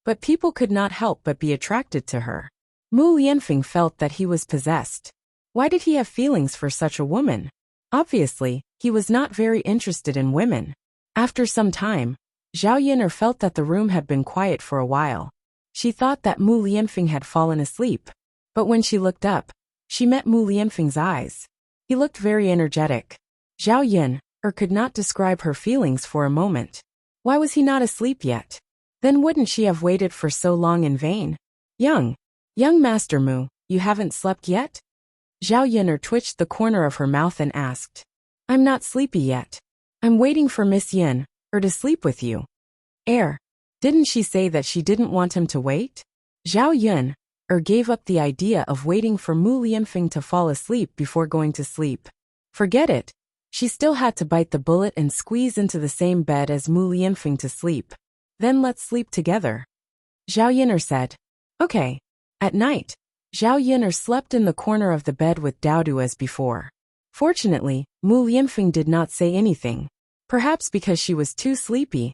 but people could not help but be attracted to her. Mu Lianfeng felt that he was possessed. Why did he have feelings for such a woman? Obviously, he was not very interested in women. After some time, Zhao Yun'er felt that the room had been quiet for a while. She thought that Mu Lianfeng had fallen asleep. But when she looked up, she met Mu Lianfeng's eyes. He looked very energetic. Zhao Yun'er could not describe her feelings for a moment. Why was he not asleep yet? Then wouldn't she have waited for so long in vain? Young Master Mu, you haven't slept yet? Zhao Yun'er twitched the corner of her mouth and asked. I'm not sleepy yet. I'm waiting for Miss Yun'er to sleep with you. Didn't she say that she didn't want him to wait? Zhao Yun'er gave up the idea of waiting for Mu Lianfeng to fall asleep before going to sleep. Forget it. She still had to bite the bullet and squeeze into the same bed as Mu Lianfeng to sleep. Then let's sleep together. Zhao Yun'er said. Okay. At night, Zhao Yun'er slept in the corner of the bed with Daodu as before. Fortunately, Mu Lianfeng did not say anything. Perhaps because she was too sleepy,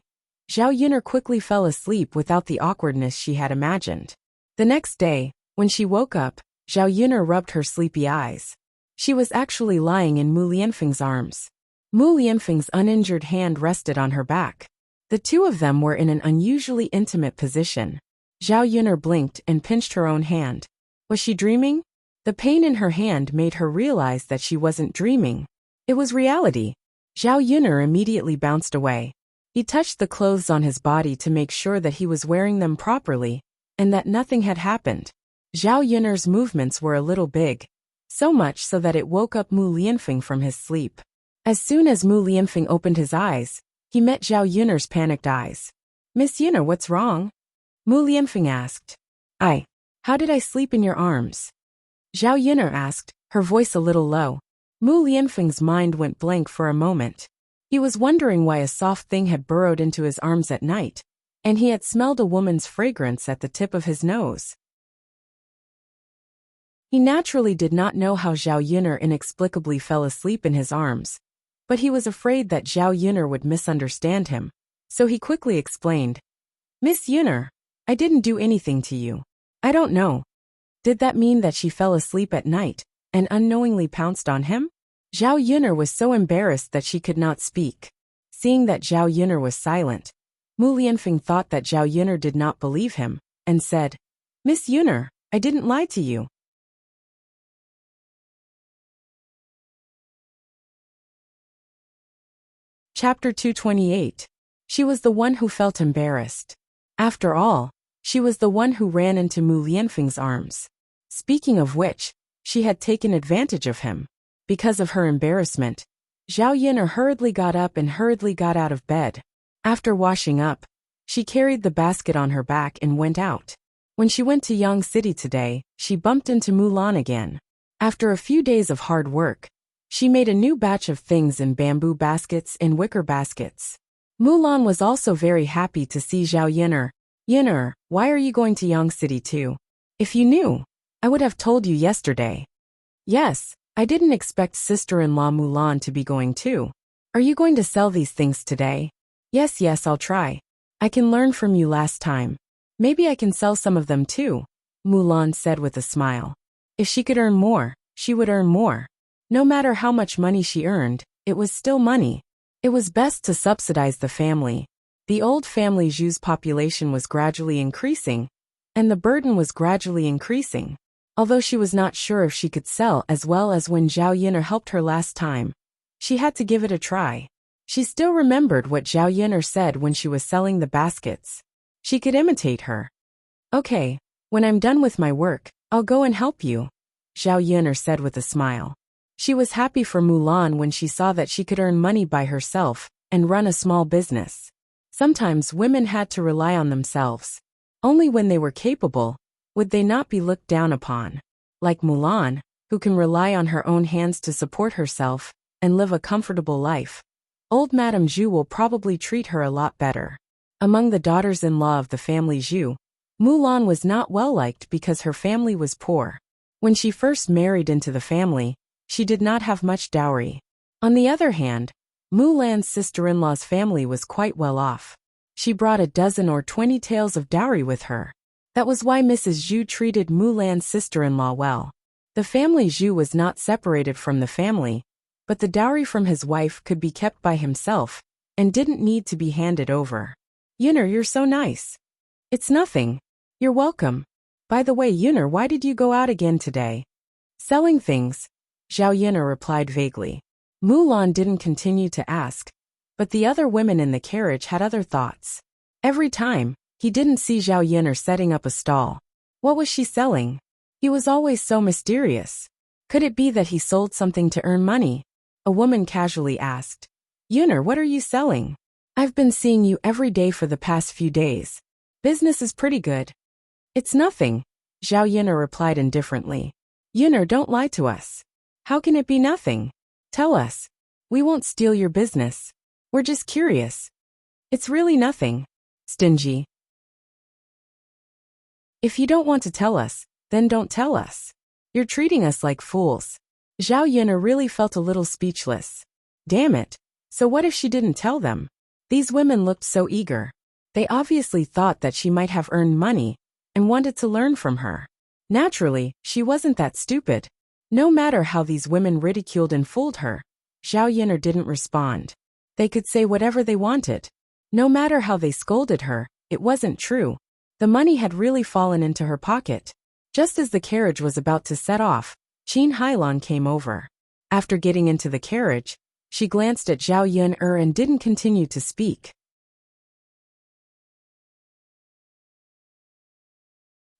Zhao Yun'er quickly fell asleep without the awkwardness she had imagined. The next day, when she woke up, Zhao Yun'er rubbed her sleepy eyes. She was actually lying in Mu Lianfeng's arms. Mu Lianfeng's uninjured hand rested on her back. The two of them were in an unusually intimate position. Zhao Yun'er blinked and pinched her own hand. Was she dreaming? The pain in her hand made her realize that she wasn't dreaming. It was reality. Zhao Yun'er immediately bounced away. He touched the clothes on his body to make sure that he was wearing them properly, and that nothing had happened. Zhao Yun'er's movements were a little big, so much so that it woke up Mu Lianfeng from his sleep. As soon as Mu Lianfeng opened his eyes, he met Zhao Yun'er's panicked eyes. Miss Yun'er, what's wrong? Mu Lianfeng asked. How did I sleep in your arms? Zhao Yun'er asked, her voice a little low. Mu Lianfeng's mind went blank for a moment. He was wondering why a soft thing had burrowed into his arms at night, and he had smelled a woman's fragrance at the tip of his nose. He naturally did not know how Zhao Yun'er inexplicably fell asleep in his arms, but he was afraid that Zhao Yun'er would misunderstand him, so he quickly explained. Miss Yun'er, I didn't do anything to you. I don't know. Did that mean that she fell asleep at night and unknowingly pounced on him? Zhao Yun'er was so embarrassed that she could not speak. Seeing that Zhao Yun'er was silent, Mu Lianfeng thought that Zhao Yun'er did not believe him, and said, Miss Yun'er, I didn't lie to you. Chapter 228. She was the one who felt embarrassed. After all, she was the one who ran into Mu Lianfeng's arms. Speaking of which, she had taken advantage of him. Because of her embarrassment, Zhao Yun'er hurriedly got up and hurriedly got out of bed. After washing up, she carried the basket on her back and went out. When she went to Yang City today, she bumped into Mulan again. After a few days of hard work, she made a new batch of things in bamboo baskets and wicker baskets. Mulan was also very happy to see Zhao Yun'er. Yun'er, why are you going to Yang City too? If you knew, I would have told you yesterday. Yes, I didn't expect sister-in-law Mulan to be going too. Are you going to sell these things today? Yes, I'll try. I can learn from you last time. Maybe I can sell some of them too, Mulan said with a smile. If she could earn more, she would earn more. No matter how much money she earned, it was still money. It was best to subsidize the family. The old family Zhu's population was gradually increasing, and the burden was gradually increasing. Although she was not sure if she could sell as well as when Zhao Yun'er helped her last time, she had to give it a try. She still remembered what Zhao Yun'er said when she was selling the baskets. She could imitate her. Okay, when I'm done with my work, I'll go and help you, Zhao Yun'er said with a smile. She was happy for Mulan when she saw that she could earn money by herself and run a small business. Sometimes women had to rely on themselves. Only when they were capable would they not be looked down upon. Like Mulan, who can rely on her own hands to support herself and live a comfortable life. Old Madame Zhu will probably treat her a lot better. Among the daughters-in-law of the family Zhu, Mulan was not well liked because her family was poor. When she first married into the family, she did not have much dowry. On the other hand, Mulan's sister-in-law's family was quite well off. She brought a dozen or 20 taels of dowry with her. That was why Mrs. Zhu treated Mulan's sister-in-law well. The family Zhu was not separated from the family, but the dowry from his wife could be kept by himself and didn't need to be handed over. Yuner, you're so nice. It's nothing. You're welcome. By the way, Yuner, why did you go out again today? Selling things, Zhao Yuner replied vaguely. Mulan didn't continue to ask, but the other women in the carriage had other thoughts. Every time, he didn't see Zhao Yuner setting up a stall. What was she selling? He was always so mysterious. Could it be that he sold something to earn money? A woman casually asked. Yuner, what are you selling? I've been seeing you every day for the past few days. Business is pretty good. It's nothing, Zhao Yuner replied indifferently. Yuner, don't lie to us. How can it be nothing? Tell us. We won't steal your business. We're just curious. It's really nothing. Stingy. If you don't want to tell us, then don't tell us. You're treating us like fools. Zhao Yuner really felt a little speechless. Damn it. So what if she didn't tell them? These women looked so eager. They obviously thought that she might have earned money and wanted to learn from her. Naturally, she wasn't that stupid. No matter how these women ridiculed and fooled her, Zhao Yuner didn't respond. They could say whatever they wanted. No matter how they scolded her, it wasn't true. The money had really fallen into her pocket. Just as the carriage was about to set off, Qin Hailan came over. After getting into the carriage, she glanced at Zhao Yuner and didn't continue to speak.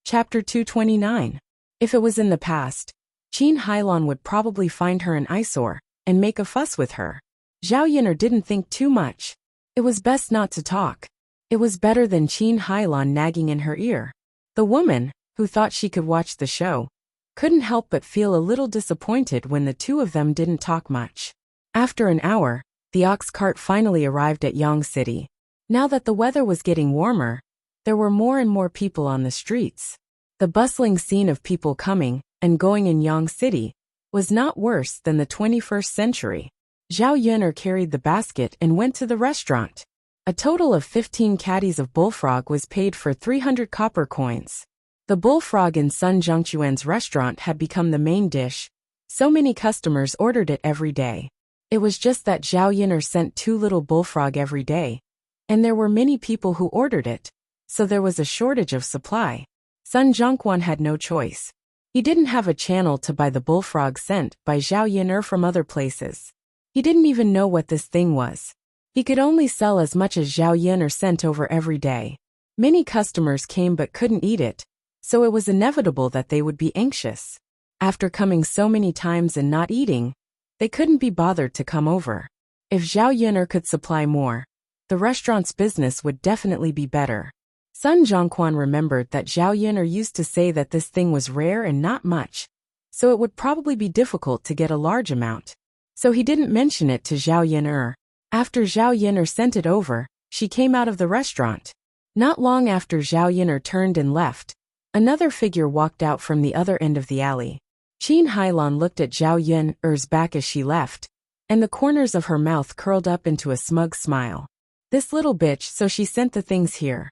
Chapter 229. If it was in the past, Qin Hailan would probably find her an eyesore and make a fuss with her. Zhao Yuner didn't think too much. It was best not to talk. It was better than Qin Hailan nagging in her ear. The woman, who thought she could watch the show, couldn't help but feel a little disappointed when the two of them didn't talk much. After an hour, the ox cart finally arrived at Yang City. Now that the weather was getting warmer, there were more and more people on the streets. The bustling scene of people coming and going in Yang City was not worse than the 21st century. Zhao Yuner carried the basket and went to the restaurant. A total of 15 caddies of bullfrog was paid for 300 copper coins. The bullfrog in Sun Zhongquan's restaurant had become the main dish. So many customers ordered it every day. It was just that Zhao Yuner sent 2 little bullfrog every day, and there were many people who ordered it, so there was a shortage of supply. Sun Zhongquan had no choice. He didn't have a channel to buy the bullfrog sent by Zhao Yuner from other places. He didn't even know what this thing was. He could only sell as much as Zhao Yuner sent over every day. Many customers came but couldn't eat it, so it was inevitable that they would be anxious. After coming so many times and not eating, they couldn't be bothered to come over. If Zhao Yuner could supply more, the restaurant's business would definitely be better. Sun Zhongquan remembered that Zhao Yuner used to say that this thing was rare and not much, so it would probably be difficult to get a large amount. So he didn't mention it to Zhao Yuner. After Zhao Yuner sent it over, she came out of the restaurant. Not long after Zhao Yuner turned and left, another figure walked out from the other end of the alley. Qin Hailan looked at Zhao Yuner's back as she left, and the corners of her mouth curled up into a smug smile. This little bitch, so she sent the things here.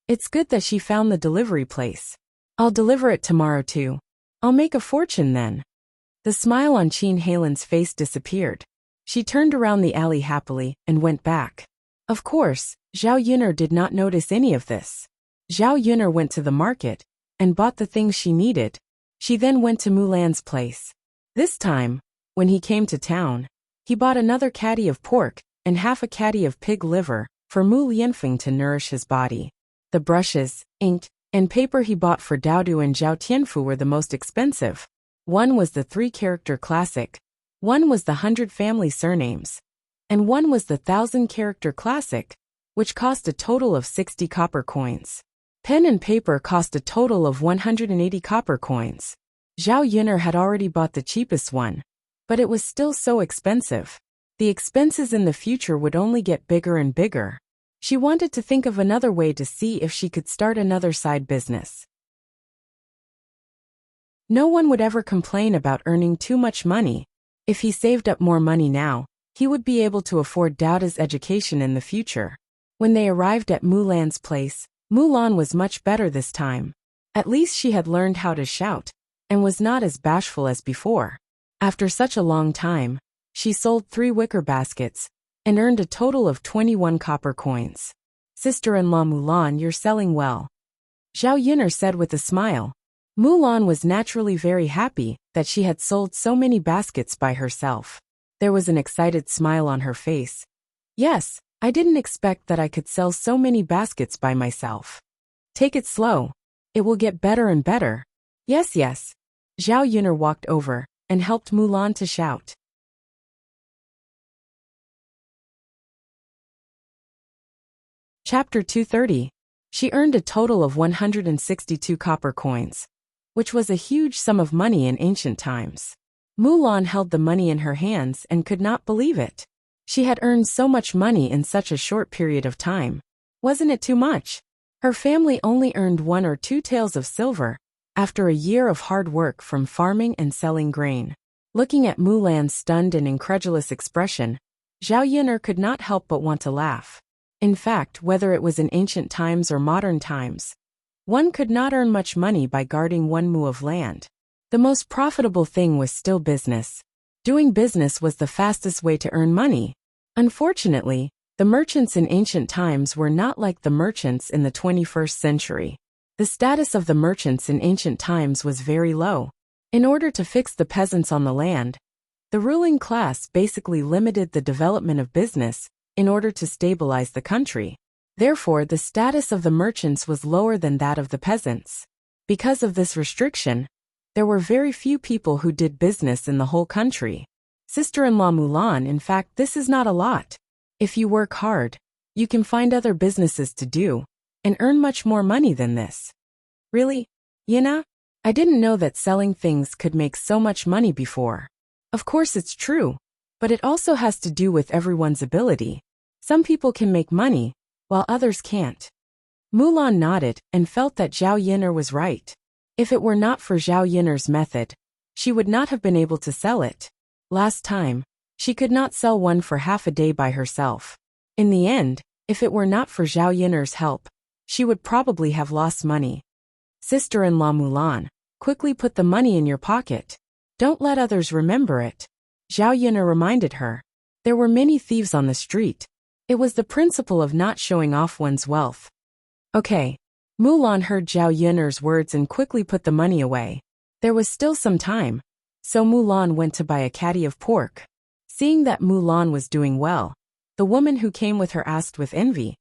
It's good that she found the delivery place. I'll deliver it tomorrow too. I'll make a fortune then. The smile on Qin Hailan's face disappeared. She turned around the alley happily and went back. Of course, Zhao Yuner did not notice any of this. Zhao Yuner went to the market and bought the things she needed. She then went to Mulan's place. This time, when he came to town, he bought another caddy of pork and half a caddy of pig liver for Mu Lianfeng to nourish his body. The brushes, ink, and paper he bought for Daodu and Zhao Tianfu were the most expensive. One was the 3-character classic, one was the 100 family surnames, and one was the 1,000-character classic, which cost a total of 60 copper coins. Pen and paper cost a total of 180 copper coins. Zhao Yuner had already bought the cheapest one, but it was still so expensive. The expenses in the future would only get bigger and bigger. She wanted to think of another way to see if she could start another side business. No one would ever complain about earning too much money. If he saved up more money now, he would be able to afford Daoda's education in the future. When they arrived at Mulan's place, Mulan was much better this time. At least she had learned how to shout, and was not as bashful as before. After such a long time, she sold 3 wicker baskets, and earned a total of 21 copper coins. Sister-in-law Mulan, you're selling well, Zhao Yun'er said with a smile. Mulan was naturally very happy that she had sold so many baskets by herself. There was an excited smile on her face. Yes, I didn't expect that I could sell so many baskets by myself. Take it slow. It will get better and better. Yes, yes. Zhao Yun'er walked over and helped Mulan to shout. Chapter 230. She earned a total of 162 copper coins, which was a huge sum of money in ancient times. Mulan held the money in her hands and could not believe it. She had earned so much money in such a short period of time. Wasn't it too much? Her family only earned 1 or 2 taels of silver after a year of hard work from farming and selling grain. Looking at Mulan's stunned and incredulous expression, Zhao Yun'er could not help but want to laugh. In fact, whether it was in ancient times or modern times, one could not earn much money by guarding 1 mu of land. The most profitable thing was still business. Doing business was the fastest way to earn money. Unfortunately, the merchants in ancient times were not like the merchants in the 21st century. The status of the merchants in ancient times was very low. In order to fix the peasants on the land, the ruling class basically limited the development of business in order to stabilize the country. Therefore, the status of the merchants was lower than that of the peasants. Because of this restriction, there were very few people who did business in the whole country. Sister-in-law Mulan, in fact, this is not a lot. If you work hard, you can find other businesses to do and earn much more money than this. Really? Yina? I didn't know that selling things could make so much money before. Of course it's true, but it also has to do with everyone's ability. Some people can make money, while others can't. Mulan nodded and felt that Zhao Yun'er was right. If it were not for Zhao Yun'er's method, she would not have been able to sell it. Last time, she could not sell one for half a day by herself. In the end, if it were not for Zhao Yun'er's help, she would probably have lost money. Sister-in-law Mulan, quickly put the money in your pocket. Don't let others remember it. Zhao Yun'er reminded her. There were many thieves on the street. It was the principle of not showing off one's wealth. Okay. Mulan heard Zhao Yun'er's words and quickly put the money away. There was still some time, so Mulan went to buy a caddy of pork. Seeing that Mulan was doing well, the woman who came with her asked with envy,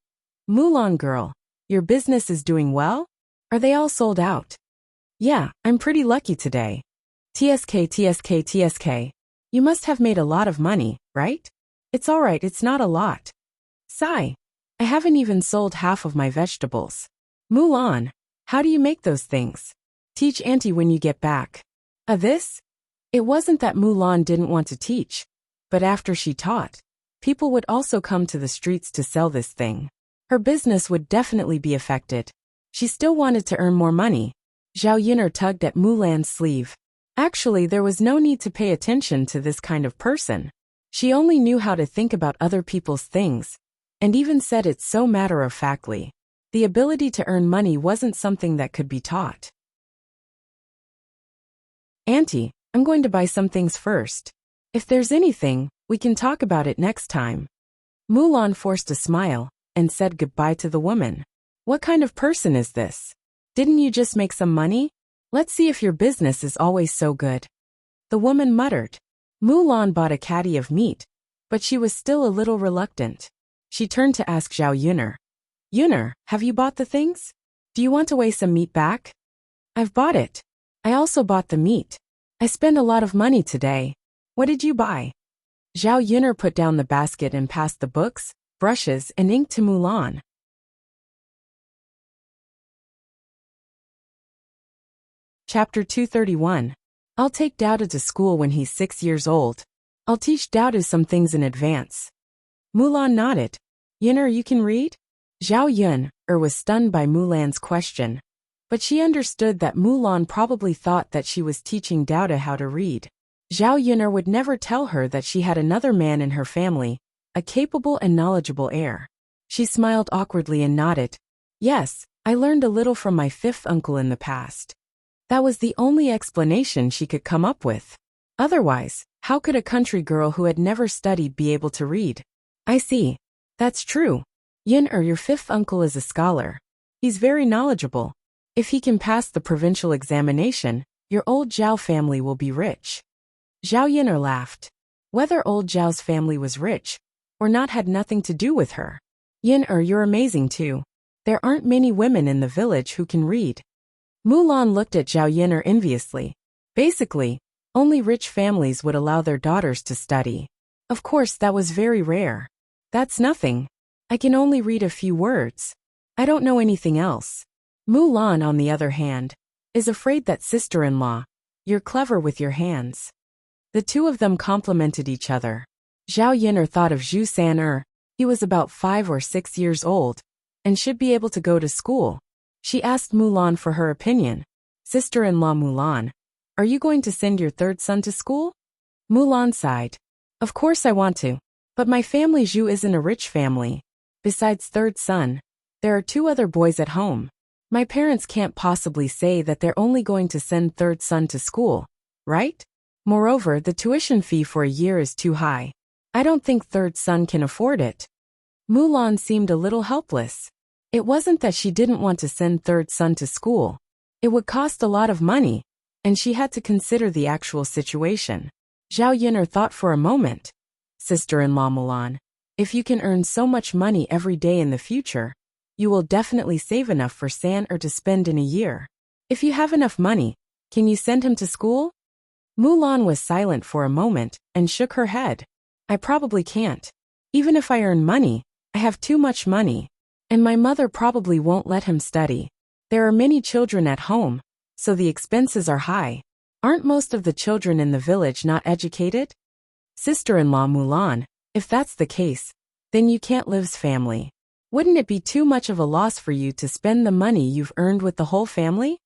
Mulan girl, your business is doing well? Are they all sold out? Yeah, I'm pretty lucky today. TSK. You must have made a lot of money, right? It's alright, it's not a lot. Sigh. I haven't even sold half of my vegetables. Mulan, how do you make those things? Teach auntie when you get back. This? It wasn't that Mulan didn't want to teach, but after she taught, people would also come to the streets to sell this thing. Her business would definitely be affected. She still wanted to earn more money. Zhao Yun'er tugged at Mulan's sleeve. Actually, there was no need to pay attention to this kind of person. She only knew how to think about other people's things, and even said it so matter-of-factly. The ability to earn money wasn't something that could be taught. Auntie, I'm going to buy some things first. If there's anything, we can talk about it next time. Mulan forced a smile and said goodbye to the woman. What kind of person is this? Didn't you just make some money? Let's see if your business is always so good. The woman muttered. Mulan bought a caddy of meat, but she was still a little reluctant. She turned to ask Zhao Yun'er. Yun'er, have you bought the things? Do you want to weigh some meat back? I've bought it. I also bought the meat. I spent a lot of money today. What did you buy? Zhao Yun'er put down the basket and passed the books, brushes, and ink to Mulan. Chapter 231. I'll take Dowda to school when he's 6 years old. I'll teach Dowda some things in advance. Mulan nodded. Yun'er, you can read? Zhao Yun'er was stunned by Mulan's question, but she understood that Mulan probably thought that she was teaching Dowda how to read. Zhao Yun'er would never tell her that she had another man in her family, a capable and knowledgeable heir. She smiled awkwardly and nodded. Yes, I learned a little from my 5th uncle in the past. That was the only explanation she could come up with. Otherwise, how could a country girl who had never studied be able to read? I see. That's true. Yin your fifth uncle is a scholar. He's very knowledgeable. If he can pass the provincial examination, your old Zhao family will be rich. Zhao Yin laughed. Whether old Zhao's family was rich or not had nothing to do with her. Yin you're amazing too. There aren't many women in the village who can read. Mulan looked at Zhao Yin enviously. Basically, only rich families would allow their daughters to study. Of course, that was very rare. That's nothing. I can only read a few words. I don't know anything else. Mulan, on the other hand, is afraid that sister-in-law, you're clever with your hands. The two of them complimented each other. Zhao Yin thought of Zhu San. He was about 5 or 6 years old and should be able to go to school. She asked Mulan for her opinion. Sister-in-law Mulan, are you going to send your third son to school? Mulan sighed. Of course I want to. But my family Zhu isn't a rich family. Besides third son, there are 2 other boys at home. My parents can't possibly say that they're only going to send third son to school, right? Moreover, the tuition fee for a year is too high. I don't think third son can afford it. Mulan seemed a little helpless. It wasn't that she didn't want to send third son to school. It would cost a lot of money, and she had to consider the actual situation. Zhao Yin thought for a moment. Sister-in-law Mulan, if you can earn so much money every day in the future, you will definitely save enough for San to spend in a year. If you have enough money, can you send him to school? Mulan was silent for a moment and shook her head. I probably can't. Even if I earn money, I have too much money. And my mother probably won't let him study. There are many children at home, so the expenses are high. Aren't most of the children in the village not educated? Sister-in-law Mulan, if that's the case, then you can't live's family. Wouldn't it be too much of a loss for you to spend the money you've earned with the whole family?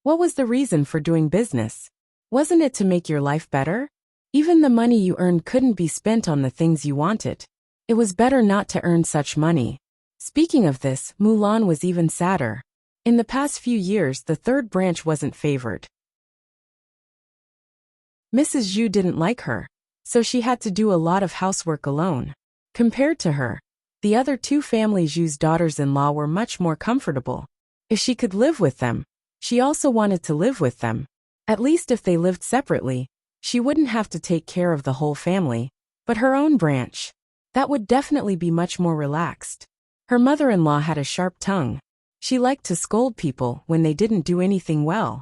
What was the reason for doing business? Wasn't it to make your life better? Even the money you earned couldn't be spent on the things you wanted. It was better not to earn such money. Speaking of this, Mulan was even sadder. In the past few years, the third branch wasn't favored. Mrs. Zhu didn't like her, so she had to do a lot of housework alone. Compared to her, the other 2 family Zhu's daughters-in-law were much more comfortable. If she could live with them, she also wanted to live with them. At least if they lived separately, she wouldn't have to take care of the whole family, but her own branch. That would definitely be much more relaxed. Her mother-in-law had a sharp tongue. She liked to scold people when they didn't do anything well.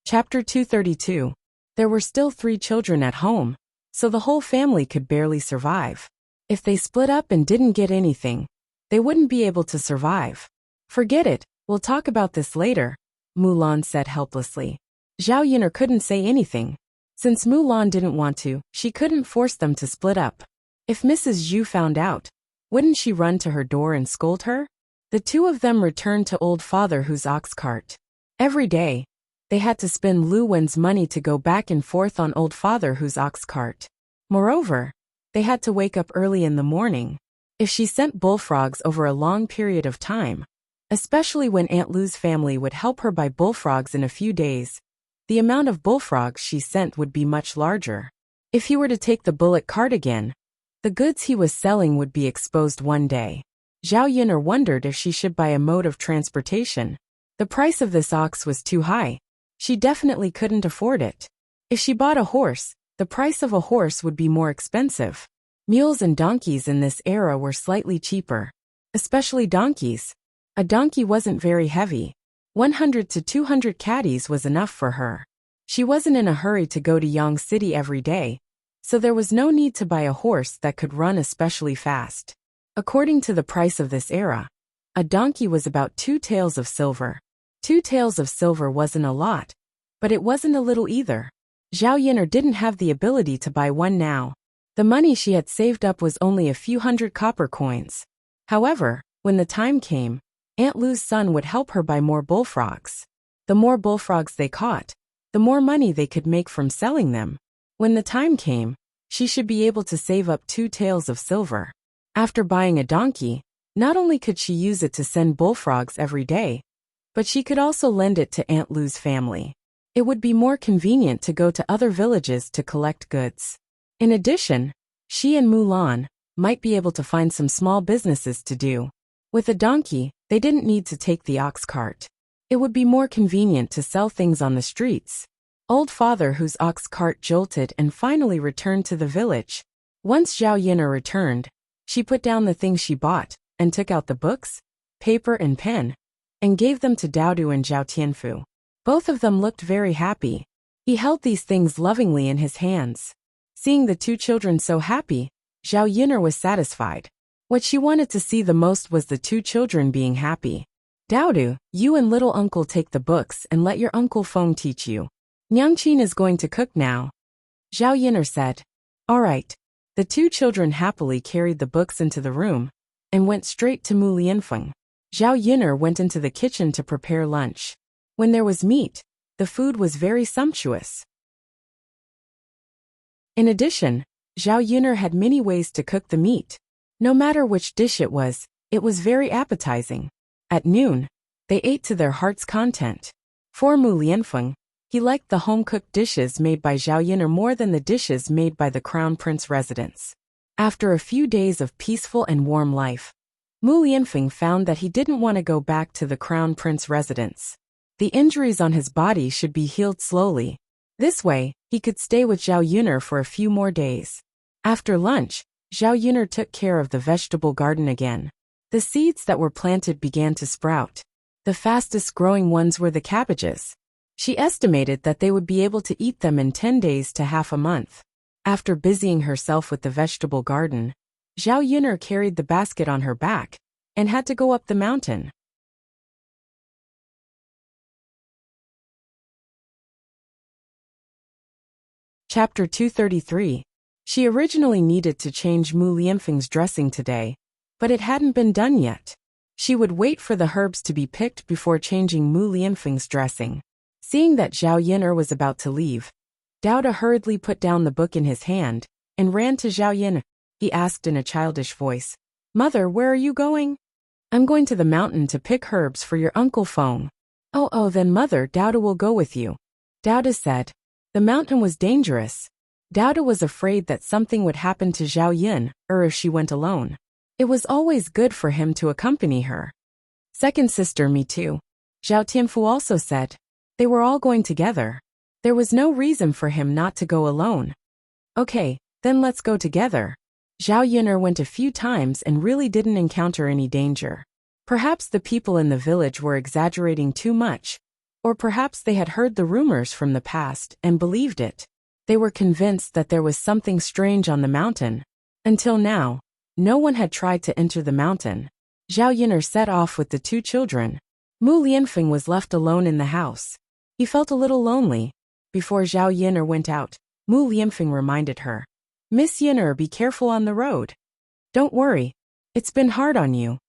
Chapter 232. There were still 3 children at home, so the whole family could barely survive. If they split up and didn't get anything, they wouldn't be able to survive. Forget it, we'll talk about this later, Mulan said helplessly. Zhao Yin couldn't say anything. Since Mulan didn't want to, she couldn't force them to split up. If Mrs. Zhu found out, wouldn't she run to her door and scold her? The 2 of them returned to old father Hu's ox cart. Every day, they had to spend Lu Wen's money to go back and forth on old father Hu's ox cart. Moreover, they had to wake up early in the morning. If she sent bullfrogs over a long period of time, especially when Aunt Lu's family would help her buy bullfrogs in a few days, the amount of bullfrogs she sent would be much larger. If he were to take the bullock cart again, the goods he was selling would be exposed one day. Zhao Yin wondered if she should buy a mode of transportation. The price of this ox was too high. She definitely couldn't afford it. If she bought a horse, the price of a horse would be more expensive. Mules and donkeys in this era were slightly cheaper. Especially donkeys. A donkey wasn't very heavy. 100 to 200 caddies was enough for her. She wasn't in a hurry to go to Yang City every day, so there was no need to buy a horse that could run especially fast. According to the price of this era, a donkey was about 2 taels of silver. 2 taels of silver wasn't a lot, but it wasn't a little either. Zhao Yin didn't have the ability to buy one now. The money she had saved up was only a few hundred copper coins. However, when the time came, Aunt Lu's son would help her buy more bullfrogs. The more bullfrogs they caught, the more money they could make from selling them. When the time came, she should be able to save up 2 taels of silver. After buying a donkey, not only could she use it to send bullfrogs every day, but she could also lend it to Aunt Lu's family. It would be more convenient to go to other villages to collect goods. In addition, she and Mulan might be able to find some small businesses to do. With a donkey, they didn't need to take the ox cart. It would be more convenient to sell things on the streets. Old father whose ox cart jolted and finally returned to the village. Once Zhao Yin'er returned, she put down the things she bought and took out the books, paper and pen, and gave them to Daodu and Zhao Tianfu. Both of them looked very happy. He held these things lovingly in his hands. Seeing the two children so happy, Zhao Yin'er was satisfied. What she wanted to see the most was the two children being happy. Daodu, you and little uncle take the books and let your uncle Feng teach you. Nyangqin is going to cook now. Zhao Yin'er said. All right. The two children happily carried the books into the room and went straight to Mu Lianfeng. Zhao Yin'er went into the kitchen to prepare lunch. When there was meat, the food was very sumptuous. In addition, Zhao Yin'er had many ways to cook the meat. No matter which dish it was very appetizing. At noon, they ate to their heart's content. For Mu Lianfeng, he liked the home-cooked dishes made by Zhao Yin'er more than the dishes made by the Crown Prince residents. After a few days of peaceful and warm life, Mu Lianfeng found that he didn't want to go back to the Crown Prince residence. The injuries on his body should be healed slowly. This way, he could stay with Zhao Yin'er for a few more days. After lunch, Zhao Yin'er took care of the vegetable garden again. The seeds that were planted began to sprout. The fastest growing ones were the cabbages. She estimated that they would be able to eat them in 10 days to half a month. After busying herself with the vegetable garden, Zhao Yin'er carried the basket on her back and had to go up the mountain. Chapter 233. She originally needed to change Mu Lianfeng's dressing today, but it hadn't been done yet. She would wait for the herbs to be picked before changing Mu Lianfeng's dressing. Seeing that Zhao Yin'er was about to leave, Daoda hurriedly put down the book in his hand and ran to Zhao Yin'er. He asked in a childish voice, Mother, where are you going? I'm going to the mountain to pick herbs for your Uncle Feng. Oh, then Mother, Daoda will go with you. Daoda said. The mountain was dangerous. Daoda was afraid that something would happen to Zhao Yin'er if she went alone. It was always good for him to accompany her. Second sister, me too. Zhao Tianfu also said. They were all going together. There was no reason for him not to go alone. Okay, then let's go together. Zhao Yin'er went a few times and really didn't encounter any danger. Perhaps the people in the village were exaggerating too much, or perhaps they had heard the rumors from the past and believed it. They were convinced that there was something strange on the mountain. Until now, no one had tried to enter the mountain. Zhao Yin'er set off with the two children. Mu Lianfeng was left alone in the house. He felt a little lonely. Before Zhao Yin'er went out, Mu Lianfeng reminded her. Miss Yin'er, be careful on the road. Don't worry. It's been hard on you.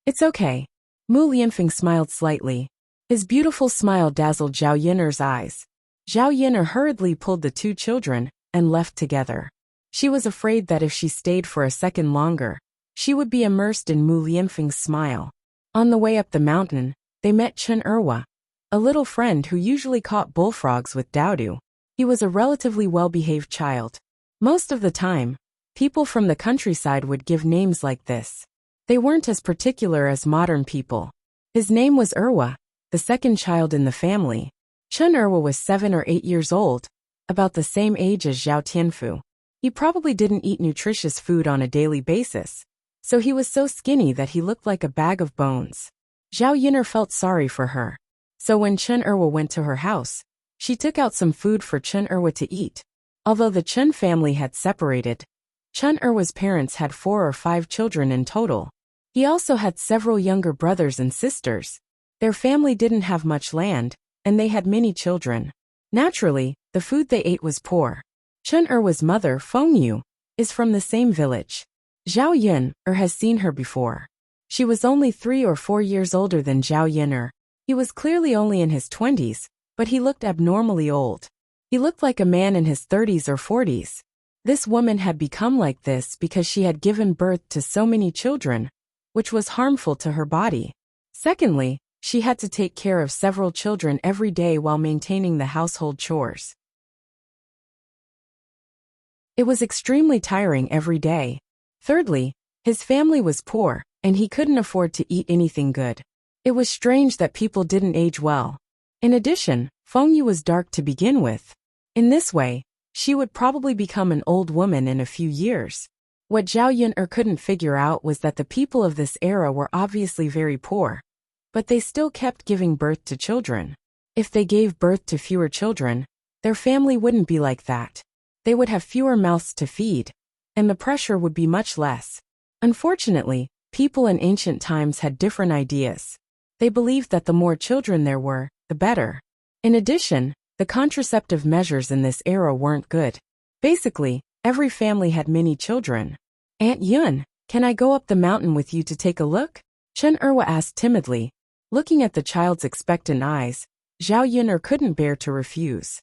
It's okay. Mu Lianfeng smiled slightly. His beautiful smile dazzled Zhao Yin'er's eyes. Zhao Yin'er hurriedly pulled the two children and left together. She was afraid that if she stayed for a second longer, she would be immersed in Mu Lianfeng's smile. On the way up the mountain, they met Chen Erwa, a little friend who usually caught bullfrogs with Daodu. He was a relatively well-behaved child. Most of the time, people from the countryside would give names like this. They weren't as particular as modern people. His name was Erwa, the second child in the family. Chen Erwa was 7 or 8 years old, about the same age as Zhao Tianfu. He probably didn't eat nutritious food on a daily basis, so he was so skinny that he looked like a bag of bones. Zhao Yin'er felt sorry for her. So when Chen Erwa went to her house, she took out some food for Chen Erwa to eat. Although the Chen family had separated, Chen Erwa's parents had 4 or 5 children in total. He also had several younger brothers and sisters. Their family didn't have much land, and they had many children. Naturally, the food they ate was poor. Chen Erwa's mother, Feng Yu, is from the same village. Zhao Yin'er has seen her before. She was only 3 or 4 years older than Zhao Yin'er. He was clearly only in his 20s, but he looked abnormally old. He looked like a man in his 30s or 40s. This woman had become like this because she had given birth to so many children, which was harmful to her body. Secondly, she had to take care of several children every day while maintaining the household chores. It was extremely tiring every day. Thirdly, his family was poor, and he couldn't afford to eat anything good. It was strange that people didn't age well. In addition, Fengyu was dark to begin with. In this way, she would probably become an old woman in a few years. What Zhao Yun'er couldn't figure out was that the people of this era were obviously very poor. But they still kept giving birth to children. If they gave birth to fewer children, their family wouldn't be like that. They would have fewer mouths to feed, and the pressure would be much less. Unfortunately, people in ancient times had different ideas. They believed that the more children there were, the better. In addition, the contraceptive measures in this era weren't good. Basically, every family had many children. Aunt Yun, can I go up the mountain with you to take a look? Chen Erwa asked timidly. Looking at the child's expectant eyes, Zhao Yun'er couldn't bear to refuse.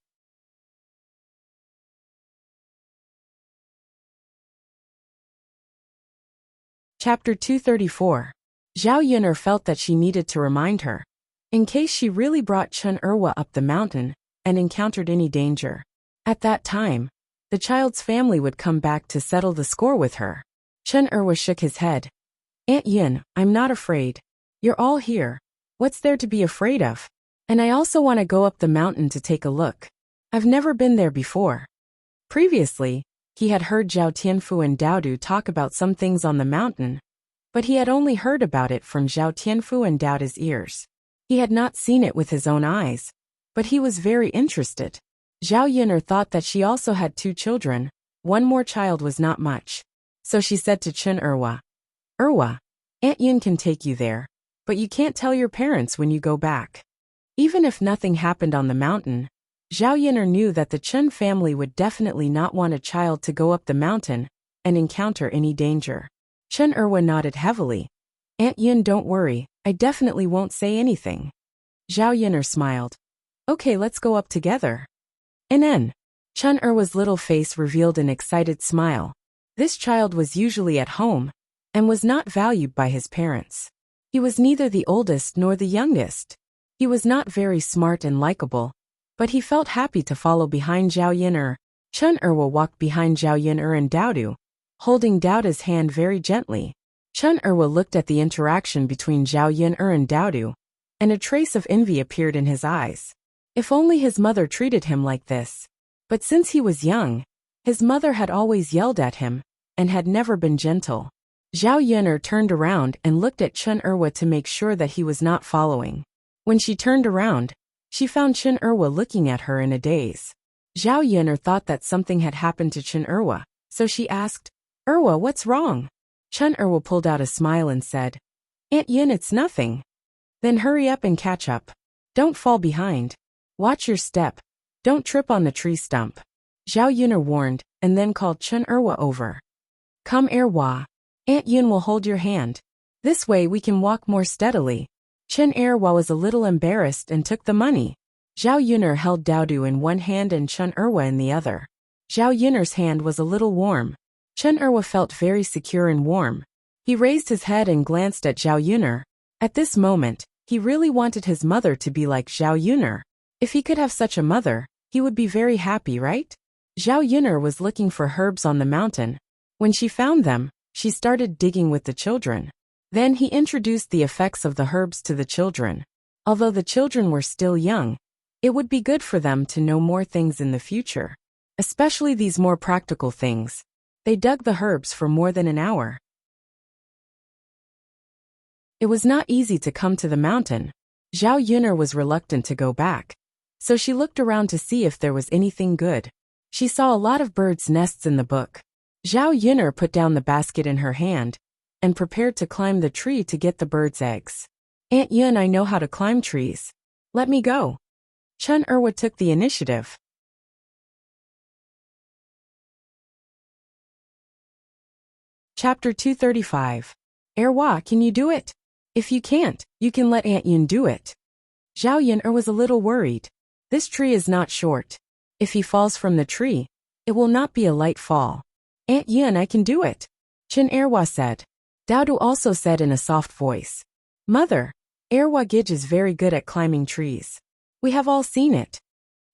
Chapter 234. Zhao Yun'er felt that she needed to remind her, in case she really brought Chen Erwa up the mountain and encountered any danger. At that time, the child's family would come back to settle the score with her. Chen Erwa shook his head. Aunt Yun, I'm not afraid. You're all here. What's there to be afraid of? And I also want to go up the mountain to take a look. I've never been there before. Previously, he had heard Zhao Tianfu and Daodu talk about some things on the mountain, but he had only heard about it from Zhao Tianfu and Daodu's ears. He had not seen it with his own eyes, but he was very interested. Zhao Yun'er thought that she also had 2 children. One more child was not much. So she said to Chen Erwa, Erwa, Aunt Yun can take you there, but you can't tell your parents when you go back. Even if nothing happened on the mountain, Zhao Yun'er knew that the Chen family would definitely not want a child to go up the mountain and encounter any danger. Chen Erwa nodded heavily. Aunt Yun, don't worry, I definitely won't say anything. Zhao Yun'er smiled. Okay, let's go up together. And then, Chen Erwa's little face revealed an excited smile. This child was usually at home and was not valued by his parents. He was neither the oldest nor the youngest. He was not very smart and likable, but he felt happy to follow behind Zhao Yun'er. Chen Erwa walked behind Zhao Yun'er and Daodu, holding Daodu's hand very gently. Chen Erwa looked at the interaction between Zhao Yun'er and Daodu, and a trace of envy appeared in his eyes. If only his mother treated him like this. But since he was young, his mother had always yelled at him, and had never been gentle. Zhao Yun'er turned around and looked at Chen Erwa to make sure that he was not following. When she turned around, she found Chen Erwa looking at her in a daze. Zhao Yun'er thought that something had happened to Chen Erwa, so she asked, Erwa, what's wrong? Chen Erwa pulled out a smile and said, Aunt Yun, it's nothing. Then hurry up and catch up. Don't fall behind. Watch your step. Don't trip on the tree stump. Zhao Yun'er warned, and then called Chen Erwa over. Come, Erwa. Aunt Yun will hold your hand. This way we can walk more steadily. Chen Erwa was a little embarrassed and took the money. Zhao Yun'er held Daodu in one hand and Chen Erwa in the other. Zhao Yun'er's hand was a little warm. Chen Erwa felt very secure and warm. He raised his head and glanced at Zhao Yun'er. At this moment, he really wanted his mother to be like Zhao Yun'er. If he could have such a mother, he would be very happy, right? Zhao Yun'er was looking for herbs on the mountain. When she found them, she started digging with the children. Then he introduced the effects of the herbs to the children. Although the children were still young, it would be good for them to know more things in the future, especially these more practical things. They dug the herbs for more than an hour. It was not easy to come to the mountain. Zhao Yun'er was reluctant to go back, so she looked around to see if there was anything good. She saw a lot of birds' nests in the book. Zhao Yun'er put down the basket in her hand and prepared to climb the tree to get the birds' eggs. Aunt Yun, I know how to climb trees. Let me go. Chen Erwa took the initiative. Chapter 235. Erwa, can you do it? If you can't, you can let Aunt Yun do it. Zhao Yun'er was a little worried. This tree is not short. If he falls from the tree, it will not be a light fall. Aunt Yun, I can do it. Chen Erwa said. Daodu also said in a soft voice. Mother, Erwa Gij is very good at climbing trees. We have all seen it.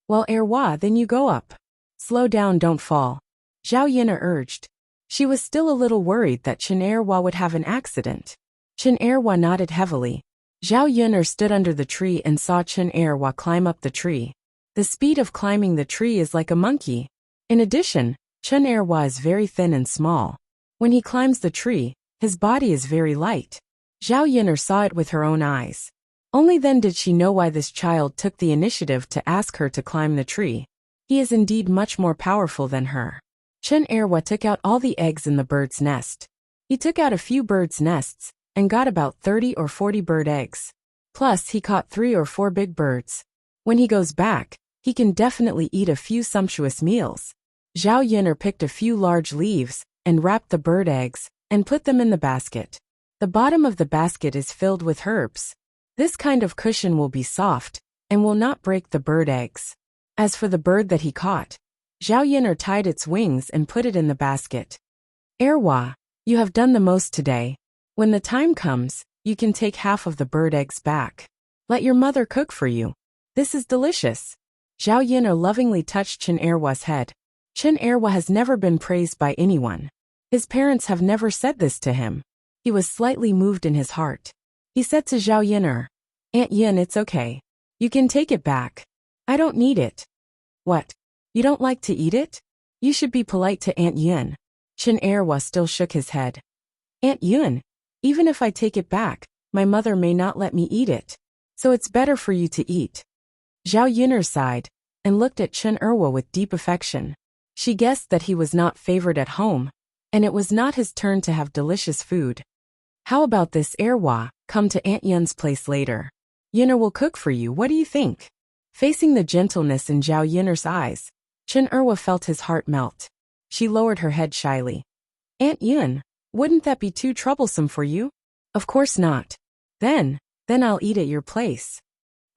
Well, Erwa, then you go up. Slow down, don't fall. Zhao Yin'er urged. She was still a little worried that Chen Erhua would have an accident. Chen Erhua nodded heavily. Zhao Yin'er stood under the tree and saw Chen Erhua climb up the tree. The speed of climbing the tree is like a monkey. In addition, Chen Erhua is very thin and small. When he climbs the tree, his body is very light. Zhao Yin'er saw it with her own eyes. Only then did she know why this child took the initiative to ask her to climb the tree. He is indeed much more powerful than her. Chen Erhua took out all the eggs in the bird's nest. He took out a few birds' nests and got about 30 or 40 bird eggs. Plus, he caught 3 or 4 big birds. When he goes back, he can definitely eat a few sumptuous meals. Zhao Yin'er picked a few large leaves and wrapped the bird eggs and put them in the basket. The bottom of the basket is filled with herbs. This kind of cushion will be soft and will not break the bird eggs. As for the bird that he caught, Zhao Yin'er tied its wings and put it in the basket. Erhua, you have done the most today. When the time comes, you can take half of the bird eggs back. Let your mother cook for you. This is delicious. Zhao Yin'er lovingly touched Chen Erhua's head. Chen Erhua has never been praised by anyone. His parents have never said this to him. He was slightly moved in his heart. He said to Zhao Yin'er, Aunt Yin, it's okay. You can take it back. I don't need it. What? You don't like to eat it? You should be polite to Aunt Yin. Chen Erhua still shook his head. Aunt Yin, even if I take it back, my mother may not let me eat it. So it's better for you to eat. Zhao Yin'er sighed and looked at Chen Erhua with deep affection. She guessed that he was not favored at home, and it was not his turn to have delicious food. How about this, Erhua? Come to Aunt Yin's place later. Yin'er will cook for you, what do you think? Facing the gentleness in Zhao Yin'er's eyes, Chen Erhua felt his heart melt. She lowered her head shyly. Aunt Yin, wouldn't that be too troublesome for you? Of course not. Then I'll eat at your place.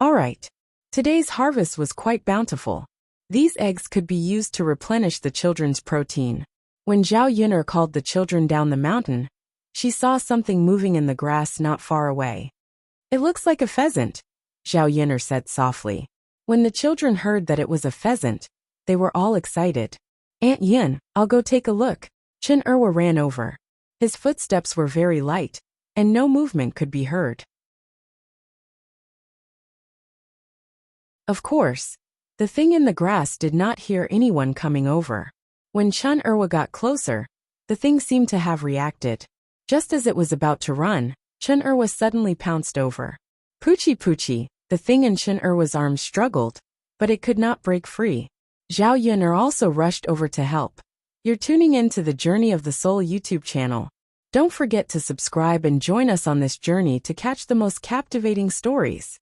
All right. Today's harvest was quite bountiful. These eggs could be used to replenish the children's protein. When Zhao Yin'er called the children down the mountain, she saw something moving in the grass not far away. It looks like a pheasant, Zhao Yin'er said softly. When the children heard that it was a pheasant, they were all excited. Aunt Yin, I'll go take a look. Chen Erhua ran over. His footsteps were very light, and no movement could be heard. Of course, the thing in the grass did not hear anyone coming over. When Chen Erhua got closer, the thing seemed to have reacted. Just as it was about to run, Chen Erhua suddenly pounced over. Poochie poochie, the thing in Chen Erhua's arms struggled, but it could not break free. Zhao Yin'er also rushed over to help. You're tuning in to the Journey of the Soul YouTube channel. Don't forget to subscribe and join us on this journey to catch the most captivating stories.